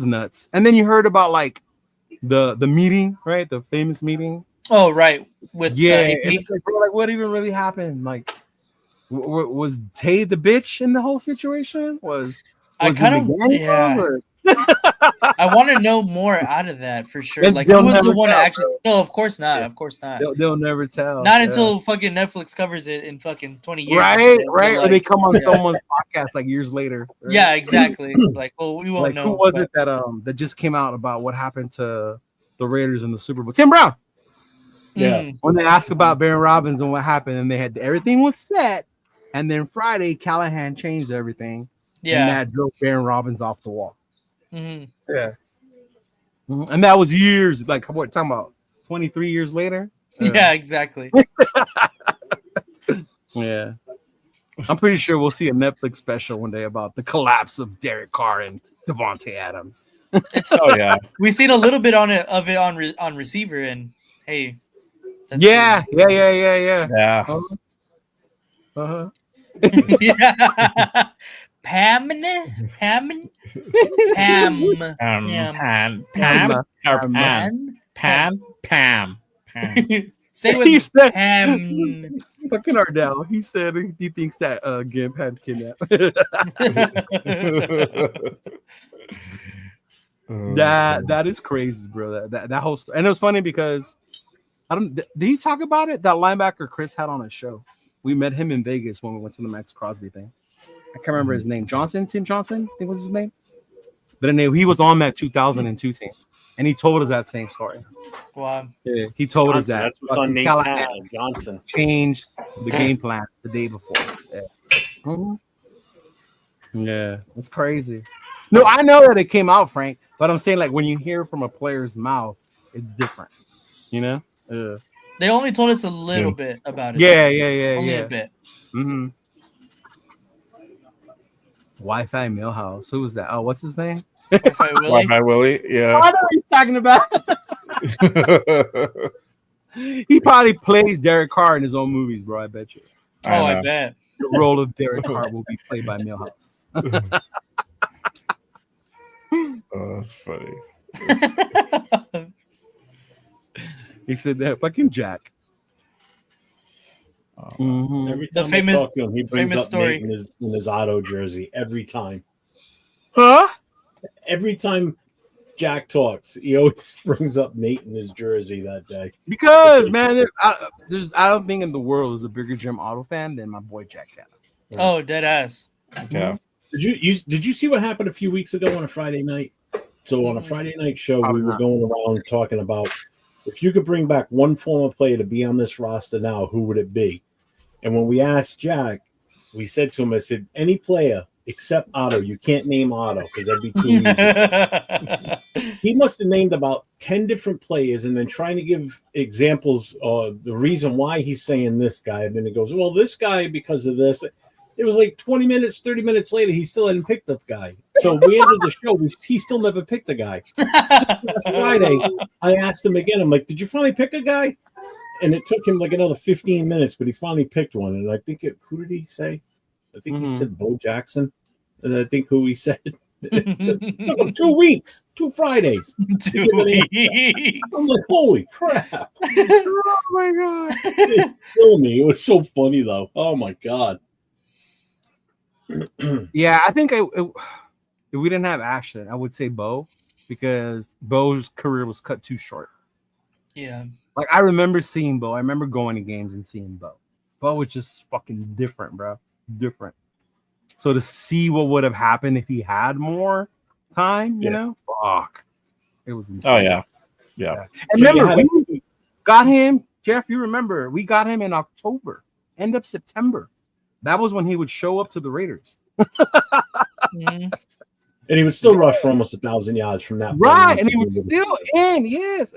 nuts. And then you heard about like the meeting, right? The famous meeting. Oh, right. With it's like, bro, like what even really happened? Like, was Tay the bitch in the whole situation? Was I kind of I want to know more out of that for sure. Like, who was the one that actually? No, of course not. Of course not. They'll never tell. Not until fucking Netflix covers it in fucking 20 years. Right. Like, or they come on someone's podcast like years later. Right? Yeah, exactly. Like, well, we won't know. Who was it that just came out about what happened to the Raiders in the Super Bowl? Tim Brown. Yeah. When they asked about Baron Robbins and what happened, and they had everything was set, and then Friday Callahan changed everything. Yeah. And that drove Baron Robbins off the wall. Mm-hmm. Yeah. Mm-hmm. And that was years, like what, talking about 23 years later? Yeah, exactly. Yeah. I'm pretty sure we'll see a Netflix special one day about the collapse of Derek Carr and Devontae Adams. Yeah. We've seen a little bit of it on receiver, and hey. Yeah. Pam. Say what he said. Pam. Fucking Ardell. He said he thinks that Gimp had kidnapped. That is crazy, bro. That whole story. And it was funny because did he talk about it? That linebacker Chris had on his show. We met him in Vegas when we went to the Max Crosby thing. I can't remember his name. Tim Johnson, I think was his name. But anyway, he was on that 2002 team, and he told us that same story. Wow. Yeah, he told us that. That's what's on Nate's hat, Johnson. Changed the game plan the day before. Yeah. Yeah, that's crazy. No, I know that it came out, Frank, but I'm saying like when you hear from a player's mouth, it's different. You know? They only told us a little bit about it. Yeah. Only a bit. Mm-hmm. Wi-Fi Millhouse. Who was that? Oh, what's his name? Wi-Fi Willie. Yeah. I know what he's talking about. He probably plays Derek Carr in his own movies, bro. I bet you. I bet. The role of Derek Carr will be played by Millhouse. Oh, that's funny. He said that fucking Jack. Every time I talk to him, he brings up Nate in his auto jersey every time. Huh? Every time Jack talks, he always brings up Nate in his jersey that day. Because man, I don't think in the world is a bigger Jim Auto fan than my boy Jack Cat. Oh, dead ass. Yeah. Did you see what happened a few weeks ago on a Friday night? So on a Friday night show, we were going around talking about if you could bring back one former player to be on this roster now, who would it be? And when we asked Jack, we said to him, I said, any player except Otto. You can't name Otto because that'd be too easy. He must have named about 10 different players and then trying to give examples of the reason why he's saying this guy. And then he goes, well, this guy because of this. It was like 20 minutes, 30 minutes later, he still hadn't picked the guy. So we ended the show. He still never picked the guy. Friday, I asked him again. I'm like, did you finally pick a guy? And it took him like another 15 minutes, but he finally picked one. And I think who did he say? I think he said Bo Jackson. And I think who he said. It took him 2 weeks, 2 Fridays. 2 weeks. I'm like, holy crap. Oh my God. It killed me. It was so funny, though. Oh my God. Yeah, I think if we didn't have Ashton, I would say Bo because Bo's career was cut too short. Yeah. Like I remember seeing Bo. I remember going to games and seeing Bo. Bo was just fucking different, bro. Different. So to see what would have happened if he had more time, you know, fuck. It was insane. Oh yeah. And remember, we got him, Jeff. You remember we got him in October, end of September. That was when he would show up to the Raiders. And he would still rush for almost 1,000 yards from that. Right, and he would still in. Yes,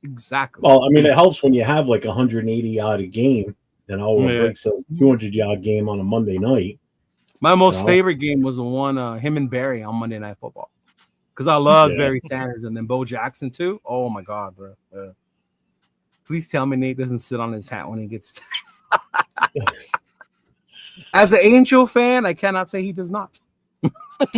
exactly. Well, I mean, it helps when you have like 180 yard a game, and it breaks a 200 yard game on a Monday night. My most favorite game was the one him and Barry on Monday Night Football because I love Barry Sanders and then Bo Jackson too. Oh my God, bro! Please tell me Nate doesn't sit on his hat when he gets. As an Angel fan, I cannot say he does not. But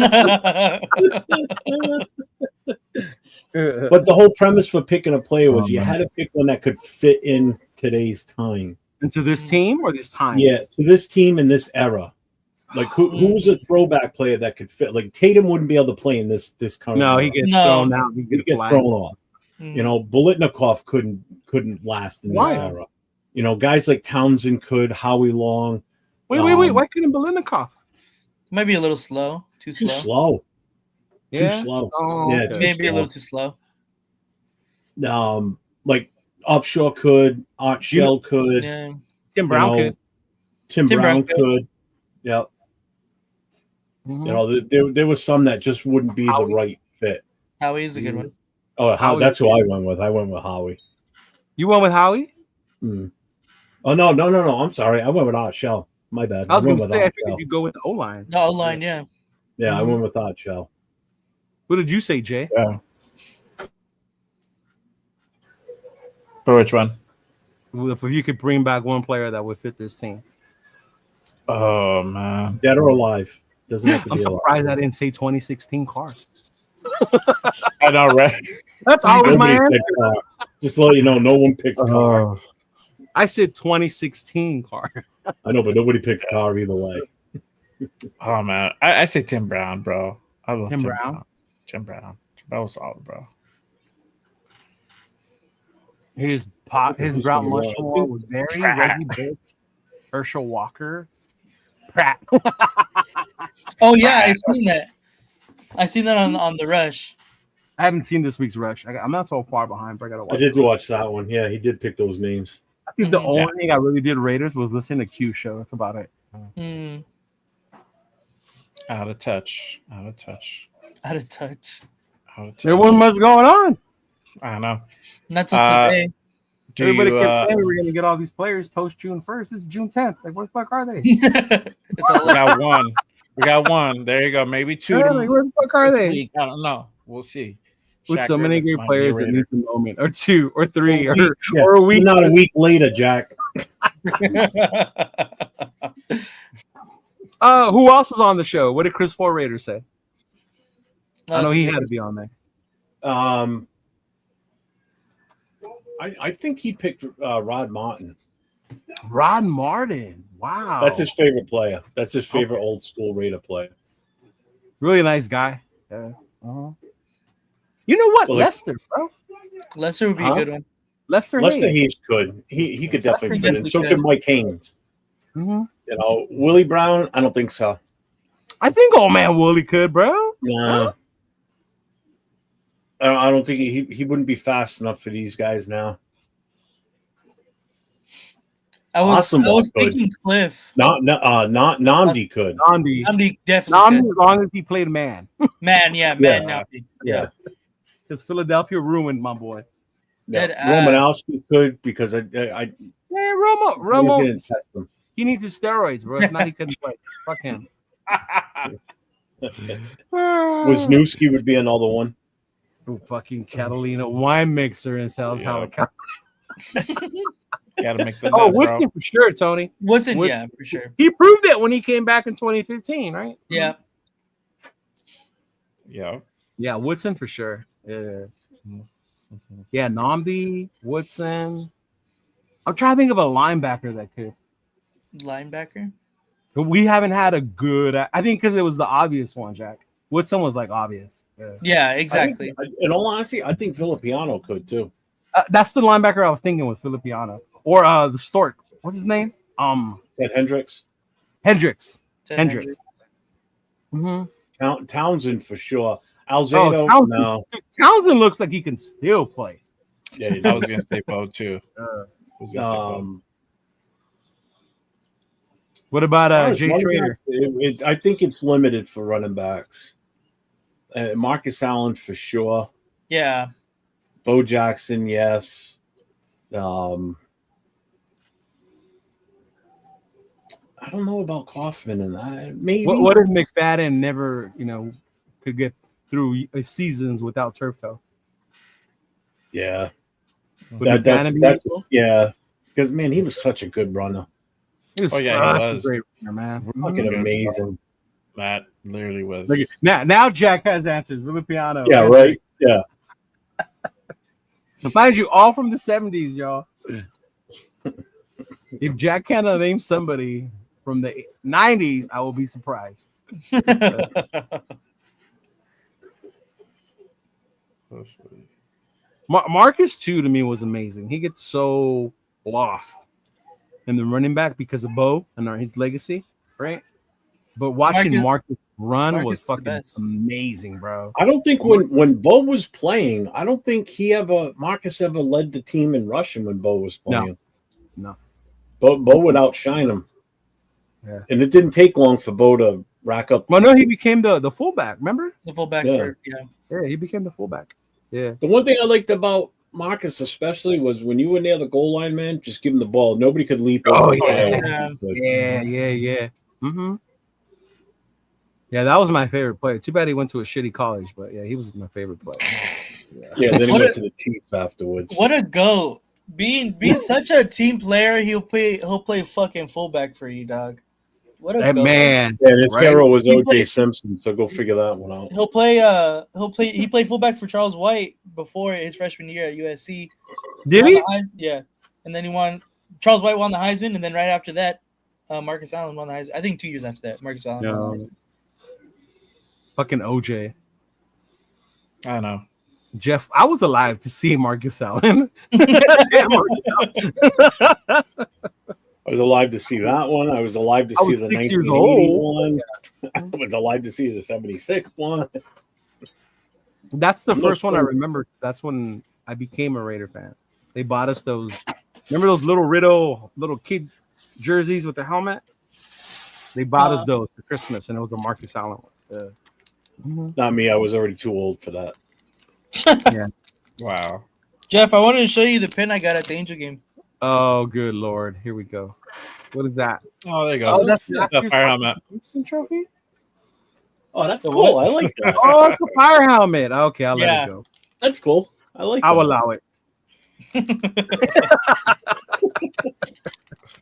the whole premise for picking a player was you had to pick one that could fit in today's time. Into this team or this time? Yeah, to this team in this era. Like who was a throwback player that could fit? Like Tatum wouldn't be able to play in this current. No, he gets thrown out. He gets thrown off. You know, Bolitnikov couldn't last in this era. You know, guys like Townsend could, Howie Long. Wait. Why couldn't Bolitnikov? Might be a little slow. Too slow. Yeah? Too slow. Oh, yeah, okay. Maybe a little too slow. Like Upshaw could, Art Shell could. Yeah. Tim Brown could. Tim Brown could. Yep. Mm-hmm. You know, there was some that just wouldn't be the right fit. Howie's a good one. Oh, that's who I went with. I went with Howie. You went with Howie? Oh no! I'm sorry. I went with Art Shell. My bad. I was going to say, I figured you go with the O-line. The O-line, yeah. Yeah, I went with Art Shell. What did you say, Jay? Yeah. For which one? If you could bring back one player that would fit this team. Oh, man. Dead or alive. Doesn't have to be I'm surprised I didn't say 2016 cars. I know, right? That's always my answer. Just to let you know, no one picked car. I said 2016 car. I know, but nobody picked car either way. Oh man, I say Tim Brown, bro. I love Tim Brown. Tim Brown. That was solid, bro. His Who's Brown gonna Rushmore was Barry, Pratt. Reggie Bush, Herschel Walker, Pratt. Oh yeah, I seen that. I seen that on the Rush. I haven't seen this week's Rush. I'm not so far behind, but I gotta I watch. did watch that one. Yeah, he did pick those names. I think the Mhm. only thing I really did Raiders was listen to Q Show. That's about it. Mm, Out of touch. Out of touch. out of touch. Out of touch. There wasn't much going on. I know. Not till Uh, today. Do Everybody you, kept saying we were gonna get all these players post June 1st. It's June 10th. Like, where the fuck are they? It's a we got one. We got one. There you go. Maybe two. Yeah, like, where the fuck are this they? week. I don't know. We'll see. With Shaq so many Griffith great might be players a that Raider. needs a moment or two or three Or a week, yeah. or a week. Not a week later, Jack. Who else was on the show? What did Chris Four Raider say? I know That's he good. had to be on there. I think he picked Rod Martin. Rod Martin. Wow. That's his favorite player. That's his favorite old school Raider player. Really nice guy. Yeah. Uh-huh. You know what? So, like- Lester, bro. Lester would be Huh? a good one. Lester Hayes Hayes. could. He could definitely Lester fit in. So definitely could Mike Haynes. Mm-hmm. You know, Willie Brown, I don't think so. I think old man Wooly could, bro. No. I don't think he wouldn't be fast enough for these guys now. I was Awesome good. thinking Cliff. Not Namdi could. Namdi. Namdi definitely Namdi, as long as he played man. could. Man, yeah, man, Namdi. Yeah. Because Philadelphia ruined my boy. Yeah. Dead Romanowski could because I Yeah, Romo. didn't test him. He needs his steroids, bro. If not, he couldn't play. Fuck him. Wisniewski would be another one. Oh, fucking Catalina wine mixer in Sal's helicopter. Gotta make the Oh, nut, bro. Woodson for sure, Tony. Woodson, Wood- yeah, for sure. He proved it when he came back in 2015, right? Yeah. Yeah. Yeah, Woodson for sure. Yeah. Yeah, Namdi, Woodson. I'm trying to think of a linebacker that could. Linebacker. But we haven't had a good. I think because it was the obvious one, Jack. Woodson was like obvious. Yeah. Yeah, exactly. In all honesty, I think Filippiano could too. That's the linebacker I was thinking was Filippiano or the Stork. What's his name? Ted Hendricks. Hendricks. Ted Hendricks. Mm-hmm. Townsend for sure. Alzado, Townsend. no. Townsend looks like he can still play. Yeah, I was gonna say Bo too. I was gonna say Bo. What about as far as Jay running Schrader? backs, I think it's limited for running backs. Marcus Allen for sure. Yeah. Bo Jackson, yes. I don't know about Kaufman and that. Maybe. What if McFadden never, could get through seasons without turf toe? Yeah. Would That's McFadden be yeah. Because man, he was such a good runner. He was Oh, yeah, he such was. a great runner, man. Fucking amazing. That literally was. Look, now Jack has answers. Filippiano. Yeah, right. Yeah. Mind you, all from the 70s, y'all. If Jack cannot name somebody from the 90s, I will be surprised. Marcus, too, to me, was amazing. He gets so lost in the running back because of Bo and his legacy, right? But watching Marcus run was fucking amazing, bro. I don't think when Bo was playing, I don't think Marcus ever led the team in rushing when Bo was playing. No. Bo would outshine him. Yeah. And it didn't take long for Bo to rack up. Well, no, he became the fullback, remember? The fullback, Yeah. Yeah, he became the fullback. Yeah. The one thing I liked about Marcus especially was when you were near the goal line, man, just give him the ball. Nobody could leap over. Yeah. Mm-hmm. Yeah, that was my favorite player. Too bad he went to a shitty college, but yeah, he was my favorite player. Yeah, then he went to the Chiefs afterwards. What a goat. Being such a team player, he'll play fucking fullback for you, dog. What a goat. Man. Yeah, his hero was He OJ played- Simpson, so go figure that one out. He played fullback for Charles White before his freshman year at USC. Did Won he? the Yeah. And then Charles White won the Heisman, and then right after that, Marcus Allen won the Heisman. I think 2 years after that, Marcus Allen won the Heisman. Fucking OJ. I know. Jeff, I was alive to see Marcus Allen. Damn, Marcus Allen. I was alive to see that one. I was alive to I see was the 6 years 1980 old. one. I was alive to see the 76 one. That's the I'm first not one I sure. remember. That's when I became a Raider fan. They bought us those. Remember those little Riddle little kid jerseys with the helmet? They bought us those for Christmas, and it was a Marcus Allen one. Not me. I was already too old for that. Yeah. Wow. Jeff, I wanted to show you the pin I got at the Angel game. Oh, good Lord. Here we go. What is that? Oh, there you go. Oh, that's That's last a year's fire helmet. trophy? Oh, that's The cool. what? I like that. Oh, it's a fire helmet. Okay, I'll let Yeah. it go. That's cool. I like I'll that. allow it.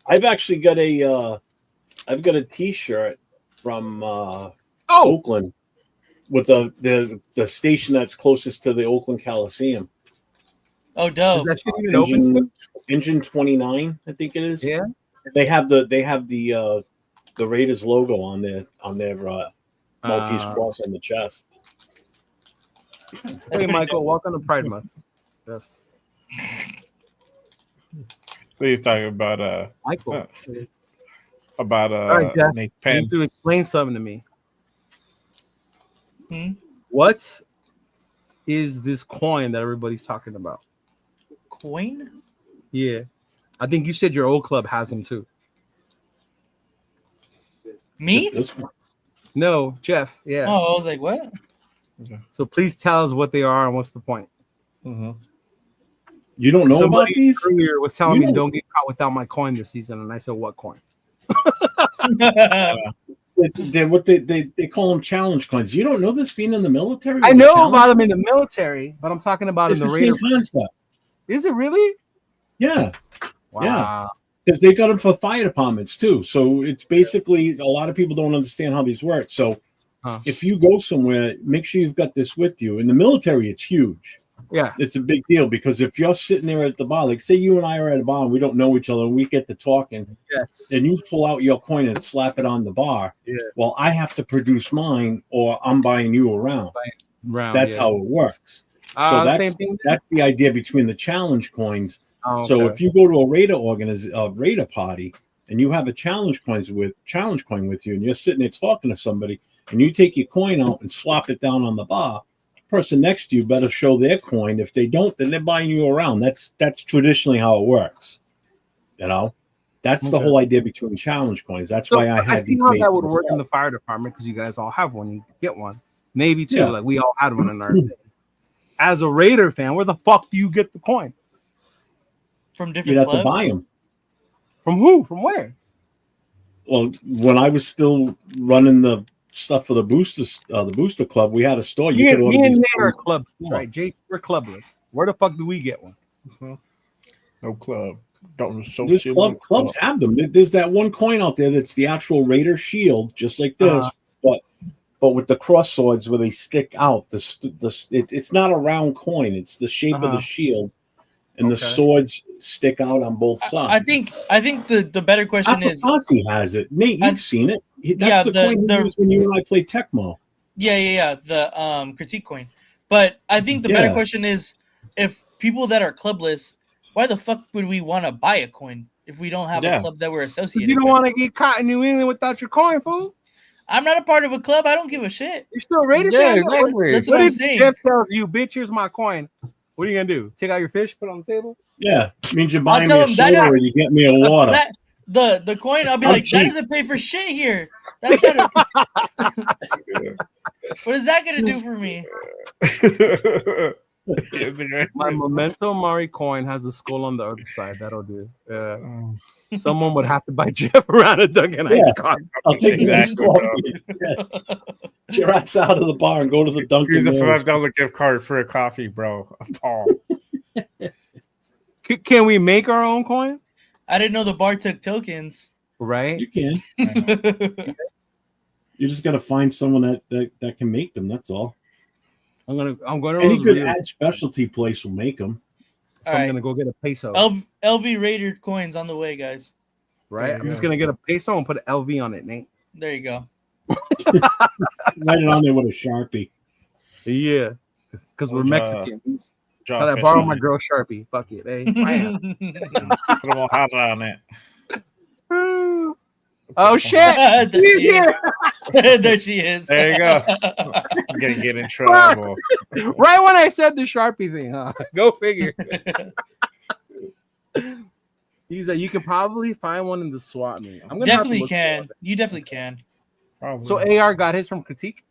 I've actually got I've got a T-shirt from Oh, Oakland with the station that's closest to the Oakland Coliseum. Oh, is dope. that shit even open still? Engine 29, I think it is. Yeah. They have the Raiders logo on their Maltese cross on the chest. That's Hey, pretty Michael, dope. welcome to Pride Month. Yes. So he's talking about Michael. All right, Jeff. Nick You Penn. need to explain something to me. Hmm? What is this coin that everybody's talking about? Coin? Yeah. I think you said your old club has them too. Me? This one. No, Jeff. Yeah. Oh, I was like, what? So please tell us what they are and what's the point. Mm-hmm. You don't know about Somebody these? earlier was telling You me don't- don't get caught without my coin this season, and I said, "What coin?" They call them challenge coins. You don't know this being in the military? I with a know challenge? about them in the military, but I'm talking about It's in the the same Raider. concept. Is it really? Yeah, Wow. because they got them for fire departments too. So it's basically a lot of people don't understand how these work. So Huh. if you go somewhere, make sure you've got this with you. In the military, it's huge. Yeah. It's a big deal because if you're sitting there at the bar, like say you and I are at a bar and we don't know each other, and we get to talking, Yes. and you pull out your coin and slap it on the bar. Yeah. Well, I have to produce mine, or I'm buying you around. Round, That's yeah. how it works. So Same that's thing. that's the idea between the challenge coins. Oh, So okay. if you go to a Raider party and you have a challenge coin with you, and you're sitting there talking to somebody, and you take your coin out and slop it down on the bar, the person next to you better show their coin. If they don't, then they're buying you around. That's traditionally how it works. You know, that's the Okay. whole idea between challenge coins. That's So why I I had see these how made that for would the work in club. the fire department because you guys all have one. You get one. Navy too. Yeah. Like we all had one in our thing. As a Raider fan, where the fuck do you get the coin? From You'd different have clubs? to buy them. From who? From where? Well, when I was still running the stuff for the booster club, we had a store. You Me, could order me and these Nate are coins. clubless, Yeah. right? Jake, we're clubless. Where the fuck do we get one? No club. Don't This clubs have them. There's that one coin out there that's the actual Raider shield, just like this, but with the cross swords where they stick out. It's not a round coin. It's the shape of the shield, and the Okay. swords stick out on both sides. I think the better question is Posse has it. Nate, you've seen it. That's yeah, the the- coin the- he used when you and I played Tecmo. yeah the critique coin. But I think the better Yeah. question is if people that are clubless, why the fuck would we want to buy a coin if we don't have Yeah. a club that we're You associated don't with? want to get caught in New England without your coin, fool. I'm not a part of a club. I don't give a shit. You're still a Raider Yeah, fan? exactly. That's What what I'm if saying. Jeff tells you, bitch, here's my coin? What are you gonna do? Take out your fish, put it on the table? Yeah, means you're I'll buying me tell a him that soda is- or you get me a water. That the coin, I'll be I'm like, that cheap. doesn't pay for shit here. That's not a, what is that gonna do for me? My Memento Mori coin has a skull on the other side. That'll do. Someone would have to buy Jeff around a Dunkin' Yeah. Ice coffee. I'll take this Exactly, coffee. Yeah. Get your ass out of the bar and go to the Dunkin' Here's a Donuts. $5 gift card for a coffee, bro. Oh. Can we make our own coin? I didn't know the bar took tokens. Right? You can. You just got to find someone that can make them. That's all. I'm gonna to Any good Rosarito, ad specialty place will make them. so I'm gonna go get a peso. LV Raider coins on the way, guys. Right? There you I'm just go. gonna get a peso and put an LV on it, Nate. There you go. Write it on there with a Sharpie. Yeah. because we're Good Mexican. job, So I Fish. borrow my girl Sharpie. Fuck it, hey. Put them all hot on it. Oh shit! there She's she is. here. There she is. There you go. He's gonna get in trouble. Right when I said the Sharpie thing, huh? Go figure. He's like, you can probably find one in the SWAT meet. I'm gonna have to Definitely look can. for it. You definitely can. Probably. So AR got his from Critique.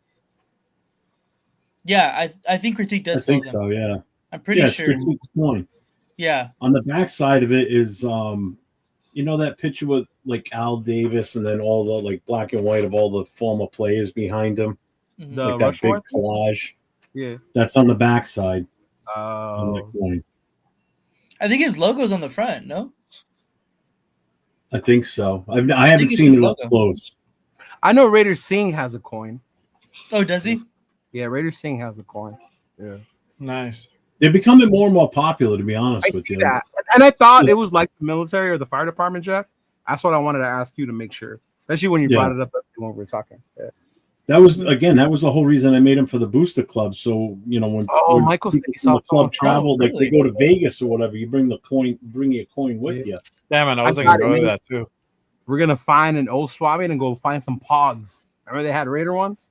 Yeah, I think Critique I does sell think them. so. Yeah. I'm pretty It's sure. Critique coin. Yeah. On the back side of it is you know that picture with like Al Davis and then all the like black and white of all the former players behind him, Mhm. The like that big Rushmore? collage. Yeah. That's on the back side on the Oh. coin. I think his logo's on the front, no? I think so. I haven't think it's seen his it up logo. close. I know Raider Singh has a coin. Oh, does he? Yeah, Raider Singh has a coin. Yeah. Nice. They're becoming more and more popular, to be honest I with see you. that. And I thought Yeah. it was like the military or the fire department, Jeff. That's what I wanted to ask you to make sure. Especially when you Yeah. brought it up when we were talking. Yeah. That was the whole reason I made them for the booster club. So when Oh, Michael said people he saw from the club someone- travel, like really? they go to Vegas or whatever, you bring your coin with you. Damn it, I was I gonna got it, go to man. that too. We're gonna find an old swap meet and go find some pogs. Remember they had Raider ones?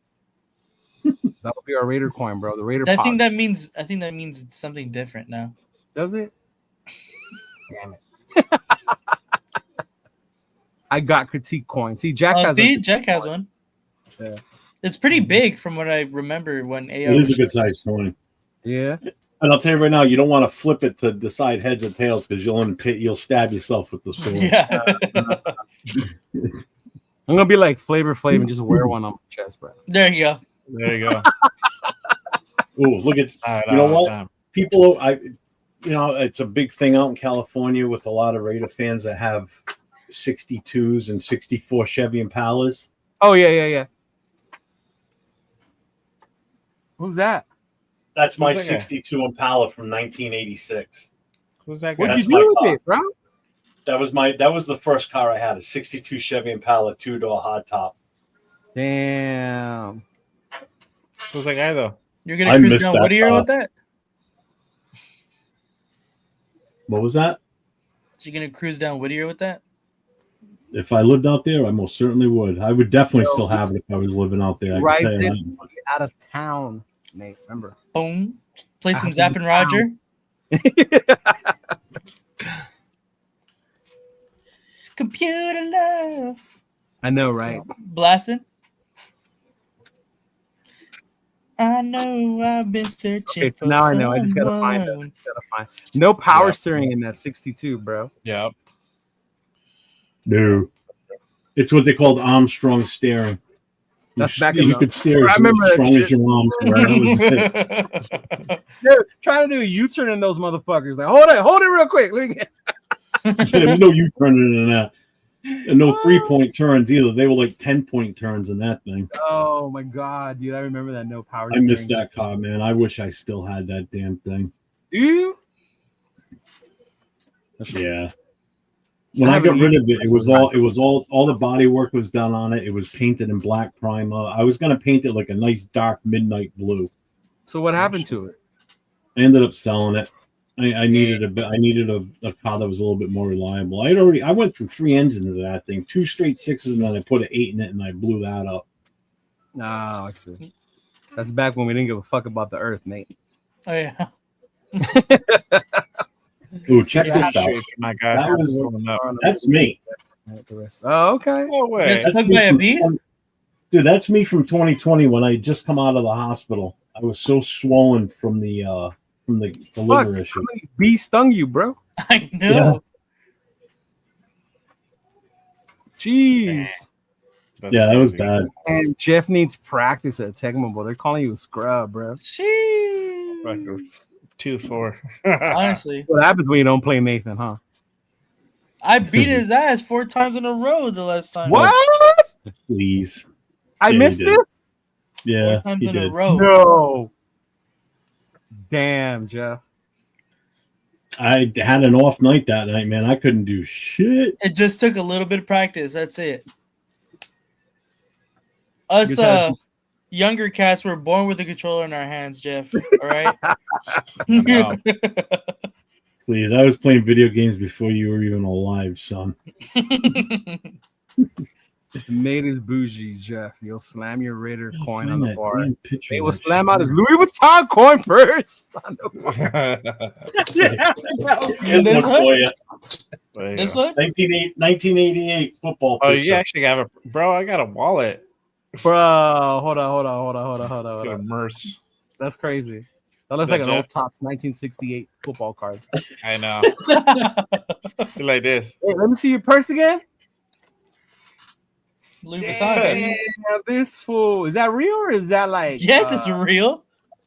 That would be our Raider coin, bro. The Raider I pogs. think that means it's something different now. Does it? Damn it. I got Critique coin. See, Jack has See, a Jack has one. Yeah. It's pretty big from what I remember when AR It is a was- good sized coin. Yeah. And I'll tell you right now, you don't want to flip it to decide heads or tails because you'll stab yourself with the sword. Yeah. I'm gonna be like Flavor Flav and just wear one on my chest, bro. There you go. There you go. Ooh, look at Start You know all the what? time. people. It's a big thing out in California with a lot of Raider fans that have 62s and 64 Chevy Impalas. Oh yeah. Who's that? That's my Who's that guy? 62 Impala from 1986. Who's that guy? What'd you That's my do with car. it, bro? That was the first car I had, a 62 Chevy Impala 2-door hardtop. Damn. Who's that guy though? You're gonna I cruise missed down that Whittier car. with that? What was that? So you're gonna cruise down Whittier with that? If I lived out there, I most certainly would. I would definitely still have it if I was living out there. I can Right tell you then, that. out of town, Nate. Remember? Boom. Play some Out Zapp of and Roger. Computer love. I know, right? Blasting. I know I've been searching Okay, so for now I know. I just gotta find it. someone. Gotta find. No power Yeah. steering in that 62, bro. Yeah. No. It's what they called Armstrong steering. That's back in you the- could steer I as remember that strong shit. as your arms were. That was it. Dude, trying to do a U-turn in those motherfuckers. Like, hold it real quick. Let me get. There was no U-turning in that. And no 3-point turns either. They were like 10-point turns in that thing. Oh my god, dude! I remember that no power. I missed steering. that car, man. I wish I still had that damn thing. Do you? Yeah. When I got rid of it, it was all the body work was done on it. It was painted in black primer. I was gonna paint it like a nice dark midnight blue. So what happened to it? I ended up selling it. I needed a car that was a little bit more reliable. I went through 3 engines of that thing, 2 straight 6s, and then I put an 8 in it, and I blew that up. No, I see. That's back when we didn't give a fuck about the earth, Nate. Oh yeah. Ooh, check Yeah, this out. shit, my guy. That was- Pulling up. That's me. Oh, okay. No way. That's That's Stuck me by a from- bee? Dude, that's me from 2020 when I just come out of the hospital. I was so swollen from the Fuck, liver issue. how many bees stung you, bro? I know. Jeez. That's Yeah, that was crazy. bad. And Jeff needs practice at Tecmo Bowl. They're calling you a scrub, bro. Sheesh. Fucking 2-4. Honestly, What happens when you don't play Nathan, huh? I beat his ass 4 times in a row the last time. What? Please. I Yeah, you missed did. this? Yeah, 4 times he in did. a row. No. Damn, Jeff. I had an off night that night, man. I couldn't do shit. It just took a little bit of practice. That's it. Us You're trying younger cats were born with a controller in our hands, Jeff. All right. No. Please, I was playing video games before you were even alive, son. Nate is bougie, Jeff. You'll slam your Raider coin on the bar. Picture Nate will slam out his Louis Vuitton coin first. Yeah. Here's This one one? for you. This one? 1988 football Oh, picture. you actually have a bro. I got a wallet. Bro, hold on. Got a Merce. That's crazy. That looks Yeah, like an Jeff. old Topps 1968 football card. I know. You like this. Hey, let me see your purse again. Louis Vuitton, baby. Damn, this fool. Is that real or is that like? Yes, it's real.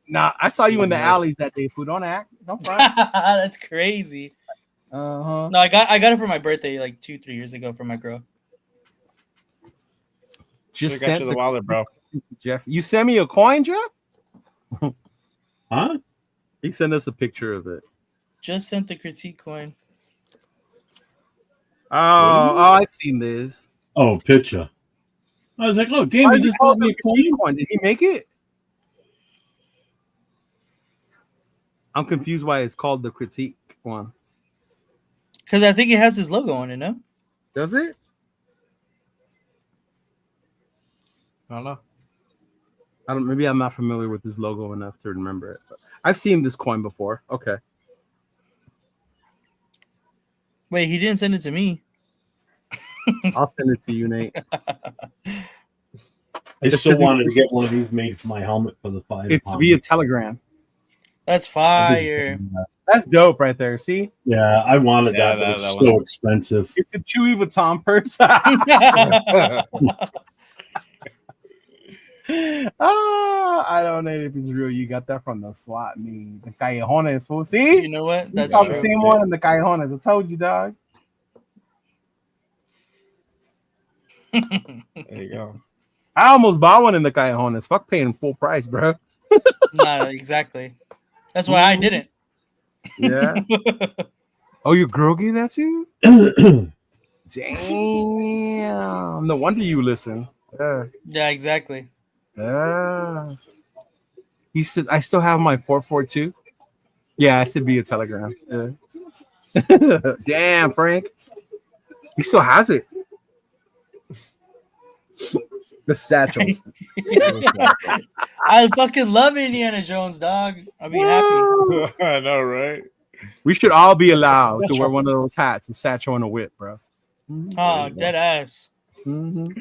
Nah, I saw you in the alleys that day, fool. Don't act. Don't front. That's crazy. Uh-huh. No, I got it for my birthday like 2-3 years ago from my girl. Just Should've got sent you the wallet, bro. Jeff. You sent me a coin, Jeff? Huh? He sent us a picture of it. Just sent the critique coin. Oh, I've seen this. Oh, picture. I was like, oh, damn, Why you did just call bought me it a coin? coin? Did he make it? I'm confused why it's called the critique one. Because I think it has his logo on it, no? Does it? I don't know. Maybe I'm not familiar with this logo enough to remember it. But I've seen this coin before. Okay. Wait, he didn't send it to me. I'll send it to you, Nate. I still wanted to get one of these made for my helmet for the fire. It's via Telegram. That's fire. That's dope right there. See? Yeah, I wanted Yeah, that, but it's that so was- expensive. It's a Chewy Vuitton purse. I don't know if it's real. You got that from the SWAT meet. The Callejones, fool. See? You know what? You That's saw the true. same one in the Callejones. I told you, dog. There you go. I almost bought one in the Callejones. Fuck paying full price, bro. Nah, exactly. That's why I didn't. Yeah. Oh, your girl gave that to you? Damn. No wonder you listen. Yeah. Yeah, exactly. Yeah. He said, I still have my 442. Yeah, I said via Telegram. Yeah. Damn, Frank. He still has it. The satchels. I fucking love Indiana Jones, dog. I'll be happy. I know, right? We should all be allowed to wear one of those hats, a satchel and a whip, bro. Oh, dead ass. Mm-hmm.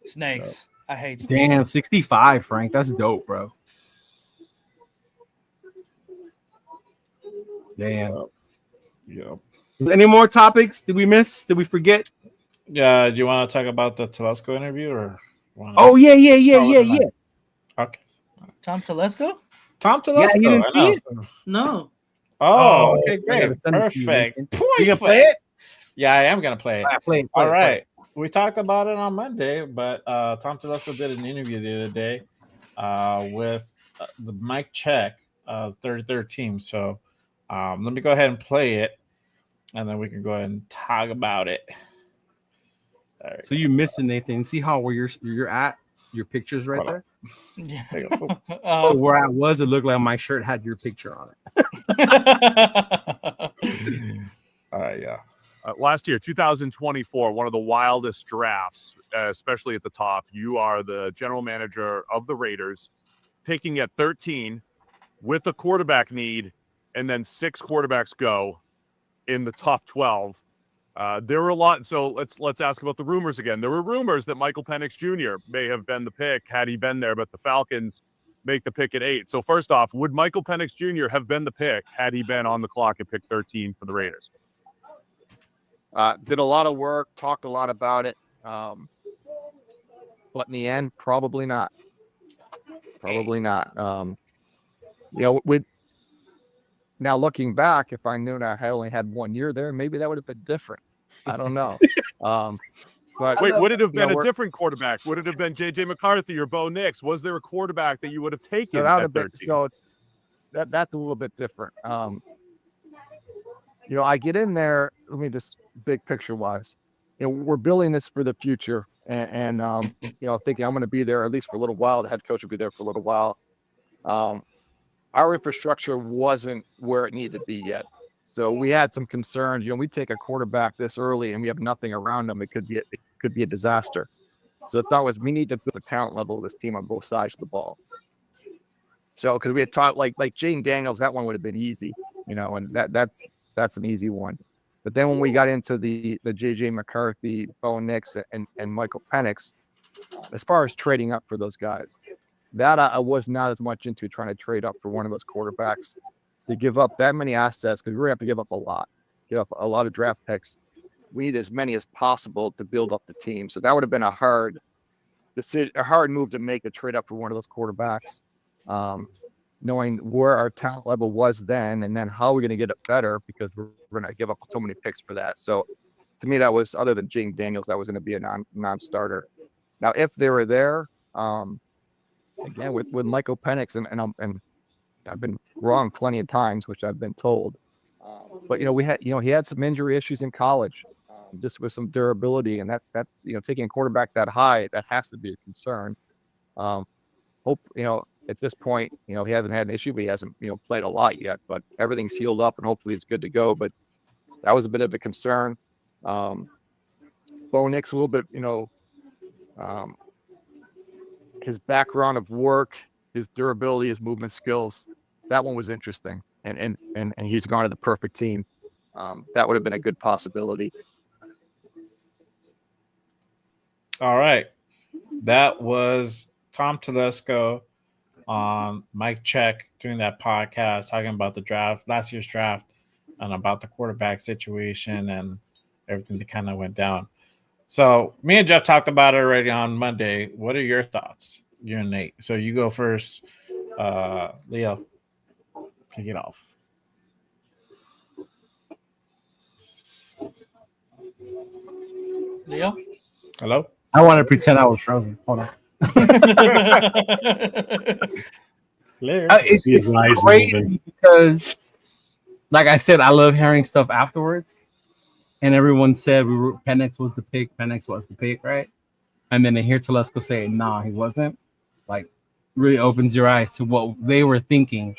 Snakes. I hate snakes. Damn, 65, Frank. That's dope, bro. Damn. Yep. Any more topics? Did we miss? Did we forget? Yeah. Do you want to talk about the Telesco interview or? Oh, yeah. Okay. Tom Telesco? Tom Telesco. Yeah, you didn't I know. see it? No. Oh, okay, I great. gotta send it to you, Perfect. man. Point You gonna for play it? Yeah, I am gonna play it. All right, play it. All right. We talked about it on Monday, but Tom Telesco did an interview the other day with the Mike Check, third team. So let me go ahead and play it, and then we can go ahead and talk about it. All right. So you missing anything? See how where you're at? Your picture's right Hold on. there. Yeah. There you go. So where I was, it looked like my shirt had your picture on it. All right, yeah. Last year, 2024, one of the wildest drafts, especially at the top. You are the general manager of the Raiders, picking at 13 with a quarterback need, and then 6 quarterbacks go in the top 12. There were a lot. So let's ask about the rumors again. There were rumors that Michael Penix Jr. may have been the pick had he been there, but the Falcons make the pick at 8. So first off, would Michael Penix Jr. have been the pick had he been on the clock at pick 13 for the Raiders? Did a lot of work, talked a lot about it. But in the end, probably not. Probably not. Now looking back, if I knew that I only had 1 year there, maybe that would have been different. I don't know. But wait, would it have been a different quarterback? Would it have been J.J. McCarthy or Bo Nix? Was there a quarterback that you would have taken so that would at have been 13? so that's a little bit different. I get in there. Let me just big picture wise. we're building this for the future, and thinking I'm going to be there at least for a little while. The head coach will be there for a little while. Our infrastructure wasn't where it needed to be yet. So we had some concerns. We take a quarterback this early and we have nothing around him. It could be a disaster. So the thought was we need to build the talent level of this team on both sides of the ball. So because we had taught like Jaden Daniels, that one would have been easy, and that's an easy one. But then when we got into the JJ McCarthy, Bo Nix, and Michael Penix, as far as trading up for those guys, that I was not as much into trying to trade up for one of those quarterbacks to give up that many assets, because we're going to have to give up a lot of draft picks. We need as many as possible to build up the team. So that would have been a hard decision, a hard move to make, to trade up for one of those quarterbacks, knowing where our talent level was then, and then how we're going to get it better, because we're going to give up so many picks for that. So to me, that was, other than James Daniels, that was going to be a non-starter. Now, if they were there, again, with Michael Penix, and I've been wrong plenty of times, which I've been told. But he had some injury issues in college, just with some durability, and that's taking a quarterback that high, that has to be a concern. Hope at this point, he hasn't had an issue, but he hasn't played a lot yet. But everything's healed up, and hopefully it's good to go. But that was a bit of a concern. Bo Nix, a little bit, his background of work, his durability, his movement skills, that one was interesting. And he's gone to the perfect team. That would have been a good possibility. All right. That was Tom Telesco on Mike Check doing that podcast, talking about the draft, last year's draft, and about the quarterback situation and everything that kind of went down. So me and Jeff talked about it already on Monday. What are your thoughts? You and Nate. So you go first. Leo, kick it off. Leo? Hello? I want to pretend I was frozen. Hold on. It's great because, like I said, I love hearing stuff afterwards. And everyone said Penix was the pick, right? And then they hear Telesco say, nah, he wasn't. Like, really opens your eyes to what they were thinking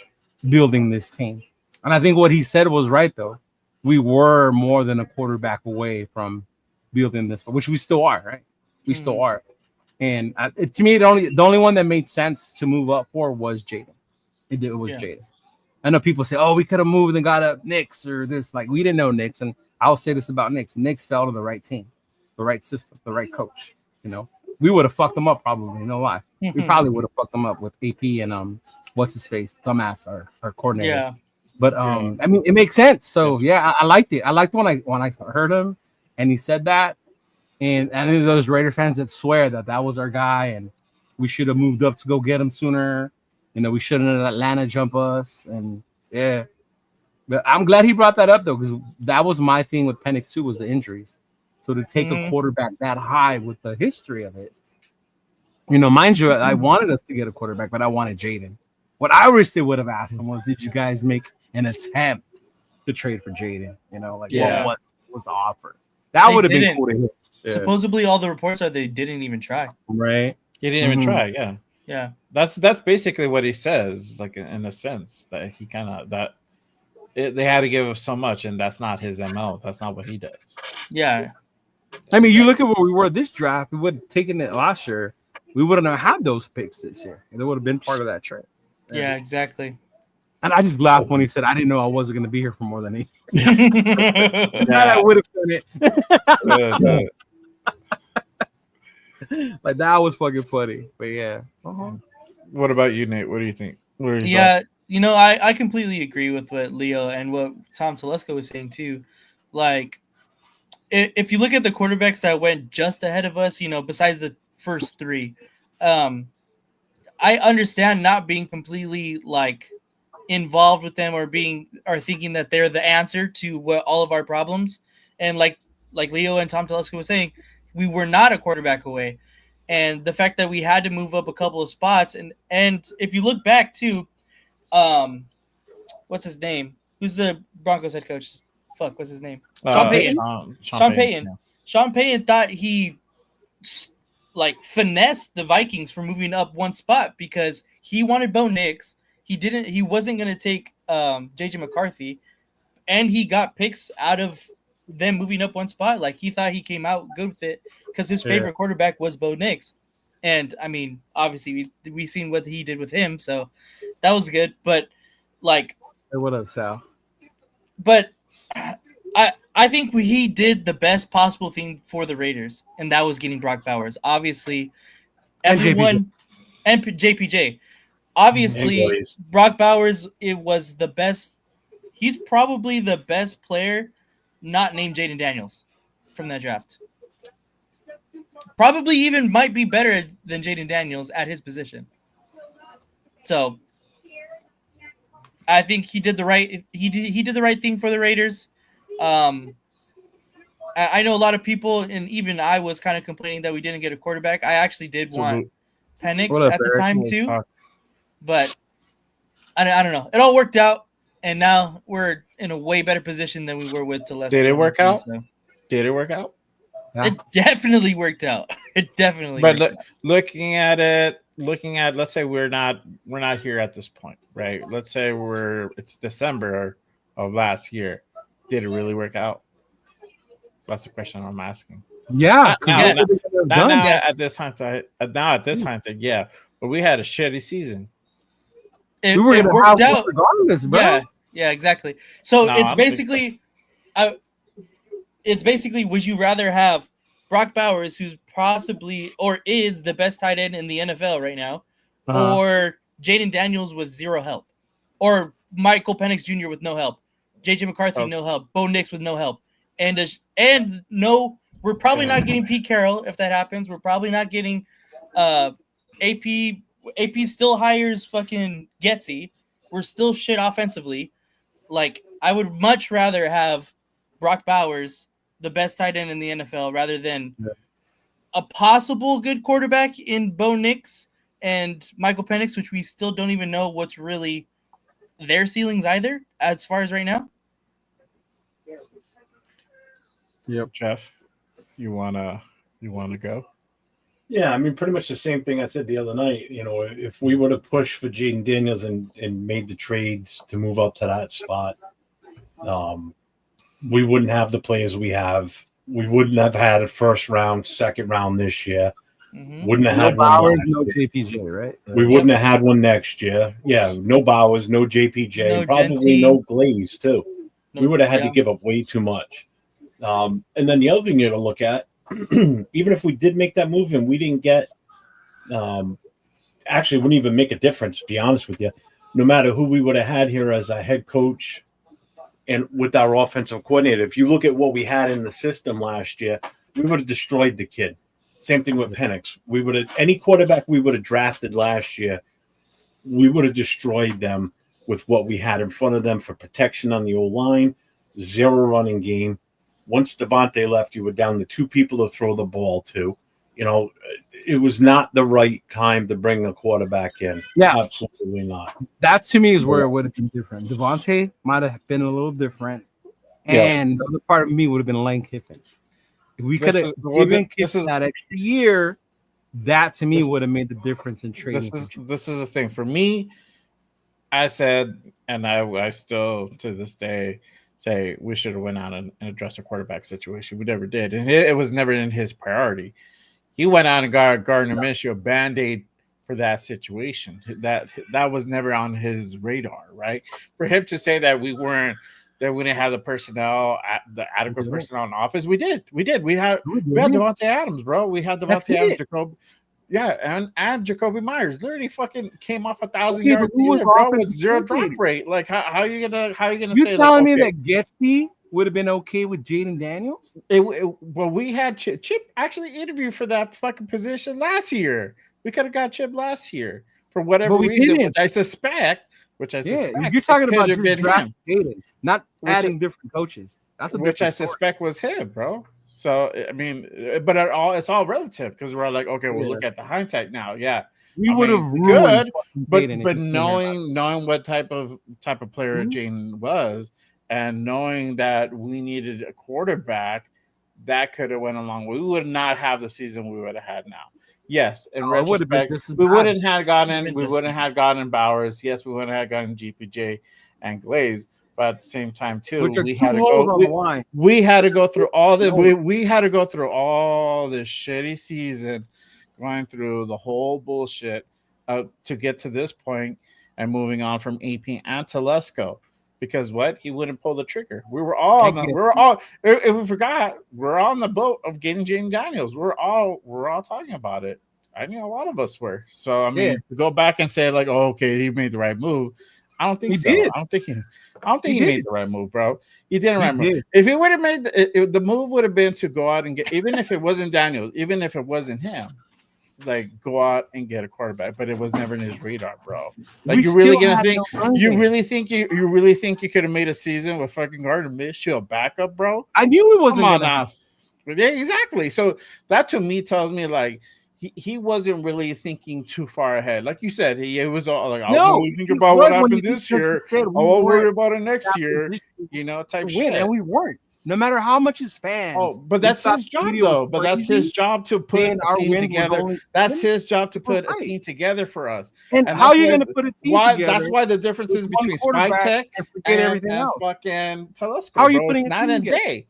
building this team. And I think what he said was right, though. We were more than a quarterback away from building this, which we still are, right? We still are. And to me, the only one that made sense to move up for was Jaden. It was Jaden. I know people say, oh, we could have moved and got up Knicks or this. Like, we didn't know Knicks. And I'll say this about Knicks. Knicks fell to the right team, the right system, the right coach. We would have fucked them up probably. No lie. We probably would have fucked them up with AP and what's his face, dumbass, our coordinator. Yeah. But I mean, it makes sense. So yeah, I liked it. I liked when I heard him and he said that. And I think those Raider fans that swear that was our guy and we should have moved up to go get him sooner. We shouldn't have let Atlanta jump us. And yeah, but I'm glad he brought that up though, because that was my thing with Penix too, was the injuries. So to take a quarterback that high with the history of it, mind you, I wanted us to get a quarterback, but I wanted Jaden. What I wish they would have asked him was, did you guys make an attempt to trade for Jaden? What was the offer? That would have been cool to hear. Yeah. Supposedly, all the reports are they didn't even try. Right? He didn't even try. Yeah. Yeah. That's basically what he says. Like in a sense that he kind of they had to give him so much, and that's not his MO. That's not what he does. Yeah. I mean, you look at where we were this draft. We would have taken it last year. We wouldn't have had those picks this year. They would have been part of that trade. Yeah, exactly. And I just laughed when he said, I didn't know I wasn't going to be here for more than 8 years. I would have done it. Like, that was fucking funny. But yeah. What about you, Nate? What do you think? Yeah, I completely agree with what Leo and what Tom Telesco was saying too. Like, if you look at the quarterbacks that went just ahead of us, besides the first 3, I understand not being completely like involved with them or thinking that they're the answer to all of our problems. And like Leo and Tom Telesco was saying, we were not a quarterback away. And the fact that we had to move up a couple of spots, and if you look back to, what's his name? Who's the Broncos head coach? What's his name? Sean Payton. Sean Payton. Sean Payton thought he like finessed the Vikings for moving up one spot because he wanted Bo Nix. He wasn't going to take JJ McCarthy, and he got picks out of them moving up one spot. Like he thought he came out good with it because his favorite quarterback was Bo Nix. And I mean, obviously we seen what he did with him, so that was good. But like, Hey, what up, Sal? but I think he did the best possible thing for the Raiders, and that was getting Brock Bowers. Obviously, everyone and JPJ. Obviously, Brock Bowers, it was the best. He's probably the best player not named Jaden Daniels from that draft. Probably even might be better than Jaden Daniels at his position. So I think he did the right thing for the Raiders. I know a lot of people, and even I was kind of complaining that we didn't get a quarterback. I actually did want Penix at the time too, but I don't know. It all worked out, and now we're in a way better position than we were with Telesco. Did it work out? Did it work out? Yeah. It definitely worked out. It definitely. But looking at, let's say we're not here at this point, right? Let's say it's December of last year. Did it really work out? That's the question I'm asking. Yeah. Now at this hindsight, yeah. But we had a shitty season. It worked out regardless, bro. Yeah, exactly. So it's basically, would you rather have Brock Bowers, who's possibly or is the best tight end in the NFL right now, or Jaden Daniels with zero help, or Michael Penix Jr. with no help, JJ McCarthy no help, Bo Nix with no help, and no, we're probably not getting Pete Carroll if that happens. We're probably not getting AP. AP still hires fucking Getsy. We're still shit offensively. Like, I would much rather have Brock Bowers, the best tight end in the NFL, rather than a possible good quarterback in Bo Nix and Michael Penix, which we still don't even know what's really their ceilings either, as far as right now. Yep, Jeff, you wanna go? Yeah, I mean, pretty much the same thing I said the other night. You know, if we would have pushed for Jaden Daniels and made the trades to move up to that spot, we wouldn't have the players we have. We wouldn't have had a first round, second round this year. Mm-hmm. Wouldn't have had Bowers, no JPJ, right? We wouldn't have had one next year. Yeah, no Bowers, no JPJ, No probably Genty. no Glaze too. No, We would have had to give up way too much. And then the other thing you got to look at, even if we did make that move and we didn't get, actually, it wouldn't even make a difference, to be honest with you. No matter who we would have had here as a head coach and with our offensive coordinator, if you look at what we had in the system last year, we would have destroyed the kid. Same thing with Penix. We would have any quarterback we would have drafted last year, we would have destroyed them with what we had in front of them for protection on the O-line, zero running game. Once Devontae left, you were down to two people to throw the ball to. You know, it was not the right time to bring a quarterback in. Yeah. Absolutely not. That to me is where it would have been different. Devontae might have been a little different. And the other part of me would have been Lane Kiffin. If we could have given Kiffin that extra year, that to me would have made the difference in trading. This is the thing. For me, I said, and I still to this day say we should have went out and addressed a quarterback situation. We never did. And it was never in his priority. He went out and got Gardner Minshew a Band-Aid for that situation. That was never on his radar, right? For him to say that we didn't have the personnel, the adequate personnel in office, we did. We had Devontae Adams, bro. We had Devontae Adams, Jacoby. Yeah, and Jacoby Myers literally fucking came off 1,000 yards season, bro, with zero drop rate. Like, how are you gonna you say? Telling me that Getsy would have been okay with Jaden Daniels? Well, we had Chip actually interviewed for that fucking position last year. We could have got Chip last year for whatever reason. Which I suspect. You're talking about just draft Jaden, not adding different coaches. That's which I suspect was him, bro. So I mean, but it's all relative because we're like, okay, we'll look at the hindsight now. Yeah, we would have good, but knowing what type of player Jaden was, and knowing that we needed a quarterback that could have went along. We would not have the season we would have had now. Yes, in it would have been retrospect, just as we bad. wouldn't have gotten Been we just wouldn't have gotten Bowers. Yes, we wouldn't have gotten GPJ and Glaze. But at the same time, too, Which are we two had to holes go. on the line. We had to go through all the we had to go through all this shitty season, going through the whole bullshit to get to this point and moving on from AP and Telesco. Because what? He wouldn't pull the trigger. We were all if we forgot, we're all on the boat of getting Jaden Daniels. We're all talking about it. I mean, a lot of us were. So I mean, to go back and say like, oh, okay, he made the right move. I don't think He so. did. I don't think he made the right move, bro. He didn't right move. Did. If he would have made the move, would have been to go out and get, even if it wasn't Daniels, even if it wasn't him, like go out and get a quarterback. But it was never in his radar, bro. Like you really gonna think you really think you could have made a season with fucking Gardner Minshew a backup, bro? I knew it wasn't Come on gonna now. Yeah, exactly. So that to me tells me like he wasn't really thinking too far ahead. Like you said, he was all like, "I'll think about what happened this year. I'll worry about it next year." You know, type shit. And we weren't. No matter how much his fans. Oh, but that's his job, though. But that's his job to put a team together. That's his job to put a team together for us. And how are you going to put a team together? That's why the difference is between Spy Tech and everything else. Fucking Telesco. How are you putting night and day?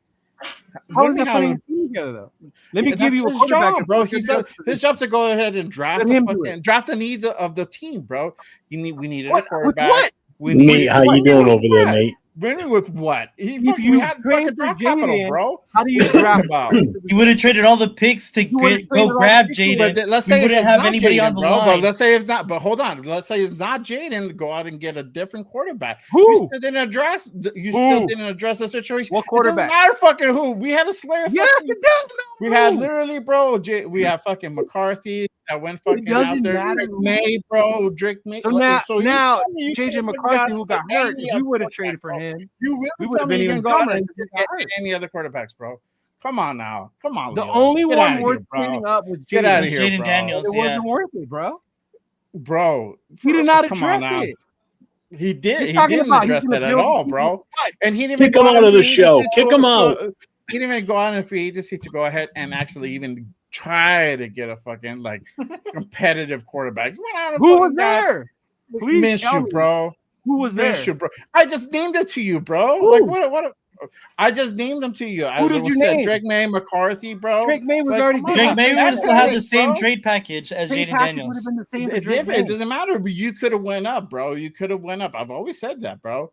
How is that putting a team together, though? Let me give you a quarterback, job, bro. His job to go ahead and draft the needs of the team, bro. We needed a quarterback. What? Nate, how you doing over there, Nate? Winning with what? If you had fucking draft capital, bro. How do you draft about? You would have traded all the picks to go grab Jaden. But let's say we wouldn't have anybody Jaden, on the bro, line. But let's say it's not. But hold on. Let's say it's not Jaden. Go out and get a different quarterback. Who? You still didn't address. Still didn't address the situation. What quarterback? It doesn't matter fucking who. We had a slayer. Yes, it does. We had literally, bro. We have fucking McCarthy that went fucking out there. Matter. Drake May, bro. Drake May. So now you JJ McCarthy, who got hurt, if we would have traded for him, you really tell me you can go out and get any other quarterbacks, bro. Come on now. Come on. The only one worth trading up was Jaden Daniels. It wasn't worth it, bro. Bro, he did not address it. He did. He didn't address that at all, bro. And he didn't kick him out of the show. Kick him out. He didn't even go out in free agency to go ahead and actually even try to get a fucking like competitive quarterback. Who was there? Please tell me, bro. Who was there? Minshew, bro. I just named it to you, bro. Like what? I just named them to you. Who did you name? Drake May, McCarthy, bro. Drake May was already. Drake May would still have the same trade package as Jaden Daniels. Would have been the same. It doesn't matter, but you could have went up, bro. You could have went up. I've always said that, bro.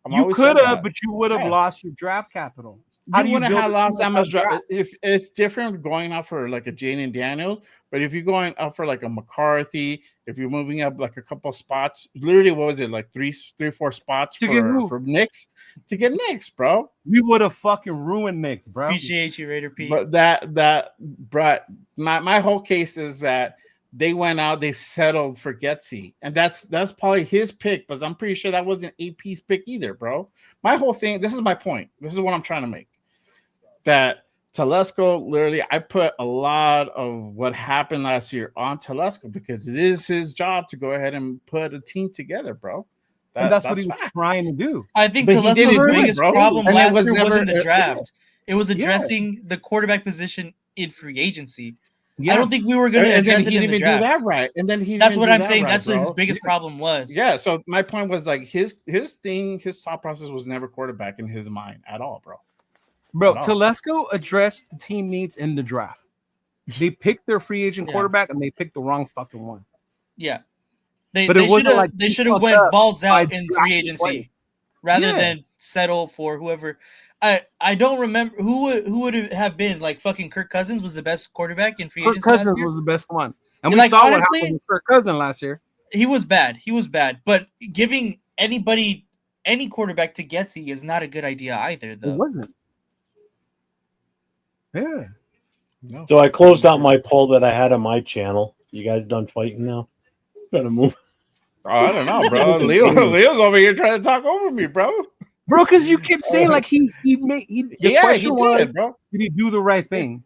You could have, but you would have lost your draft capital. How do you have lost that much draft? If it's different going out for like a Jaden Daniels, but if you're going up for like a McCarthy, if you're moving up like a couple spots, literally, what was it, like three, 4 spots for Knicks to get Knicks, bro? We would have fucking ruined Knicks, bro. Appreciate you, Raider Pete. But Brett, my whole case is that they went out, they settled for Getsy, and that's probably his pick, but I'm pretty sure that wasn't AP's pick either, bro. My whole thing, this is my point. This is what I'm trying to make. That Telesco, literally, I put a lot of what happened last year on Telesco because it is his job to go ahead and put a team together, bro. And that's what he was trying to do. I think Telesco's biggest problem last year wasn't the draft. It was addressing the quarterback position in free agency. Yes. I don't think we were going to address it in the draft. Do that right, and then that's what I'm saying. That's what his biggest problem was. Yeah. So my point was like his thought process was never quarterback in his mind at all, bro. Bro, Telesco addressed the team needs in the draft. They picked their free agent quarterback and they picked the wrong fucking one. Yeah. They should have went balls out in free agency rather than settle for whoever. I don't remember who would have been like fucking Kirk Cousins was the best quarterback in free agency. Kirk Cousins was the best one. And we saw what happened with Kirk Cousins last year. He was bad. But giving anybody any quarterback to Getsy is not a good idea either, though. It wasn't. Yeah. No. So I closed out my poll that I had on my channel. You guys done fighting now? Gotta move. Oh, I don't know, bro. Leo's over here trying to talk over me, bro. Bro, because you kept saying like he question was, bro. Did he do the right thing?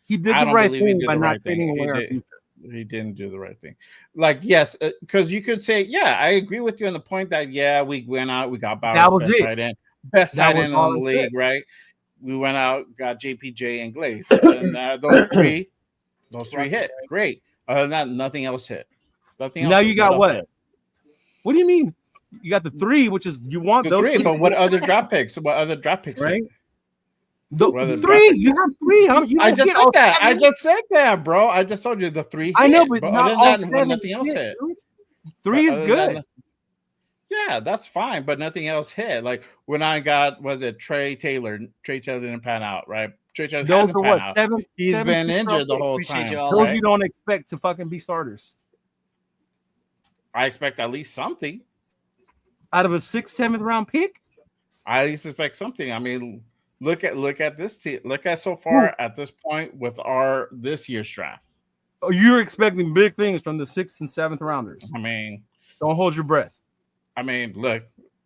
He did the right thing by not getting away. He didn't do the right thing. Like, yes, because you could say, yeah, I agree with you on the point that we went out, we got Bauer, that was it. Best tight end in the league, right? we went out, got JPJ and Glaze, and those three hit. Great. Other than that, nothing else hit. Nothing else. Now you got what? What do you mean? You got the 3, which is you want those 3. But what other draft picks? What other draft picks? Right. The 3. You have 3. I just said that. I just said that, bro. I just told you the 3. I know, but other than that, nothing else hit. 3 is good. Yeah, that's fine, but nothing else hit. Like when I got, was it Trey Taylor? Trey Taylor didn't pan out, right? Trey Taylor hasn't panned out. He's been injured the whole time. Those you don't expect to fucking be starters. I expect at least something out of a 6th, 7th round pick. I at least expect something. I mean, look at this team. Look at so far at this point with this year's draft. Oh, you're expecting big things from the 6th and 7th rounders. I mean, don't hold your breath. I mean, look,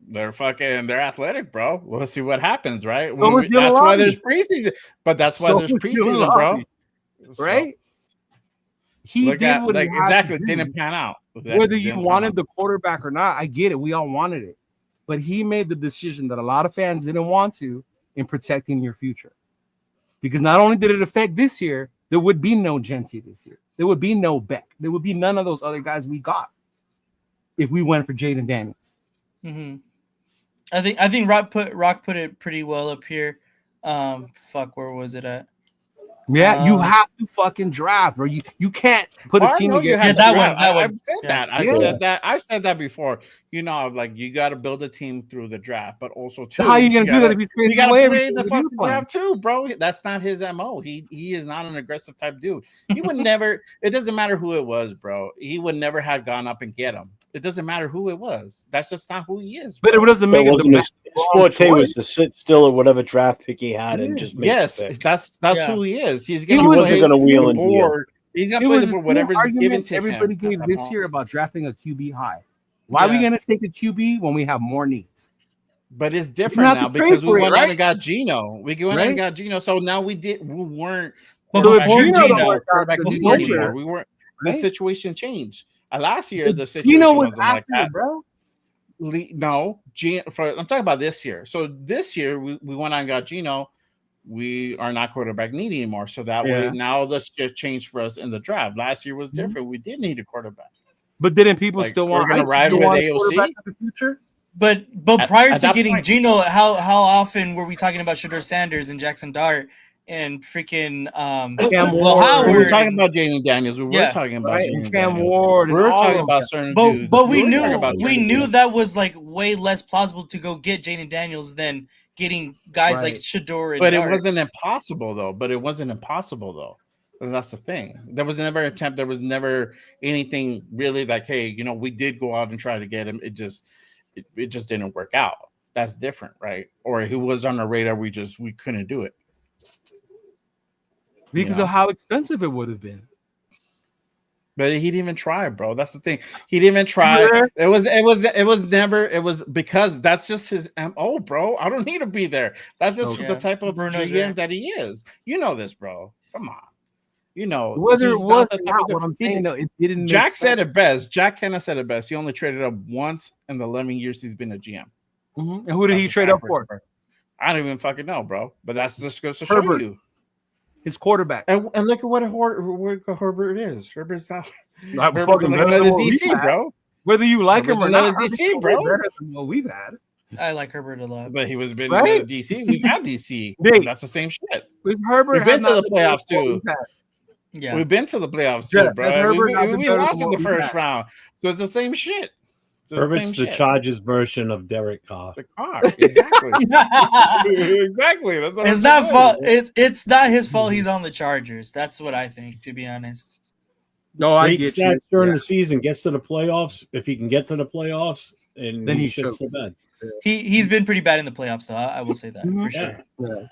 they're athletic, bro. We'll see what happens, right? So that's why there's preseason, but that's why there's preseason, bro. Right? He did what he exactly didn't pan out. Whether you wanted the quarterback or not, I get it. We all wanted it, but he made the decision that a lot of fans didn't want to in protecting your future, because not only did it affect this year, there would be no Genty this year. There would be no Beck. There would be none of those other guys we got if we went for Jaden Daniels. Mm-hmm. I think Rock put it pretty well up here. Where was it at? Yeah, you have to fucking draft, bro. You can't put a team together. Yeah, that one. I've said that. I said that before. You know, like you got to build a team through the draft, but also too. How are you gonna do that if you got to play the fucking draft too, bro? That's not his MO. He is not an aggressive type dude. He would never. It doesn't matter who it was, bro. He would never have gone up and get him. It doesn't matter who it was. That's just not who he is. Bro. But it doesn't make it his forte was to sit still at whatever draft pick he had and just make that's who he is. He's he wasn't going to wheel and deal. He's going to play the whatever's given to everybody him. gave this year about drafting a QB high. Why are we going to take a QB when we have more needs? But it's different now because we went out and got Geno. We went out and got Geno. So now we weren't. But before Geno, we weren't. The situation changed. Last year, the situation wasn't like that, bro. No, I'm talking about this year. So this year, we went out and got Geno. We are not quarterback needy anymore. So that way, now let's just change for us in the draft. Last year was different. We did need a quarterback. But didn't people still want to ride with AOC? In the future? But prior to getting Geno, how often were we talking about Shedeur Sanders and Jackson Dart and freaking Howard? We were talking about Jaden Daniels. We were talking about Cam Ward. We were talking about certain dudes. But we knew that was like way less plausible to go get Jaden Daniels than getting guys like Shedeur and But Dart. it wasn't impossible though. And that's the thing. There was never an attempt. There was never anything really like, hey, you know, we did go out and try to get him. It just didn't work out. That's different, right? Or he was on the radar. We couldn't do it because of how expensive it would have been. But he didn't even try, bro. That's the thing. He didn't even try. It was because that's just his MO, bro. I don't need to be there. That's just the type of GM that he is. You know this, bro. Come on. You know, whether it was not what I'm saying, though, it didn't. Jack said it best. Jack Hanna said it best. He only traded up once in the 11 years he's been a GM. Mm-hmm. And who did he trade up for? I don't even fucking know, bro. But that's just goes to show you his quarterback. And look at what Herbert is. Herbert's not fucking another DC, bro. Whether you like him or not, DC, bro. Better than what we've had. I like Herbert a lot, but he was been in DC. We've had DC. That's the same shit. With Herbert, we've been to the playoffs too. Yeah, we've been to the playoffs too, bro. We lost in the first round, so it's the same shit. Herbert's the Chargers version of Derek Carr. The Carr, exactly. Exactly. That's what it's not fault. It's not his fault. He's on the Chargers. That's what I think, to be honest. No, I get stats during the season. Gets to the playoffs. If he can get to the playoffs, and then he should so bad. He's been pretty bad in the playoffs, though. I will say that for sure. Yeah.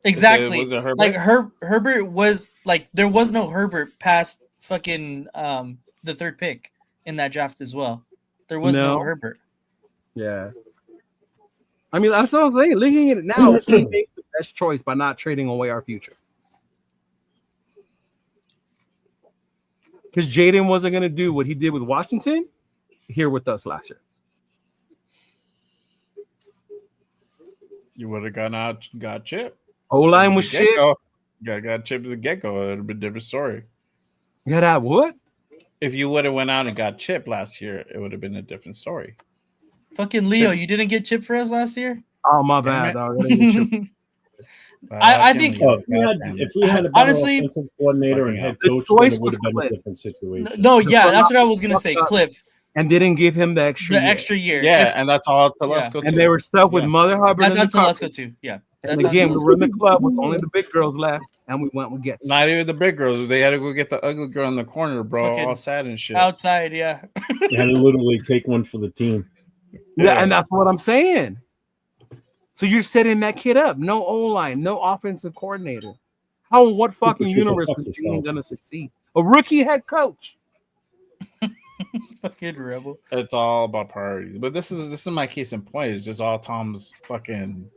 Exactly. Like Herbert was like there was no Herbert past fucking the third pick in that draft as well. There was no Herbert. Yeah. I mean, that's what I'm saying. Looking at it now, he made the best choice by not trading away our future. Because Jaden wasn't going to do what he did with Washington here with us last year. You would have gone out and got Chip. O-line was shit. Got Chip at the get-go. It would have been a different story. Yeah, that would. If you would have went out and got Chip last year, it would have been a different story. Fucking Leo, you didn't get Chip for us last year? Oh, my bad, dog. I think if we had a better honestly, offensive coordinator and head the coach, then choice it would was have been a Cliff. different situation. no, yeah, that's what I was gonna say, Cliff. And didn't give him the extra year. Yeah, If- and that's all Telesco And they were stuck with Yeah. Mother Hubbard. That's in on the cover. Telesco too. Yeah. And That's on again, we Telesco. were in the club with only the big girls left, and we went with Gets. Not even the big girls. They had to go get the ugly girl in the corner, bro. Fucking All sad and shit. outside, yeah. You had to literally take one for the team. Yeah, and that's what I'm saying. So you're setting that kid up. No O-line, no offensive coordinator. How in what fucking universe fuck is yourself. the team gonna succeed? A rookie head coach. Fucking rebel. It's all about priorities. But this is my case in point. It's just all Tom's fucking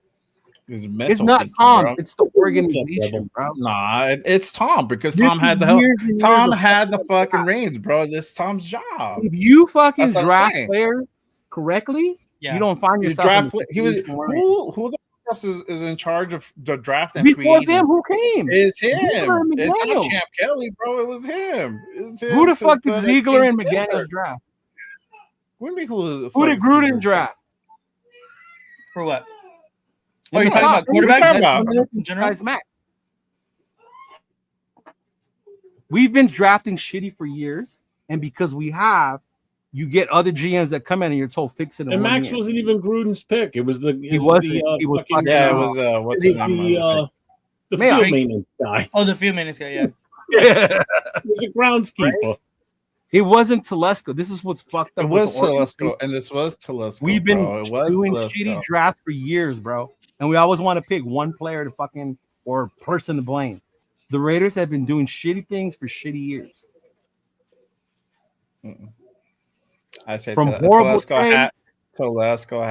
his mental. It's not thinking, Tom. bro. It's the organization, bro. Nah, it's Tom because This Tom had is the help. years and years Tom of had the fucking fucking reins, bro. This is Tom's job. If you fucking That's what I'm draft saying. players correctly, Yeah. you don't find You yourself. draft. in the He was situation we're in. who the else is in charge of the draft and Before creating? them, who came? It's Ziegler him. and It's not McDaniel. Champ Kelly, bro. It was him. It's him Who the to fuck did put Ziegler and everything together. McDaniels draft? What do you mean who Who did Gruden draft? For what? You Oh, you're know, talking about who you quarterbacks? talking That's about? in general? Besides Mac. We've been drafting shitty for years, and because we have, you get other GMs that come in and you're told fix it. In And one Max year. wasn't even Gruden's pick. It was the He wasn't. He was fucking, Yeah, it was what's his the name? the Mayo. field maintenance guy. Oh, the field maintenance guy, yeah. He was a groundskeeper. It wasn't Telesco. This is what's fucked up. It with was the organization. Telesco, and this was Telesco. We've been bro. It was doing Telesco. shitty drafts for years, bro, and we always want to pick one player to fucking or person to blame. The Raiders have been doing shitty things for shitty years. I say From horrible Telesco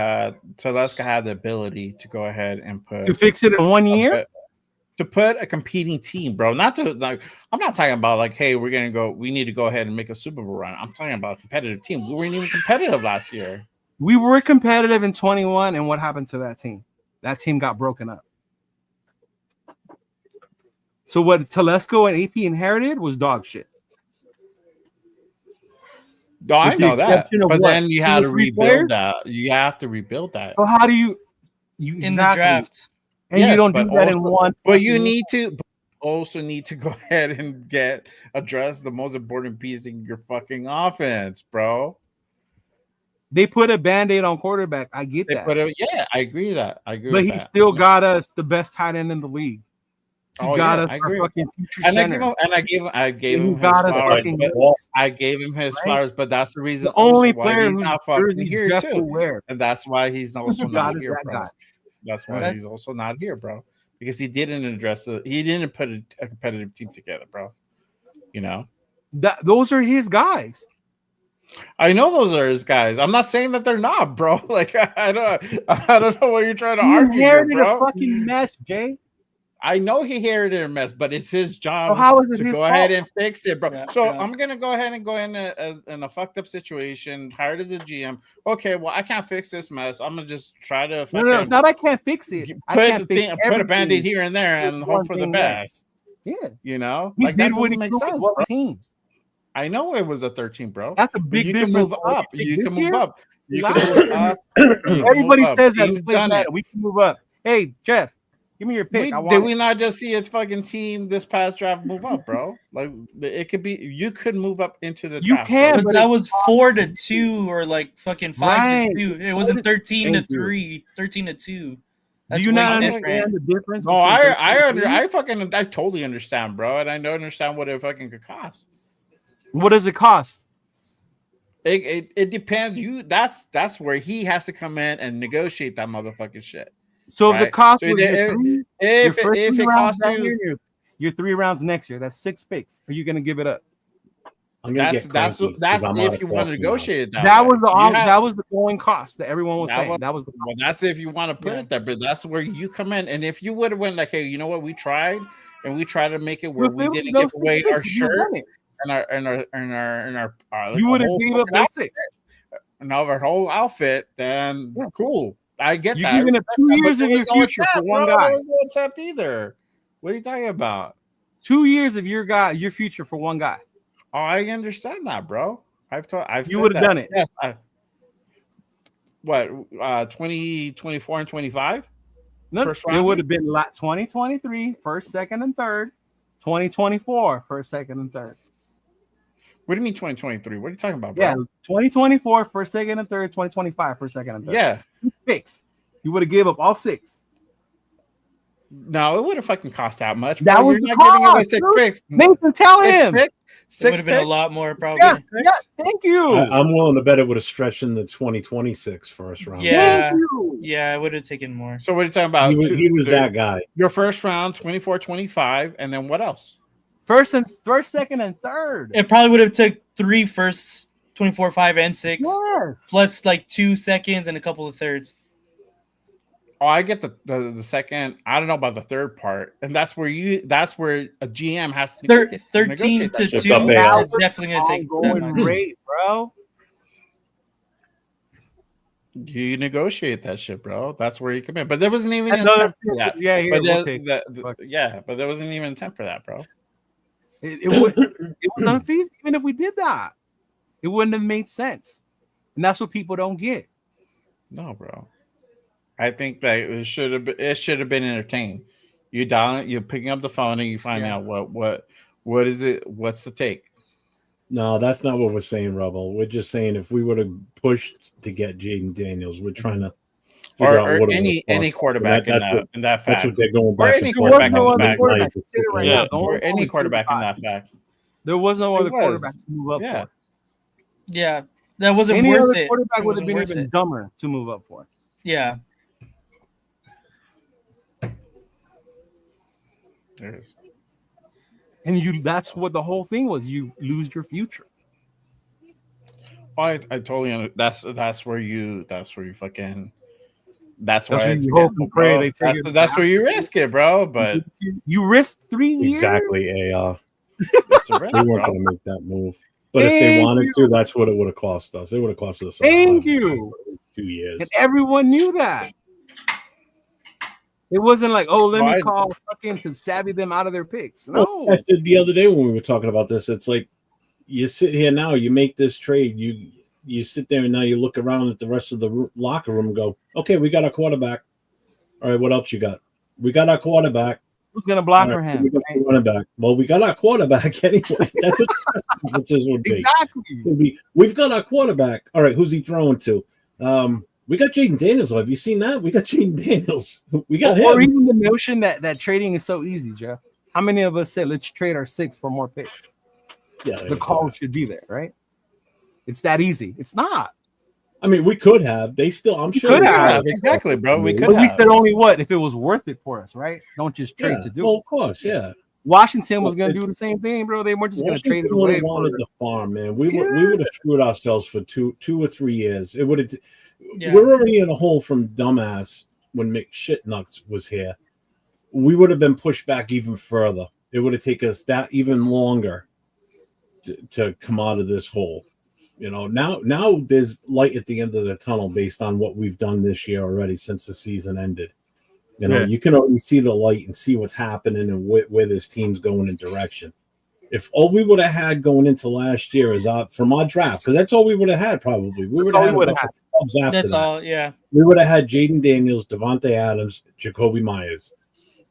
had the ability to go ahead and put to fix it in 1 year. To put a competing team, bro. Not to like. I'm not talking about like, hey, we need to go ahead and make a Super Bowl run. I'm talking about a competitive team. We weren't even competitive last year. We were competitive in 21, and what happened to that team? That team got broken up. So what Telesco and AP inherited was dog shit. No, I With the know that, exception of but what? then you 2 had or to 3 rebuild players? that. You have to rebuild that. So how do you In the draft. And Yes, you don't do but that in also- one. But you need to also need to go ahead and address the most important piece in your fucking offense, bro. They put a band-aid on quarterback. I get that. I agree with that. I agree But with he that. still got us the best tight end in the league. He got us I our agree. fucking future And center. I gave And he him his got us flowers. fucking But goals. I gave him his Right? flowers, but that's the reason The only also why player he's whose not fucking jersey here Jeff too. will wear. And that's why he's also God not is here, that bro. guy. That's why Okay. he's also not here, bro. Because he didn't he didn't put a competitive team together, bro. You know, Those are his guys. I know those are his guys. I'm not saying that they're not, bro. Like I don't know what you're trying to You argue, here, inherited bro. a fucking mess, Jay. I know he inherited a mess, but it's his job So how is it to his go ahead fault? and fix it, bro. Yeah, So yeah. I'm gonna go ahead and go in a fucked up situation, hired as a GM. Okay, well I can't fix this mess. I'm gonna just try to No, fucking not I can't fix it. I can't fix put a everything. band-aid here and there and Put hope one for the thing right. best. Yeah, You know, he like that did what doesn't he make could sense, with bro. one team. I know it was a 13, bro. That's a But big you difference. can move bro. up. This You can move year, up. You last can move up. You can Everybody move up. says that Team's it plays done better. We can move up. Hey, Jeff, give me your pick. I want Did it. we not just see its fucking team this past draft move up, bro? Like it could be you could move up into the You draft. can, bro. But that was 4-2 or like fucking 5-2. It wasn't 13 to Thank you. 3, 13 to 2. Do That's you way not different. understand the difference? No, between 13 and I totally understand, bro, and I don't understand what it fucking could cost. What does it cost? It depends. That's where he has to come in and negotiate that motherfucking shit. So if the Right. cost So was your three, If your first if three it rounds costs that you, year, your 3 rounds next year, that's 6 picks. Are you going to give it up? I'm gonna that's get that's cranky that's 'cause I'm out if of you want to coffee now. negotiate it That way. was the You have- that was the going cost that everyone was That saying. was- That was the Well, that's if you want to put Yeah. it there, but that's where you come in. And if you would have went like, hey, you know what, we tried and we tried to make it where we didn't give away our shirt and our You would have whole gave up fucking those outfit, 6. and our whole outfit, then Yeah. cool. I get You're that. giving up 2 years of your future for one guy. There was no attempt either. What are you talking about? 2 years of your future for one guy. Oh, I understand that, bro. You would have done it. Yes. What? 2024 and 25. No, First it round? would have been 2023, first, second, and third. 2024, first, second, and third. What do you mean 2023? What are you talking about, bro? Yeah, 2024, first, second, and third. 2025, first, second, and third. Yeah. 6 picks. You would have gave up all 6. No, it would have fucking cost that much. That bro. was You're the not giving up cost, 6 dude. picks. Nathan, tell him. It would 6 have been a picks? lot more, probably. Yes, thank you. I'm willing to bet it would have stretched in the 2026 first round. Yeah, Thank you. yeah, it would have taken more. So what are you talking about? He was that guy. Your first round, 24, 25, and then what else? First, second, and third. It probably would have took 3 firsts, 24, 5, and 6, Yes. plus like 2 seconds and a couple of thirds. Oh, I get the second. I don't know about the third part, and that's where a GM has to 13 negotiate to that shit. 2 up, is definitely going to take that Ongoing much. rate, bro. You negotiate that shit, bro. That's where you come in. But there wasn't even an Another- attempt for that. yeah, but we'll take it. yeah, but there wasn't even an attempt for that, bro. It was unfeasible. Even if we did that, it wouldn't have made sense. And that's what people don't get. No, bro. I think that it should have been entertained. You dial it, you're picking up the phone and you find out what is it, what's the take. No, that's not what we're saying, Rebel. We're just saying if we would have pushed to get Jaden Daniels, we're trying to figure out Or what any quarterback in that That's fact. what they're going Or back any and forth. quarterback in no the other back. quarterback. Consider right Yeah, now, the or only any quarterback in that fact. There was no It other was. quarterback to move up Yeah. for. Yeah, that wasn't Any worth other it. quarterback It would have wasn't been worth even it. dumber to move up for. Yeah. There it is. And that's what the whole thing was. You lose your future. I totally understand. That's where you fucking. That's why where it's you hope gamble, and pray bro. they take it That's where you back. risk it, bro. But You risked 3 years. Exactly, it's a risk, they weren't bro. going to make that move. But if they Thank wanted you. to, that's what it would have cost us. It would have cost us. Thank you. 2 years. And everyone knew that. It wasn't like, oh, let me Right. call fucking to savvy them out of their picks. Well, No. I said the other day when we were talking about this, it's like you sit here now, you make this trade, you sit there and now you look around at the rest of the locker room and go, okay, we got our quarterback. All right, what else you got? We got our quarterback. Who's gonna block All for right, him? we got the running back. Well, we got our quarterback anyway. That's what the differences would be. Exactly. We've got our quarterback. All right, who's he throwing to? We got Jaden Daniels. Have you seen that? We got Jaden Daniels. We got Or him. even the notion that trading is so easy, Jeff. How many of us said let's trade our 6 for more picks? Yeah, The call should be there, right? It's that easy. It's not. I mean, we could have. They still. I'm sure. could they have. Exactly, bro. We could But we have. said only what if it was worth it for us, right? Don't just trade Yeah. to do Well, it. of course, yeah. Washington was going to do the same thing, bro. They weren't just going to trade it Washington would away. have wanted For, the farm, man. We would have screwed ourselves for two or 3 years. It would have. Yeah. We're already in a hole from dumbass when McShitnuts was here. We would have been pushed back even further. It would have taken us that even longer to come out of this hole. You know, now there's light at the end of the tunnel based on what we've done this year already since the season ended. You know, you can already see the light and see what's happening and where this team's going in direction. If all we would have had going into last year is from our draft, because that's all we would have had probably. We would have had a bunch of clubs after That's that. all. Yeah. We would have had Jaden Daniels, Devontae Adams, Jacoby Myers,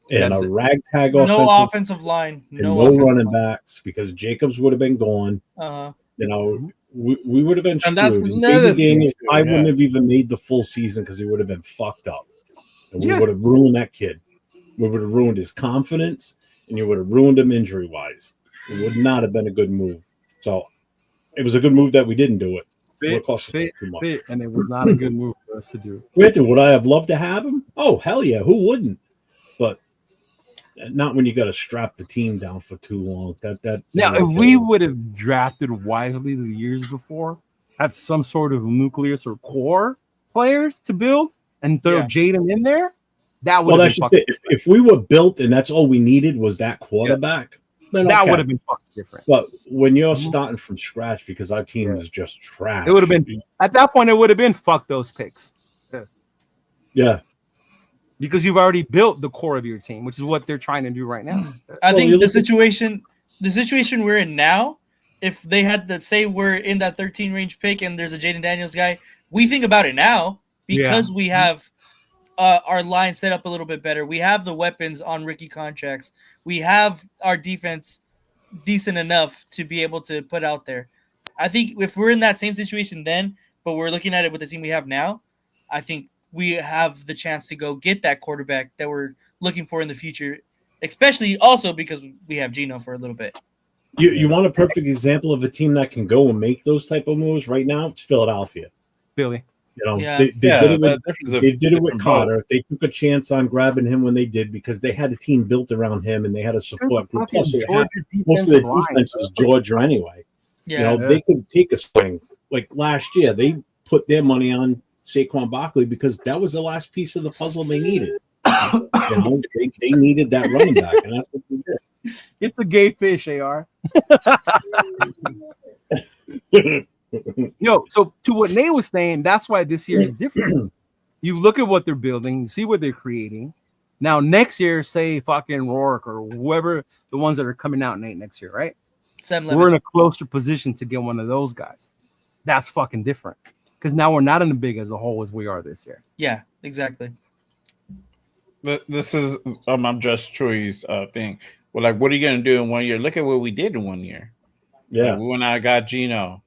and That's a it. ragtag No offensive offensive line. and No no offensive running backs because Jacobs would have been gone. Uh-huh. You know, we would have been screwed. And that's And another Jaden thing, Daniels, too, I yeah. wouldn't have even made the full season because he would have been fucked up. And we Yeah. would have ruined that kid. We would have ruined his confidence, and you would have ruined him injury-wise. It would not have been a good move. So it was a good move that we didn't do it. It cost us too much. fit, and it was not a good move for us to do. Granted, would I have loved to have him? Oh, hell yeah. Who wouldn't? But not when you got to strap the team down for too long. Now, if we would have drafted wisely the years before, had some sort of nucleus or core players to build, and throw Jaden in there, that would well, have that's been just it. If we were built and that's all we needed was that quarterback, then that okay. would have been fucking different. But when you're starting from scratch because our team is just trash, It would have been at that point. It would have been fuck those picks. Yeah. Because you've already built the core of your team, which is what they're trying to do right now. I Well, think you the look at- situation we're in now, if they had to say we're in that 13 range pick and there's a Jaden Daniels guy, we think about it now because we have our line set up a little bit better. We have the weapons on rookie contracts. We have our defense decent enough to be able to put out there. I think if we're in that same situation then, but we're looking at it with the team we have now, I think we have the chance to go get that quarterback that we're looking for in the future, especially also because we have Geno for a little bit. You want a perfect example of a team that can go and make those type of moves right now? It's Philadelphia. Philly. You know, Yeah. they did it with different Cotter. They took a chance on grabbing him when they did because they had a team built around him and they had a support group. Plus, most of the defense was Georgia anyway. Yeah. You know, they could take a swing. Like last year, they put their money on Saquon Barkley because that was the last piece of the puzzle they needed. You know, they needed that running back, and that's what they did. It's a gay fish, AR. Yo, so to what Nate was saying, that's why this year is different. You look at what they're building, you see what they're creating. Now, next year, say fucking Rourke or whoever the ones that are coming out next year, right? We're in a closer position to get one of those guys. That's fucking different because now we're not in the big as a whole as we are this year. Yeah, exactly. This is I'm just Troy's thing. Well, like, what are you gonna do in 1 year? Look at what we did in 1 year. Yeah, we went out and got Geno.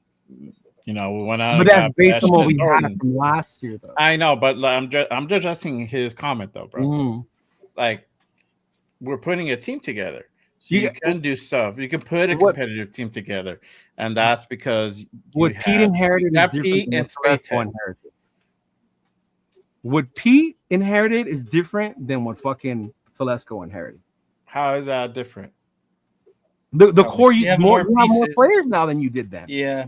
You know, we went out. But that's based on what we Thornton. had from last year, though. I know, but I'm just adjusting his comment though, bro. Mm. Like, we're putting a team together, so you can do stuff. You can put a competitive team together, and that's because what Pete inherited is different than what Telesco inherited. What Pete inherited is different than what fucking Telesco inherited. How is that different? The core, you have more pieces. players now than you did then. Yeah.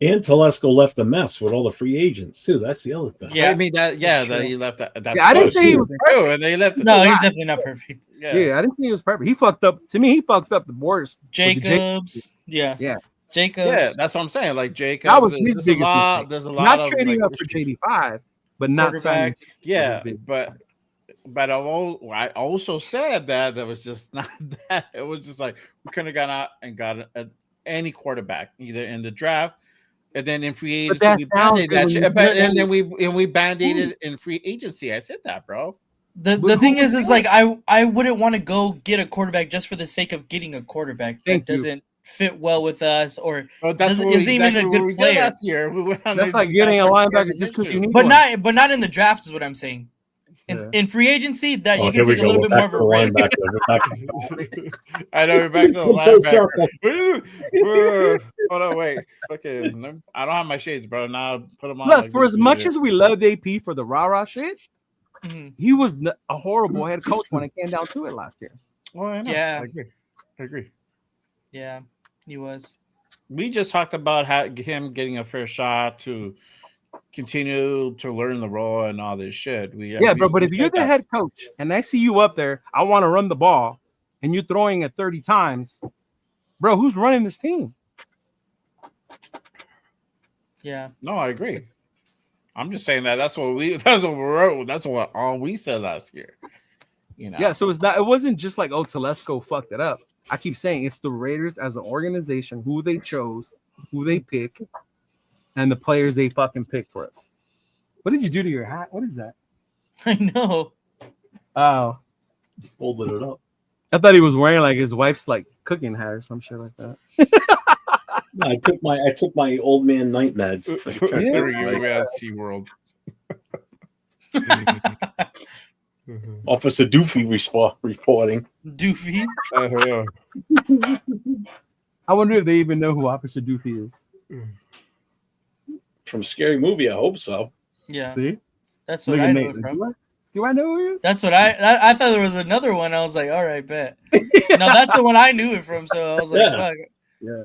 and Telesco left a mess with all the free agents too. That's the other thing. Yeah, I mean that. Yeah, that he left that. That's I didn't say he was perfect. And they left. No, he's definitely not perfect. Yeah, I didn't think he was perfect. He fucked up. To me, he fucked up the worst. Jacobs. Yeah. Jacobs. Yeah, that's what I'm saying. Like Jacobs. That was his biggest mistake. There's a lot not of trading like, up for JD5, but not signing. Yeah, but I also said that was just not that. It was just like we couldn't have gone out and got any quarterback either in the draft, and then in free agency we band-aided that shit. But and then we band-aided in free agency. I said that, bro. The thing is like I wouldn't want to go get a quarterback just for the sake of getting a quarterback that doesn't fit well with us or isn't even a good player. Last year we went on that's like getting a linebacker just because you need but one. not in the draft is what I'm saying. In free agency, that you can take a little bit more of a risk. I know we're back to the linebacker. Hold on, wait. Okay, I don't have my shades, bro. Now put them on. Plus, for as much as we loved AP for the rah-rah shit, he was a horrible head coach when it came down to it last year. Well, I know. Yeah, I agree. Yeah, he was. We just talked about him getting a fair shot to continue to learn the role and all this shit. But if you're the head coach and I see you up there, I want to run the ball, and you're throwing it 30 times, bro, who's running this team? Yeah. No, I agree. I'm just saying that's what we wrote. That's what all we said last year. You know. Yeah, so it wasn't just like, oh, Telesco fucked it up. I keep saying it's the Raiders as an organization, who they chose, who they pick, and the players they fucking picked for us. What did you do to your hat? What is that? I know. Oh. Folded it up. I thought he was wearing like his wife's like cooking hat or some shit like that. No, I took my old man night meds. SeaWorld. Officer Doofy reporting. Doofy. I wonder if they even know who Officer Doofy is. From Scary Movie, I hope so. Yeah. See? That's what I know from. Do I know who he is? That's what I thought there was another one. I was like, all right, bet. No, that's the one I knew it from. So I was like, fuck. Yeah.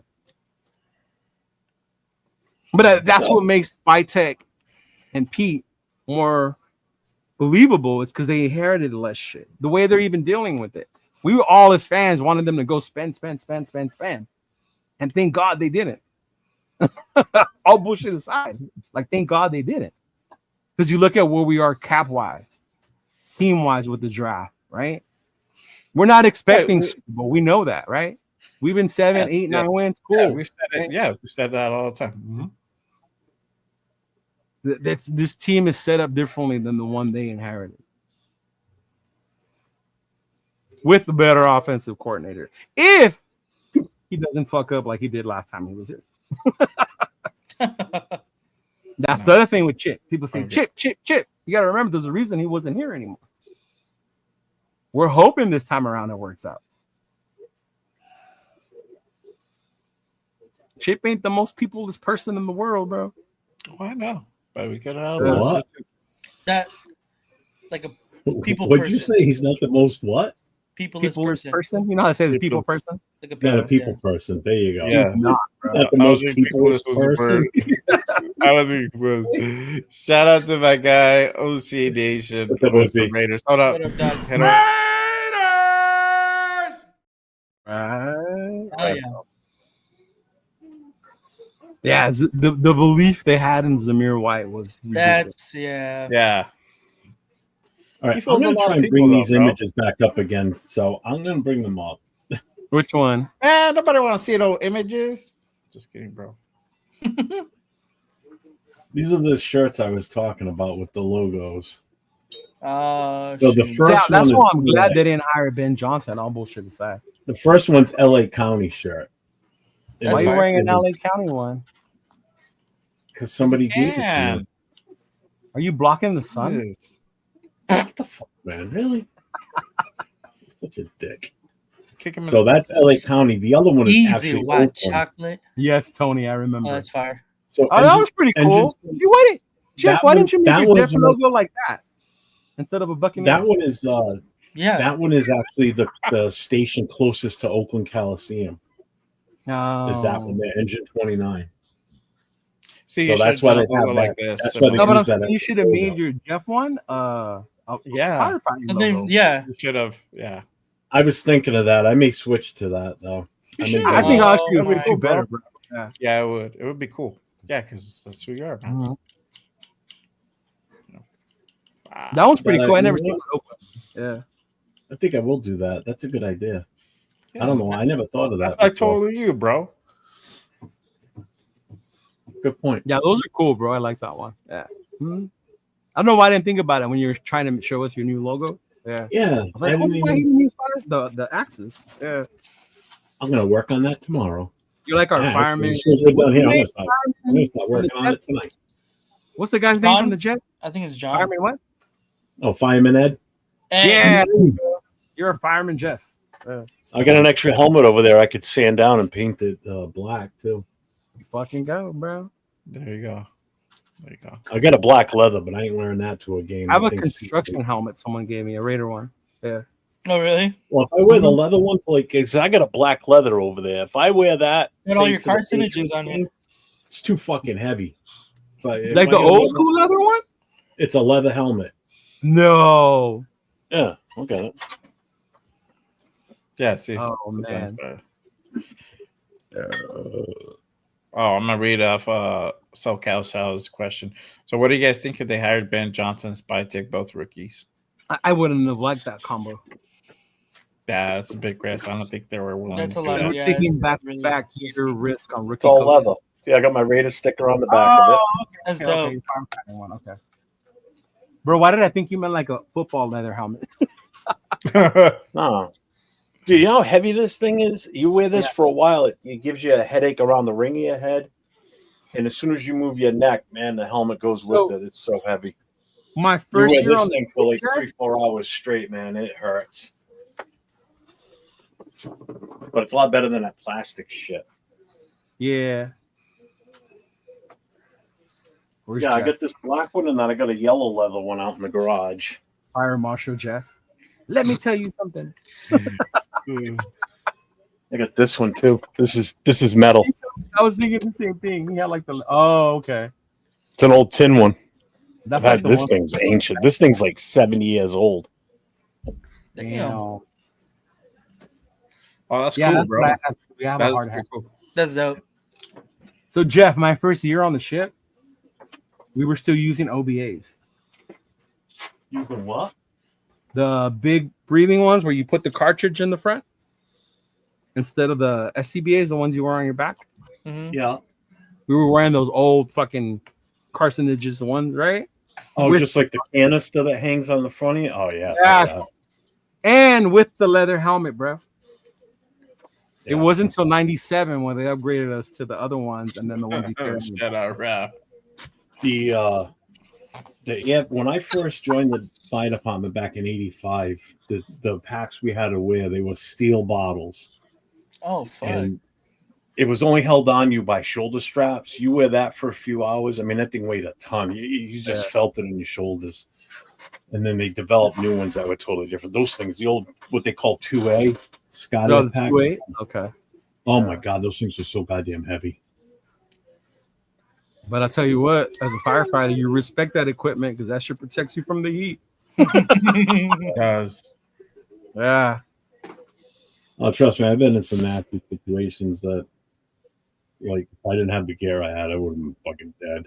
But that's what makes Vitek and Pete more believable. It's because they inherited less shit. The way they're even dealing with it. We were all as fans wanted them to go spend. And thank God they didn't. All bullshit aside, like thank God they didn't. Because you look at where we are cap wise, team wise with the draft, right? We're not expecting, but we know that, right? We've been 7, 8, 9 wins. Cool. Yeah, we've said it. Yeah, we said that all the time. This team is set up differently than the one they inherited, with a better offensive coordinator. If he doesn't fuck up like he did last time he was here. That's the other thing with Chip. People say Chip. You got to remember, there's a reason he wasn't here anymore. We're hoping this time around it works out. Chip ain't the most peopleless person in the world, bro. Oh, I know, but we could have that like a people. What'd you say? He's not the most what? Peopless person. You know how I say the people person? Like Not a people person. There you go. Yeah. Not, not the most peopless person. I don't think it was. Shout out to my guy, OC Nation. What's up, OC? Raiders. Hold up. What up, Doug? Right. Oh, yeah. Yeah, the belief they had in Zamir White was ridiculous. That's yeah. Yeah. All right, I'm going to try and bring these images back up again. So I'm going to bring them up. Which one? Nobody want to see those images. Just kidding, bro. These are the shirts I was talking about with the logos. So the first that's one why I'm glad they didn't hire Ben Johnson. All bullshit aside. The first one's LA County shirt. Why are you wearing an LA County one? Because somebody gave it to me. Are you blocking the sun? What the fuck, man? Really? Such a dick. Kick him So that's LA County. The other one is Easy actually white Oakland. chocolate. Yes, Tony, I remember. Oh, that's fire. So that was pretty cool. You wait, Jeff. Why didn't you make your Jeff logo like that instead of a Buccaneer? That one is yeah. That one is actually the station closest to Oakland Coliseum. No, is that one? The Engine 29. See, so that's why they have like that. this. That's why they No, but use that you as should have logo. made your Jeff one. Yeah. Logo. Yeah. You should have. Yeah. I was thinking of that. I may switch to that though. I think actually it would do better, bro. Yeah, it would. It would be cool. Yeah, because that's who you are, man. Mm-hmm. That one's pretty cool. I never seen it open. Yeah. I think I will do that. That's a good idea. Yeah. I don't know. I never thought of that. That's totally you, bro. Good point. Yeah, those are cool, bro. I like that one. Yeah. I don't know why I didn't think about it when you were trying to show us your new logo. Yeah. Yeah. I was like, why didn't use the axes? Yeah. I'm gonna work on that tomorrow. You like our fireman? As soon as we're done here, I'm gonna start working on it tonight. What's the guy's name from the Jets? I think it's John. Fireman what? Oh, Fireman Ed. Yeah. You're a fireman, Jeff. I got an extra helmet over there. I could sand down and paint it black too. You fucking go, bro. There you go. There you go. I got a black leather, but I ain't wearing that to a game. I have a construction helmet someone gave me, a Raider one. Yeah. Oh, really? Well, if I wear the leather one, cause I got a black leather over there. If I wear that, got all your carcinogens on it. It's too fucking heavy. But like the old school leather one? It's a leather helmet. No. Yeah, I got it. Yeah, see. Oh man. I'm gonna read off SoCal Sal's question. So, what do you guys think if they hired Ben Johnson and Spytek, both rookies? I wouldn't have liked that combo. Yeah, that's a big risk. I don't think they were willing. That's to a do lot. that. We're taking back year risk on rookie. It's all coaches. leather. See, I got my Raider sticker on the back of it. That's Okay, dope. okay. Bro, why did I think you meant like a football leather helmet? No. Dude, you know how heavy this thing is? You wear this for a while, it gives you a headache around the ring of your head. And as soon as you move your neck, man, the helmet goes with it. It's so heavy. My first you wear year this on thing for like 3-4 hours straight, man. It hurts. But it's a lot better than that plastic shit. Yeah. I got this black one, and then I got a yellow leather one out in the garage. Fire Marshal Jeff. Let me tell you something. I got this one too. This is metal. I was thinking the same thing. He had like the okay. It's an old tin one. That's like the this one. thing's ancient. This thing's like 70 years old. Damn. Oh, that's Yeah, cool, that's bro. what we have a That's hard pretty hat. cool. That's dope. So Jeff, my first year on the ship, we were still using OBAs. Using what? The big breathing ones where you put the cartridge in the front instead of the SCBAs, the ones you wear on your back. Mhm. Yeah. We were wearing those old fucking carcinogens ones, right? Oh, With- just like the canister that hangs on the front of you? Oh, yeah. Yes. And with the leather helmet, bro. It Yeah. wasn't until 97 when they upgraded us to the other ones, and then the ones you carry. Shut up, rap. When I first joined the fire department back in '85, the packs we had to wear, they were steel bottles, Oh fuck. and it was only held on you by shoulder straps. You wear that for a few hours. I mean, that thing weighed a ton. You just felt it in your shoulders. And then they developed new ones that were totally different. Those things, the old what they call 2A Scotty No, packs. 2A? Okay. Oh my god, those things are so goddamn heavy. But I'll tell you what, as a firefighter, you respect that equipment because that shit protects you from the heat. Does. Yeah. Oh, trust me, I've been in some nasty situations that, like, if I didn't have the gear I had, I would have been fucking dead.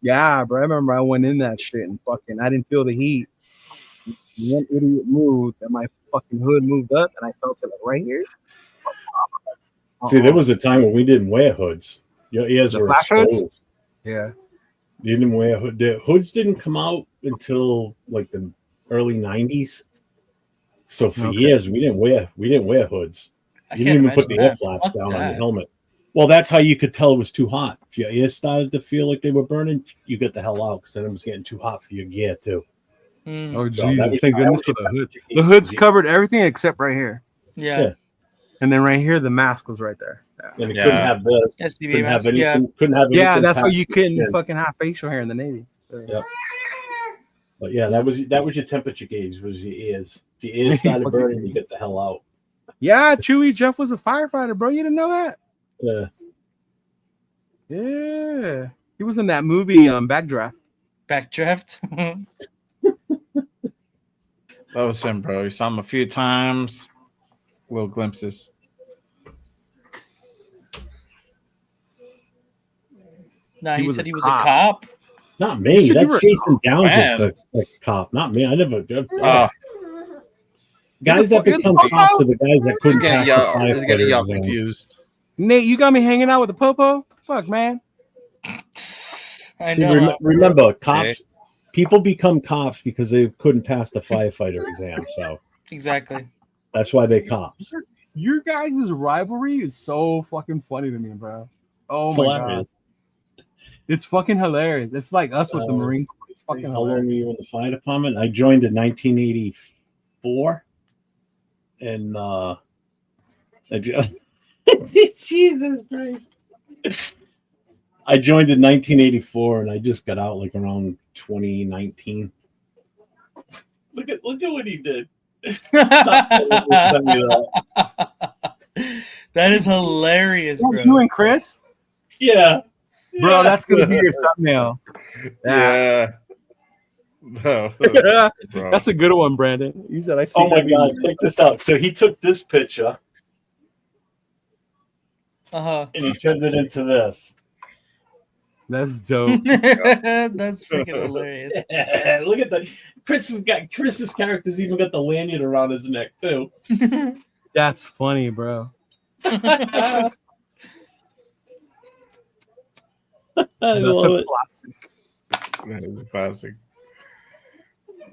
Yeah, bro. I remember I went in that shit and fucking I didn't feel the heat. One idiot moved and my fucking hood moved up and I felt it like right here. See, there was a time when we didn't wear hoods. Your ears The were flash hoods? exposed. Yeah. You didn't wear hood. The hoods didn't come out until like the early '90s. So for years we didn't wear hoods. You didn't even put the air flaps down on your helmet. Well, that's how you could tell it was too hot. If your ears started to feel like they were burning, you get the hell out because then it was getting too hot for your gear too. Oh, So Jesus. that was- Thank goodness for the hood. The hood's covered everything except right here. Yeah. And then right here, the mask was right there. And it couldn't have this. SCBA Couldn't have mask, anything. Couldn't have Yeah, anything that's why past you your couldn't chin. fucking have facial hair in the Navy. Yep. But yeah, that was your temperature gauge. Was your ears? If your ears started Fucking burning, you get the hell out. Yeah, Chewy Jeff was a firefighter, bro. You didn't know that? Yeah. Yeah. He was in that movie, Backdraft. Backdraft. That was him, bro. You saw him a few times. Little glimpses. Nah, He he was said a he was a cop. cop. Not You me. said you That's were- Jason Downs man. is the ex-cop. Not me. I never. Oh, Guys that You're the become fuck cops out? are the guys that couldn't getting pass the y'all, it's getting firefighter y'all exam. confused. Nate, you got me hanging out with the popo? Fuck, man. I See, know. remember, cops. Okay. People become cops because they couldn't pass the firefighter exam. So Exactly. that's why they cops. Your guys' rivalry is so fucking funny to me, bro. Oh It's my hilarious. god. It's fucking hilarious. It's like us with the Uh, Marine Corps. It's fucking How long were hilarious. you in the fire department? I joined in 1984, and Jesus Christ. I joined in 1984, and I just got out like around 2019. Look at what he did. Send me that. That is hilarious, What bro. you and Chris? Yeah, Bro, that's gonna be your thumbnail. Yeah. No, bro. That's a good one, Brandon. You said I see. Oh my that god, video. check this out. So he took this picture Uh-huh. and he turned it into this. That's dope. That's freaking hilarious. Look at that. Chris's character's even got the lanyard around his neck too. That's funny, bro. I That's love a it. classic. That is a classic.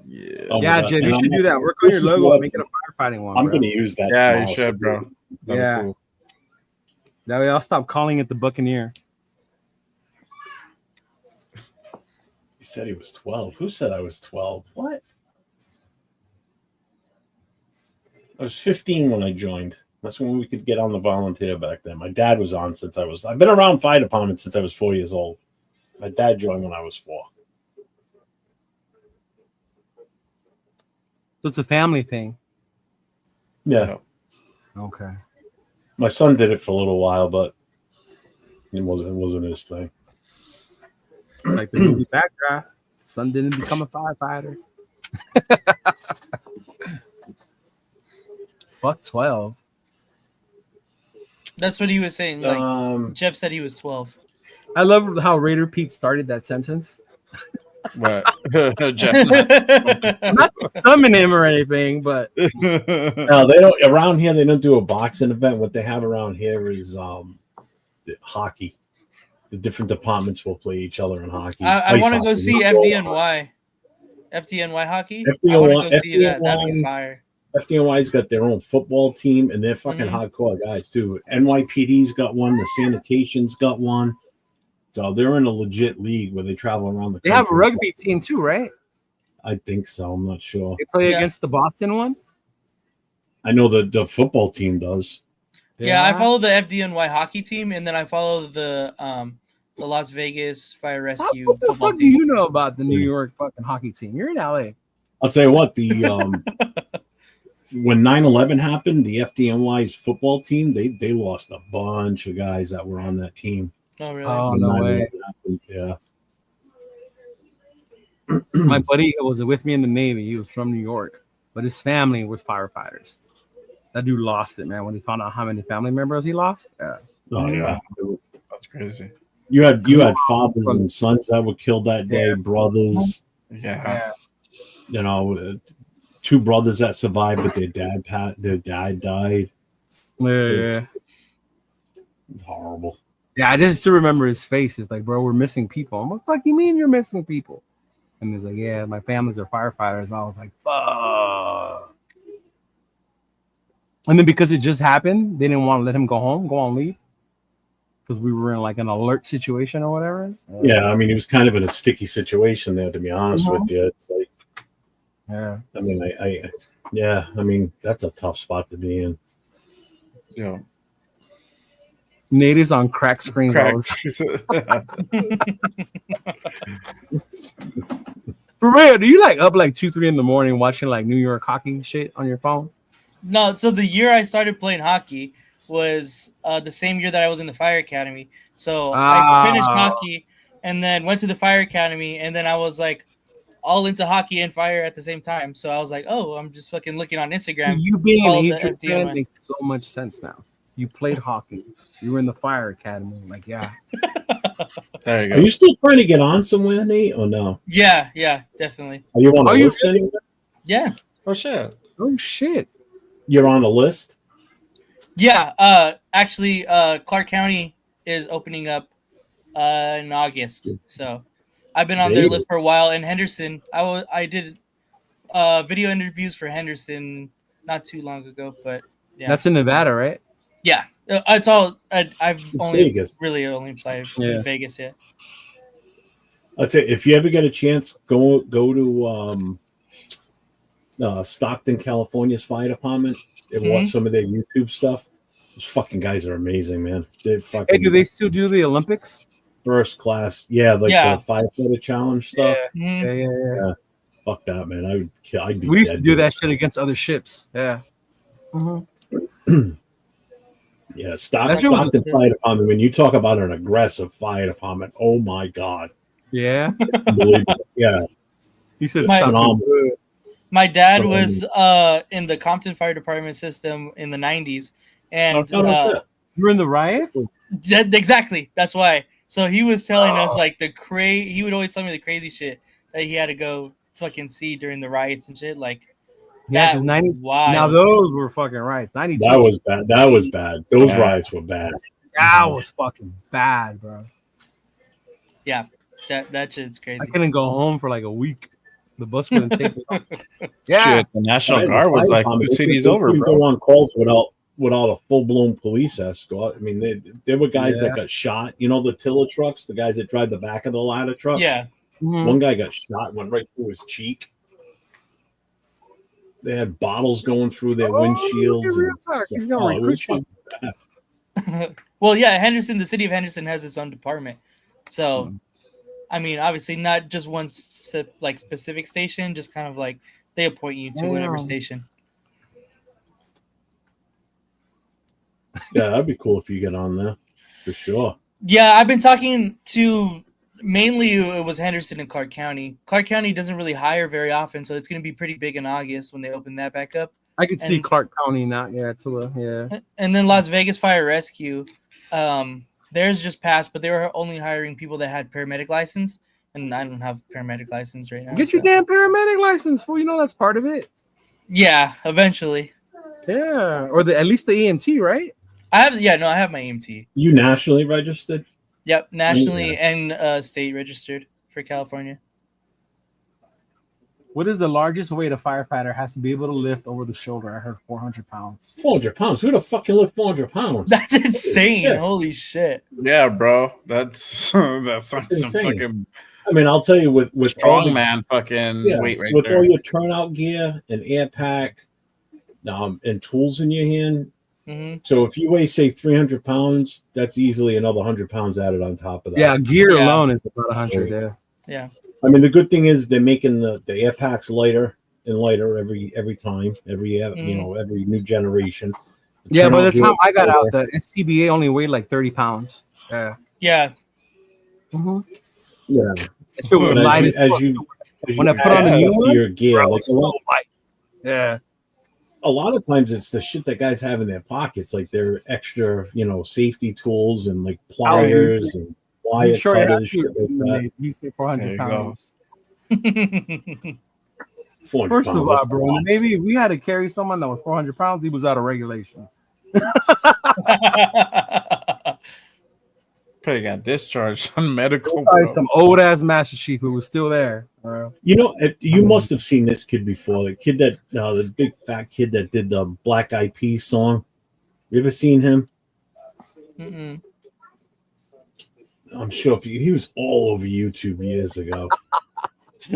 Yeah. Oh my Yeah, God. Jay, And you I'm- should do that. Work on this your is logo. what- Make it a firefighting one. I'm bro. going to use that. Yeah, tomorrow, you should, so- bro. That'd Yeah. be cool. That way I'll stop calling it the Buccaneer. He said he was 12. Who said I was 12? What? I was 15 when I joined. That's when we could get on the volunteer back then. My dad was on since I've been around fire department since I was 4 years old. My dad joined when I was 4. So it's a family thing. Yeah. Okay. My son did it for a little while, but it wasn't his thing. It's like the movie Backdraft. Son didn't become a firefighter. Fuck 12. That's what he was saying. Like Jeff said he was 12. I love how Raider Pete started that sentence. But I'm not summoning him or anything, but No, they don't. Around here, they don't do a boxing event. What they have around here is the hockey. The different departments will play each other in hockey. I want to go hockey. see FDNY. FDNY hockey. I want to go see that. That'd be fire. FDNY's got their own football team, and they're fucking Mm-hmm. hardcore guys too. NYPD's got one. The sanitation's got one. So they're in a legit league where they travel around the country. they have a rugby team too, right? I think so. I'm not sure. They play Yeah. against the Boston one. I know the football team does. Yeah, I follow the FDNY hockey team, and then I follow the Las Vegas Fire Rescue What the football fuck do team. you know about the New York fucking hockey team? You're in LA. I'll tell you what, the when 9/11 happened, the FDNY's football team, they lost a bunch of guys that were on that team. Oh really? Oh When no 9/11 way! happened, yeah. My buddy was with me in the Navy. He was from New York, but his family was firefighters. That dude lost it, man. When he found out how many family members he lost, yeah. Oh yeah. that's crazy. You had fathers and sons that were killed that day, brothers. Yeah. You know, two brothers that survived, but their dad died. Yeah. Horrible. Yeah, I just still remember his face. He's like, bro, we're missing people. I'm like, what the fuck you mean you're missing people? And he's like, yeah, my families are firefighters. And I was like, fuck. And then because it just happened, they didn't want to let him go on leave. Because we were in like an alert situation or whatever. Yeah, I mean, he was kind of in a sticky situation there, to be honest with you. It's like, yeah. I mean, I mean, that's a tough spot to be in. Yeah. Nate is on crack screens. all Crack. the time. For real, do you like up like 2-3 in the morning watching like New York hockey shit on your phone? No, so the year I started playing hockey was the same year that I was in the fire academy. So I finished hockey and then went to the fire academy, and then I was like all into hockey and fire at the same time. So I was like, oh, I'm just fucking looking on Instagram. You being follow an the Adrian FDNY. fan makes so much sense now. You played hockey. You were in the fire academy. Like, yeah. There you Are go. you still trying to get on somewhere, Nate, or no? Yeah, definitely. Are you on a Are you list really? anywhere? Yeah. Oh shit. Oh shit. You're on a list? Yeah, actually, Clark County is opening up in August, so I've been on their list for a while. And Henderson, I did video interviews for Henderson not too long ago, but yeah, That's in Nevada, right? yeah, it's all I've only Vegas. really only played Yeah. in Vegas yet. I'll tell you, if you ever get a chance, go to Stockton, California's fire department and watch some of their YouTube stuff. Those fucking guys are amazing, man. They're fucking Hey, do they still do the Olympics? first class. Yeah, like Yeah. the firefighter challenge stuff. Mhm. Yeah. Fuck that, man. I'd be We used to dead do doing that shit against other ships. Yeah. Yeah, That shit was- Stockton Fire Department. When you talk about an aggressive fire department, oh my god, Yeah. unbelievable. Yeah, He said My- something. My dad So, was in the Compton Fire Department system in the 90s, and Oh, no shit. You were in the riots? exactly, that's why. So he was telling us like he would always tell me the crazy shit that he had to go fucking see during the riots and shit. Like, Yeah, that because 90. was wild. Now those were fucking riots. 92. That was bad. That was bad. Those Yeah. riots were bad. That was fucking bad, bro. Yeah, that shit's crazy. I couldn't go home for like a week. The bus wouldn't take me. Yeah. Shit, the National Right, Guard was fire like department, 2 cities they over, couldn't bro. Go on calls without a full blown police escort. I mean, there were guys Yeah. that got shot. You know, the tiller trucks, the guys that drive the back of the ladder truck. Yeah, Mhm. One guy got shot, went right through his cheek. They had bottles going through their windshields. real talk. He's gonna it was recruit you. fucking bad. well, yeah, Henderson, the city of Henderson has its own department. So, I mean, obviously, not just one like specific station, just kind of like they appoint you to whatever Damn. station. Yeah, that'd be cool if you get on there for sure. Yeah, I've been talking to mainly it was Henderson and Clark County. Clark County doesn't really hire very often, so it's going to be pretty big in August when they open that back up. I could see And- Clark County now. Yeah, it's a little, yeah. And then Las Vegas Fire Rescue, theirs just passed, but they were only hiring people that had paramedic license, and I don't have paramedic license right now. Get your damn paramedic license, fool. You know that's part of it. Yeah, eventually. Yeah, or at least the EMT, right? I have my EMT. You nationally registered? Yep, nationally and state registered for California. What is the largest weight a firefighter has to be able to lift over the shoulder? I heard 400 pounds. 400 pounds? Who the fuck can lift 400 pounds? That's insane. Yeah. Holy shit. Yeah, bro. That's some insane. fucking I mean, I'll tell you with all the, strongman fucking weight right with there. all your turnout gear and air pack, and tools in your hand. Mm-hmm. So if you weigh say 300 pounds, that's easily another 100 pounds added on top of that. Yeah, gear alone is about 100. Yeah. Yeah. I mean, the good thing is they're making the air packs lighter and lighter every time, every every new generation. Yeah, by the time I got out, the SCBA only weighed like 30 pounds. Yeah. Yeah. Mm-hmm. Yeah. If it was light as when I put on the new your gear, bro, like so light. Yeah. A lot of times it's the shit that guys have in their pockets, like their extra, safety tools and like pliers and wire cutters. Shit like that. He said 400 pounds. 400 First pounds, of all, bro, in the Navy, we had to carry someone that was 400 pounds. He was out of regulations. Probably got discharged on medical. Probably some old ass Master Chief who was still there. Bro. You must have seen this kid before. The kid that the big fat kid that did the Black Eyed Peas song. You ever seen him? Mm-mm. I'm sure he was all over YouTube years ago.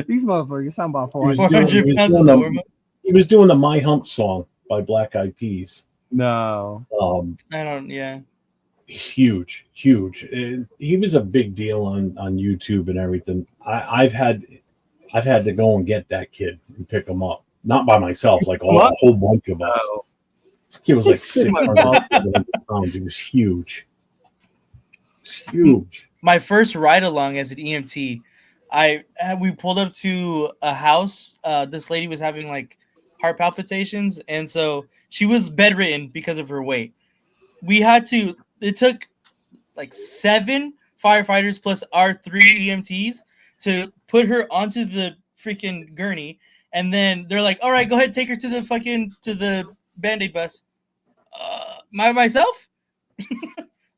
These motherfuckers sound about 400 pounds. He was doing the My Hump song by Black Eyed Peas. No. I don't. Yeah. He's huge. He was a big deal on YouTube and everything. I've had to go and get that kid and pick him up. Not by myself, like a whole bunch of us. This kid was like 600 pounds. He was huge. Huge. My first ride along as an EMT, we pulled up to a house. This lady was having like heart palpitations, and so she was bedridden because of her weight. It took like 7 firefighters plus our 3 EMTs to put her onto the freaking gurney, and then they're like, "All right, go ahead, take her to the Band-Aid bus." Myself,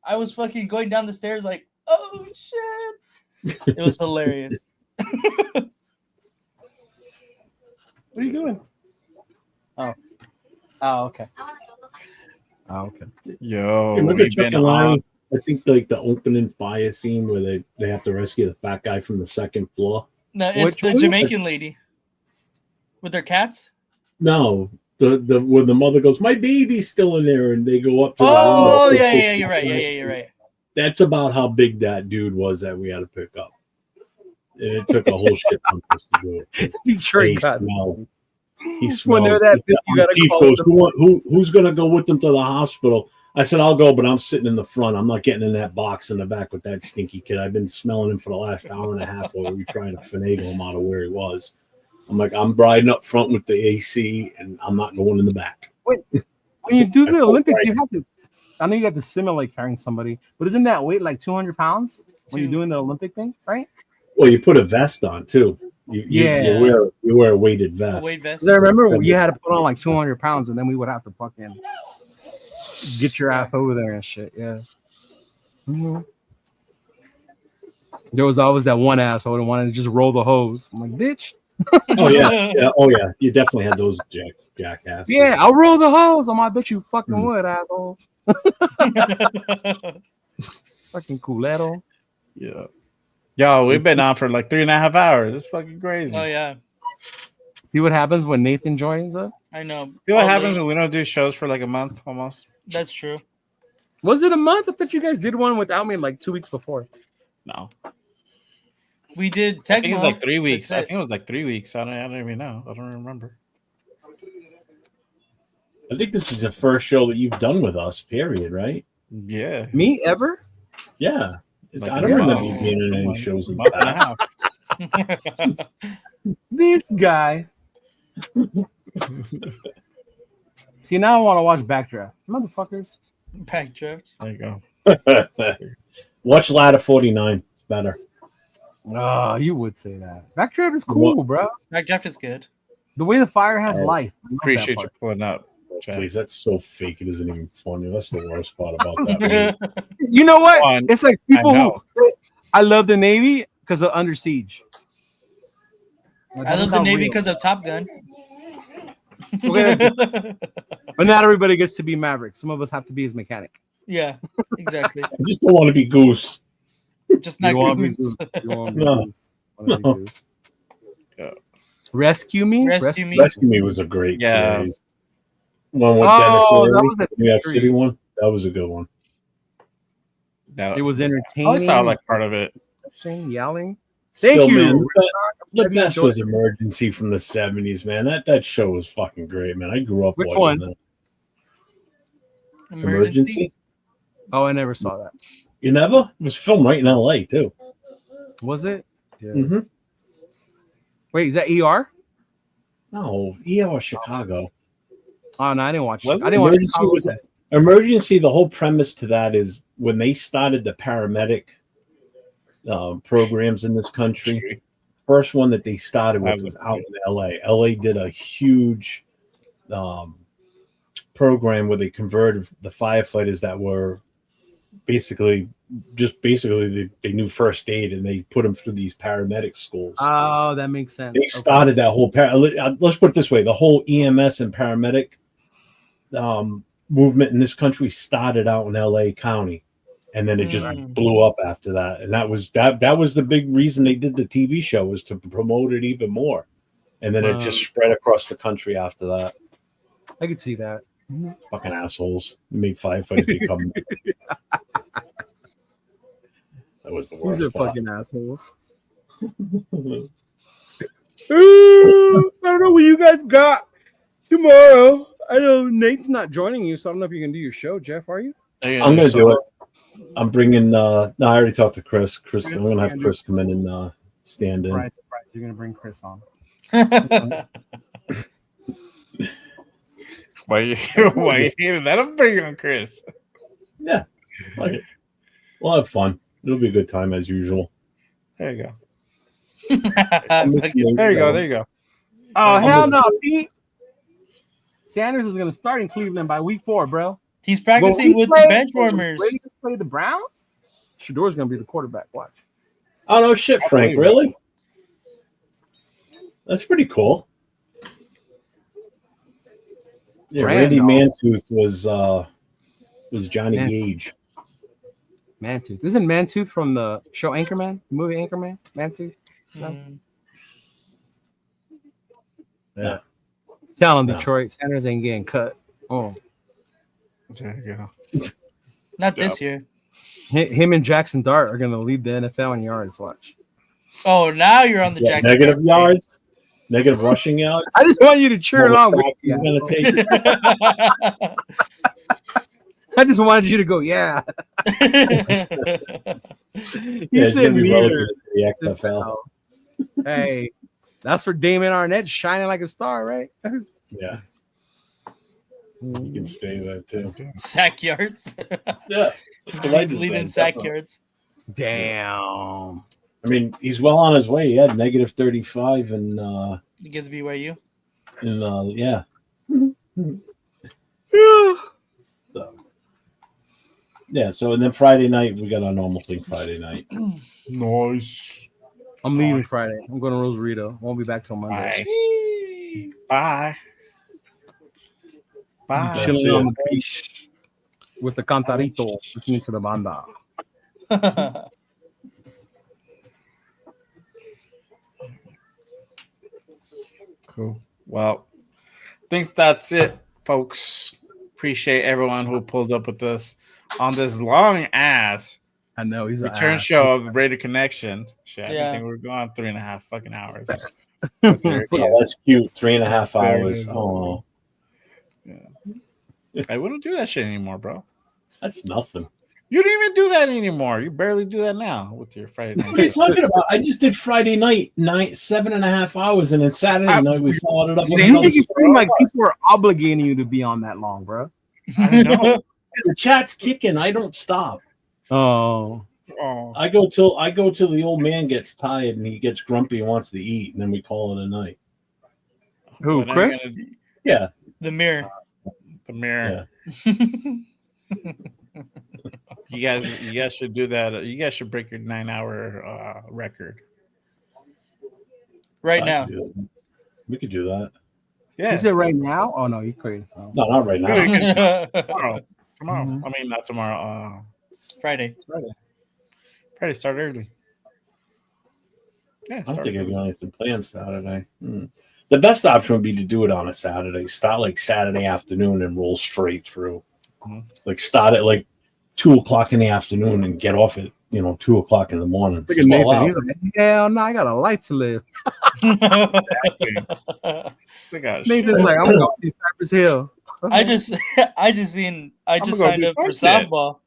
I was fucking going down the stairs like, "Oh shit!" It was hilarious. What are you doing? Oh, okay. Oh, okay. Yo, Remember Chuck and Larry? I think like the opening fire scene where they have to rescue the fat guy from the 2nd floor. No, it's the Jamaican lady with their cats. No, the when the mother goes, "My baby's still in there," and they go up to. Oh yeah, you're right. Yeah, you're right. That's about how big that dude was that we had to pick up, and it took a whole shit ton of us to do it. He smelled. He When they're smelled. that big, you gotta Chief call goes, who's gonna go with them to the hospital? I said, I'll go, but I'm sitting in the front. I'm not getting in that box in the back with that stinky kid. I've been smelling him for the last hour and a half while we were trying to finagle him out of where he was. I'm like, I'm riding up front with the AC, and I'm not going in the back. Wait, when you do the Olympics, you have to. I know you have to simulate carrying somebody, but isn't that weight like 200 pounds when you're doing the Olympic thing, right? Well, you put a vest on too. You wear a weighted vest. Weight vest. I remember you had to put on like 200 pounds, and then we would have to fucking get your ass over there and shit. Yeah. Mm-hmm. There was always that one asshole that wanted to just roll the hose. I'm like, bitch. Oh yeah. You definitely had those jackasses. Yeah, I'll roll the hose. I bet you fucking would, asshole. Fucking culeto. Yeah. Yo, we've been on for like 3.5 hours. It's fucking crazy. Oh yeah. See what happens when Nathan joins us? I know. See what happens when we don't do shows for like a month almost? That's true. Was it a month? I thought you guys did one without me like 2 weeks before. No. We did I Tecmo. think it was like 3 weeks. That's I think it was like 3 weeks. I don't even know. I don't remember. I think this is the first show that you've done with us, period, right? Yeah. Me ever? Yeah. Like I don't remember you being in any shows in the past. This guy. See, now I want to watch Backdraft. Motherfuckers. Backdraft. There you go. Watch Ladder 49. It's better. Oh, you would say that. Backdraft is cool, bro. Backdraft is good. The way the fire has life. I love that Appreciate you part. pulling up. Please, that's so fake. It isn't even funny. That's the worst part about that movie. You know what? One, It's like people know. who I love the Navy because of Under Siege. I love the Navy because of Top Gun. Okay, but not everybody gets to be Maverick. Some of us have to be his mechanic. Yeah, exactly. I just don't want to be Goose. Just not You want me Goose. to- you want me No. to- wanna be No. Goose. Rescue Me? Rescue Me. Rescue Me was a great Yeah. series. One with Oh, Dennis that Leary, was a New York series. City one. That was a good one. No, It was I entertaining. always saw like part of it. Yelling. Still, Thank you. man, the Really best enjoyed was it. Emergency from the 70s, man. That show was fucking great, man. I grew up Which watching one? that. Emergency? Oh, I never saw that. You never? It was filmed right in LA too. Was it? Yeah. Mm-hmm. Wait, is that ER? No, ER Chicago. Oh no, I didn't watch. Was I it? didn't watch. Emergency Chicago was then. Emergency. The whole premise to that is when they started the paramedic programs in this country. First one that they started with was out in LA. LA did a huge program where they converted the firefighters that were basically they knew first aid, and they put them through these paramedic schools. Oh, that makes sense. They started that whole let's put it this way: the whole EMS and paramedic movement in this country started out in LA County, and then it just blew up after that. And that was the big reason they did the TV show, was to promote it even more. And then it just spread across the country after that. I could see that. Fucking assholes. They made firefighters become. That was the worst. These are part. fucking assholes. I don't know what you guys got tomorrow. I know Nate's not joining you, so I don't know if you can do your show, Jeff. Are you? I'm gonna do it. I'm bringing. No, I already talked to Chris. I'm gonna have Chris come in and stand in. Surprise. You're gonna bring Chris on. Why you hated that? I'm bringing on Chris. Yeah, like it. We'll have fun. It'll be a good time as usual. There you go. There There you go. Oh hell no, Pete. Sanders is gonna start in Cleveland by week 4, bro. He's practicing with the bench warmers. Ready to play the Browns? Shador's gonna be the quarterback. Watch. Oh no, shit, Frank. Really? That's pretty cool. Yeah, Randy Mantooth was Johnny Gage. Mantooth. Isn't Mantooth from the show Anchorman? The movie Anchorman? Mantooth? No? Yeah. Tell him, Detroit. Sanders ain't getting cut. Oh. There you go. Not this year. Him and Jackson Dart are going to lead the NFL in yards. Watch. Oh, now you're on the Jackson. Negative yards? Negative rushing yards? I just want you to cheer along with He's me. going to take I just wanted you to go, yeah. He's said neither. The XFL. Hey, that's for Damon Arnett shining like a star, right? Yeah. You can stay there too. Sack yards. Yeah. Lead in sack yards. Damn. I mean, he's well on his way. He had negative 35 and Against BYU. And yeah. So, yeah, so and then Friday night we got our normal thing Friday night. Nice. I'm leaving Friday. I'm going to Rosarito. Won't be back till Monday. Bye. Bye. Chilling on the beach with the cantarito, listening to the banda. Cool. Well, I think that's it, folks. Appreciate everyone who pulled up with us on this long ass. I know he's return show of the Raider Connection. Shit, Yeah. I think we're going 3.5 fucking hours. Oh, that's cute. 3.5 hours. Oh, I wouldn't do that shit anymore, bro. that's nothing. You don't even do that anymore. You barely do that now with your Friday night. What are you show. talking about? I just did Friday night, 7.5 hours, and then Saturday night we followed it up. with You another make it seem like 4 hours. people are obligating you to be on that long, bro. I know. The chat's kicking. I don't stop. Oh, Oh, I go till the old man gets tired and he gets grumpy and wants to eat, and then we call it a night. who? when are you Chris? gonna- Yeah, The mirror. the mirror. yeah. You guys should do that. You guys should break your 9-hour record. Right I now. could do it. We could do that. Yeah. Is it right now? Oh no, you crazy. Oh. No, not right No, now. you can tomorrow. Mhm. I mean, not tomorrow. Friday. Friday. Start early. Yeah. I don't Start think I early. got anything planned Saturday. The best option would be to do it on a Saturday. Start like Saturday afternoon and roll straight through. Mhm. Like start at like 2:00 in the afternoon and get off at 2:00 in the morning. Look It's at 12 Nathan. hours. He's like, hell no, I got a life to live. They got Nathan's shit. like, I'm gonna go see Cypress Hill. I just gonna signed do up for fun shit. softball.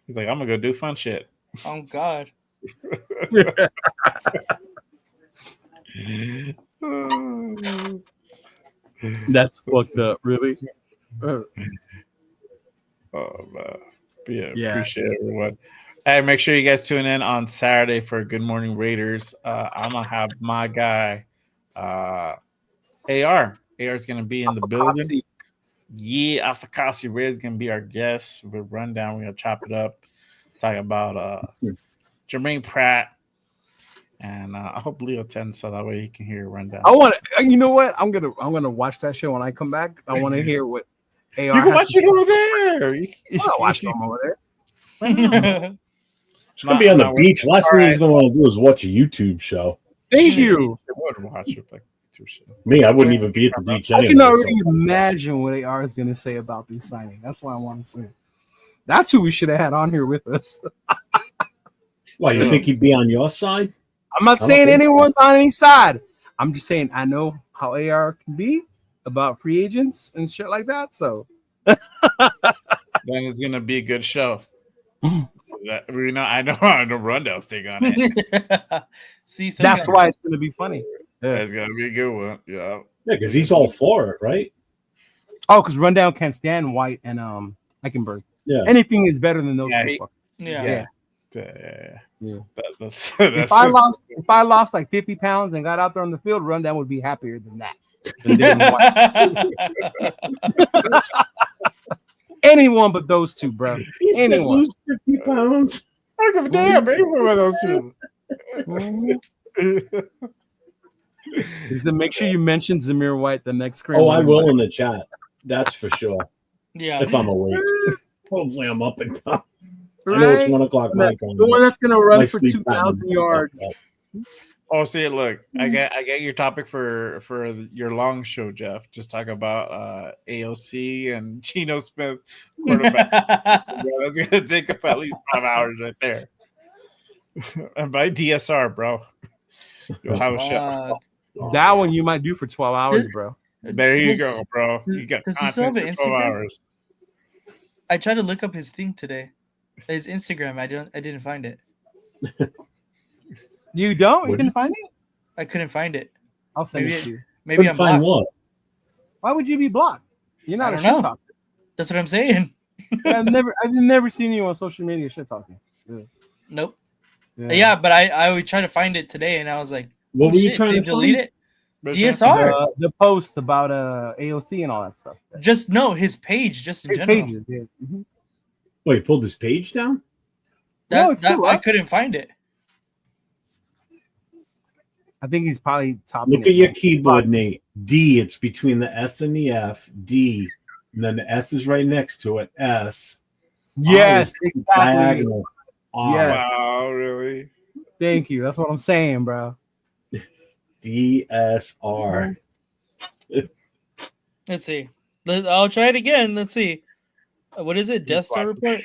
He's like, I'm gonna go do fun shit. Oh God. That's fucked up, really. Oh man. Yeah, Yeah. appreciate everyone. Hey, make sure you guys tune in on Saturday for Good Morning Raiders. I'm gonna have my guy AR. AR is gonna be in the building. Yeah, Afakasi Red is gonna be our guest. We'll run down, we're gonna chop it up, talk about Germain Pratt. And I hope Leo attends so that way he can hear a rundown. I want to. You know what? I'm gonna watch that show when I come back. I want to hear what AR. You can watch it over there. I'll watch them over there. It's gonna be on the beach. Last thing he's gonna want to do is watch a YouTube show. Thank you. I would watch it like two shit. Me, I wouldn't even be at the beach I anyway. can already imagine what AR is gonna say about this signing. That's why I want to say. That's who we should have had on here with us. Why, you think he'd be on your side? I'm not saying anyone's on any side. I'm just saying I know how AR can be about free agents and shit like that. So Then it's gonna be a good show. I know Rundell's take on it. See, that's why it's gonna be funny. Yeah. It's gonna be a good one. Yeah. Yeah, because he's all for it, right? Oh, because Rundown can't stand White and Eichenberg. Yeah. Anything is better than those Yeah, two. Yeah. That's If I lost like 50 pounds and got out there on the field, Rundown would be happier than that. Than White. Anyone but those two, bro. Anyone. Lose 50 pounds. I don't give a damn. Anyone but those two. Is to make sure you mention Zamir White the next screen. Oh, I will in the chat. That's for sure. Yeah. If I'm awake. Hopefully I'm up and down. I know it's 1 o'clock my time. The one that's gonna run My for sleep 2,000 pattern. yards. Oh, see, look, I get your topic for your long show, Jeff. Just talk about AOC and Geno Smith quarterback. Yeah, that's gonna take up at least 5 hours right there. And by DSR, bro, you'll have a show. That one you might do for 12 hours, bro. There you go, bro. You got Does he still have content an for 12 Instagram? hours. I tried to look up his thing today. His Instagram. I didn't find it. You don't? You didn't find it? I couldn't find it. I'll send Maybe it to you. Maybe I'm Find blocked. what? Why would you be blocked? You're not I a don't shit know. talker. That's what I'm saying. I've never seen you on social media shit talking. Nope. Yeah, but I would try to find it today, and I was like, What were you shit, trying they to delete find? it? DSR. The post about AOC and all that stuff. Just no, his page, just in His general. pages, yeah. Mhm. Wait, he pulled his page down? No, it's still I up. couldn't find it. I think he's probably top. Look at your keyboard, Nate. D, it's between the S and the F. D, and then the S is right next to it. S. Yes, R is exactly. diagonal. R. Yes. Wow, really? Thank you. That's what I'm saying, bro. DSR. Let's see. I'll try it again. Let's see. What is it? Death Star report?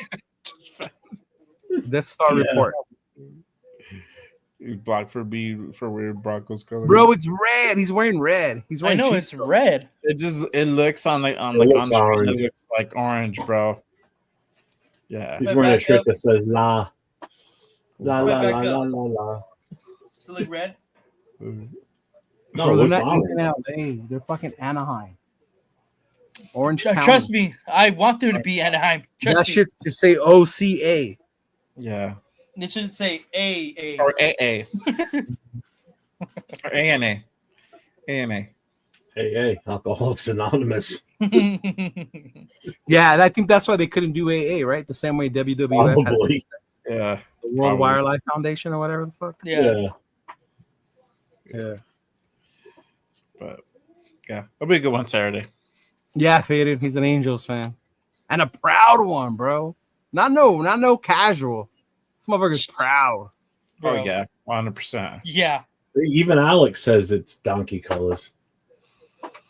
Death Star report. He's blocked for weird Broncos color. Bro, it's red. He's wearing red. He's I wearing know Chiefs it's red. It looks on the looks screen, orange. it looks like orange, bro. Yeah. He's wearing a shirt that says la. La la Back la up. la la la. Does it look red? No, Bro, it they're looks not orange. even LA. They're fucking Anaheim. Orange County. Trust me, I want them to be Anaheim. That Trust me. shit should say OCA. Yeah. It should say AA. Or AA. Or ANA. AMA. Hey, Alcoholics Anonymous. Yeah, I think that's why they couldn't do AA, right? The same way WWF had Probably. Yeah. the World Probably. Wildlife Foundation or whatever the fuck. Yeah. Yeah. But yeah, it'll be a good one Saturday. Yeah, Faded. He's an Angels fan. And a proud one, bro. Not no casual. This motherfucker's proud. Bro. Oh yeah, 100%. Yeah. Even Alex says it's donkey colors.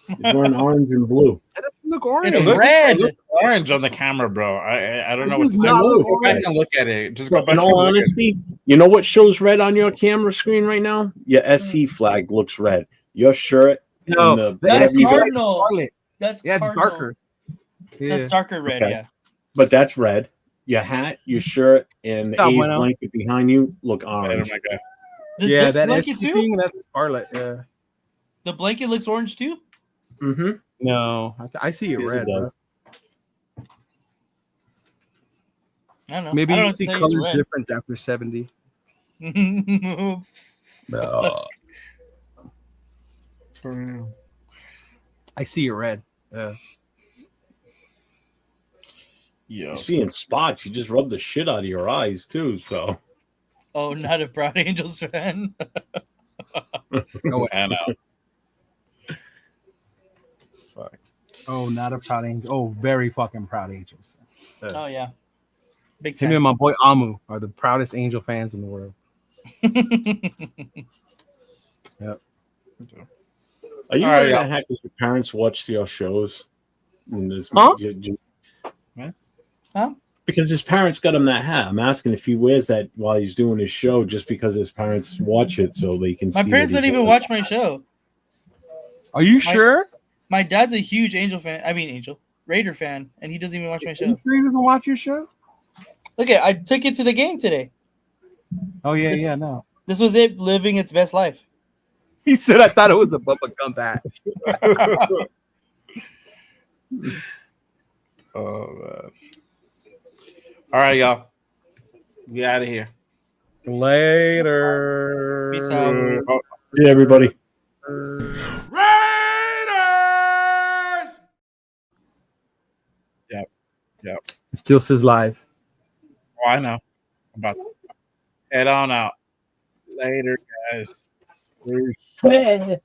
He's wearing orange and blue. It doesn't look orange. It's It looks- red. it looks orange on the camera, bro. I don't know It what does to not say. look Go back orange. and look at it. Just go back In and all look at it. honesty, you know what shows red on your camera screen right now? Your SC flag looks red. Your shirt No, and the that's That's whatever you got- Cardinal. Scarlet. That's Yeah, it's Cardinal. darker. Yeah. That's darker red, Okay. yeah. but that's red. Your hat, your shirt, and the Stop, A's bueno. blanket behind you look Oh orange. my God. Yeah, This that blanket SC too? thing, that's Scarlet. Yeah. The blanket looks orange too? Mm-hmm. No, I see it Yes, red, it bro. does. I don't know. Maybe I don't you see say it's colors red. different after 70. Fuck. I see it red. Yeah. Yo. You see in spots, you just rub the shit out of your eyes too. So Oh, not a Proud Angels fan. Oh, And fuck. oh, not a proud angel. Oh, very fucking proud angels. Oh yeah. Big Him and time. my boy Amu are the proudest angel fans in the world. are you All right, wearing y'all. that hat because your parents watched your shows? And this, Huh? Huh? Because his parents got him that hat. I'm asking if he wears that while he's doing his show, just because his parents watch it so they can My see. parents that don't he's even wearing watch my show. Are you sure? My dad's a huge Angel fan. I mean Angel Raider fan, and he doesn't even watch my Are show. you sure he doesn't watch your show? Look at I took it to the game today. Oh yeah, This- yeah, no. This was it living its best life. He said I thought it was a Bubba Gump hat. Oh man. All right, y'all. We out of here. Later. Peace out. Oh, Yeah, everybody. Yep. It still says live. Oh, I know. About to head on out. Later, guys. Peace.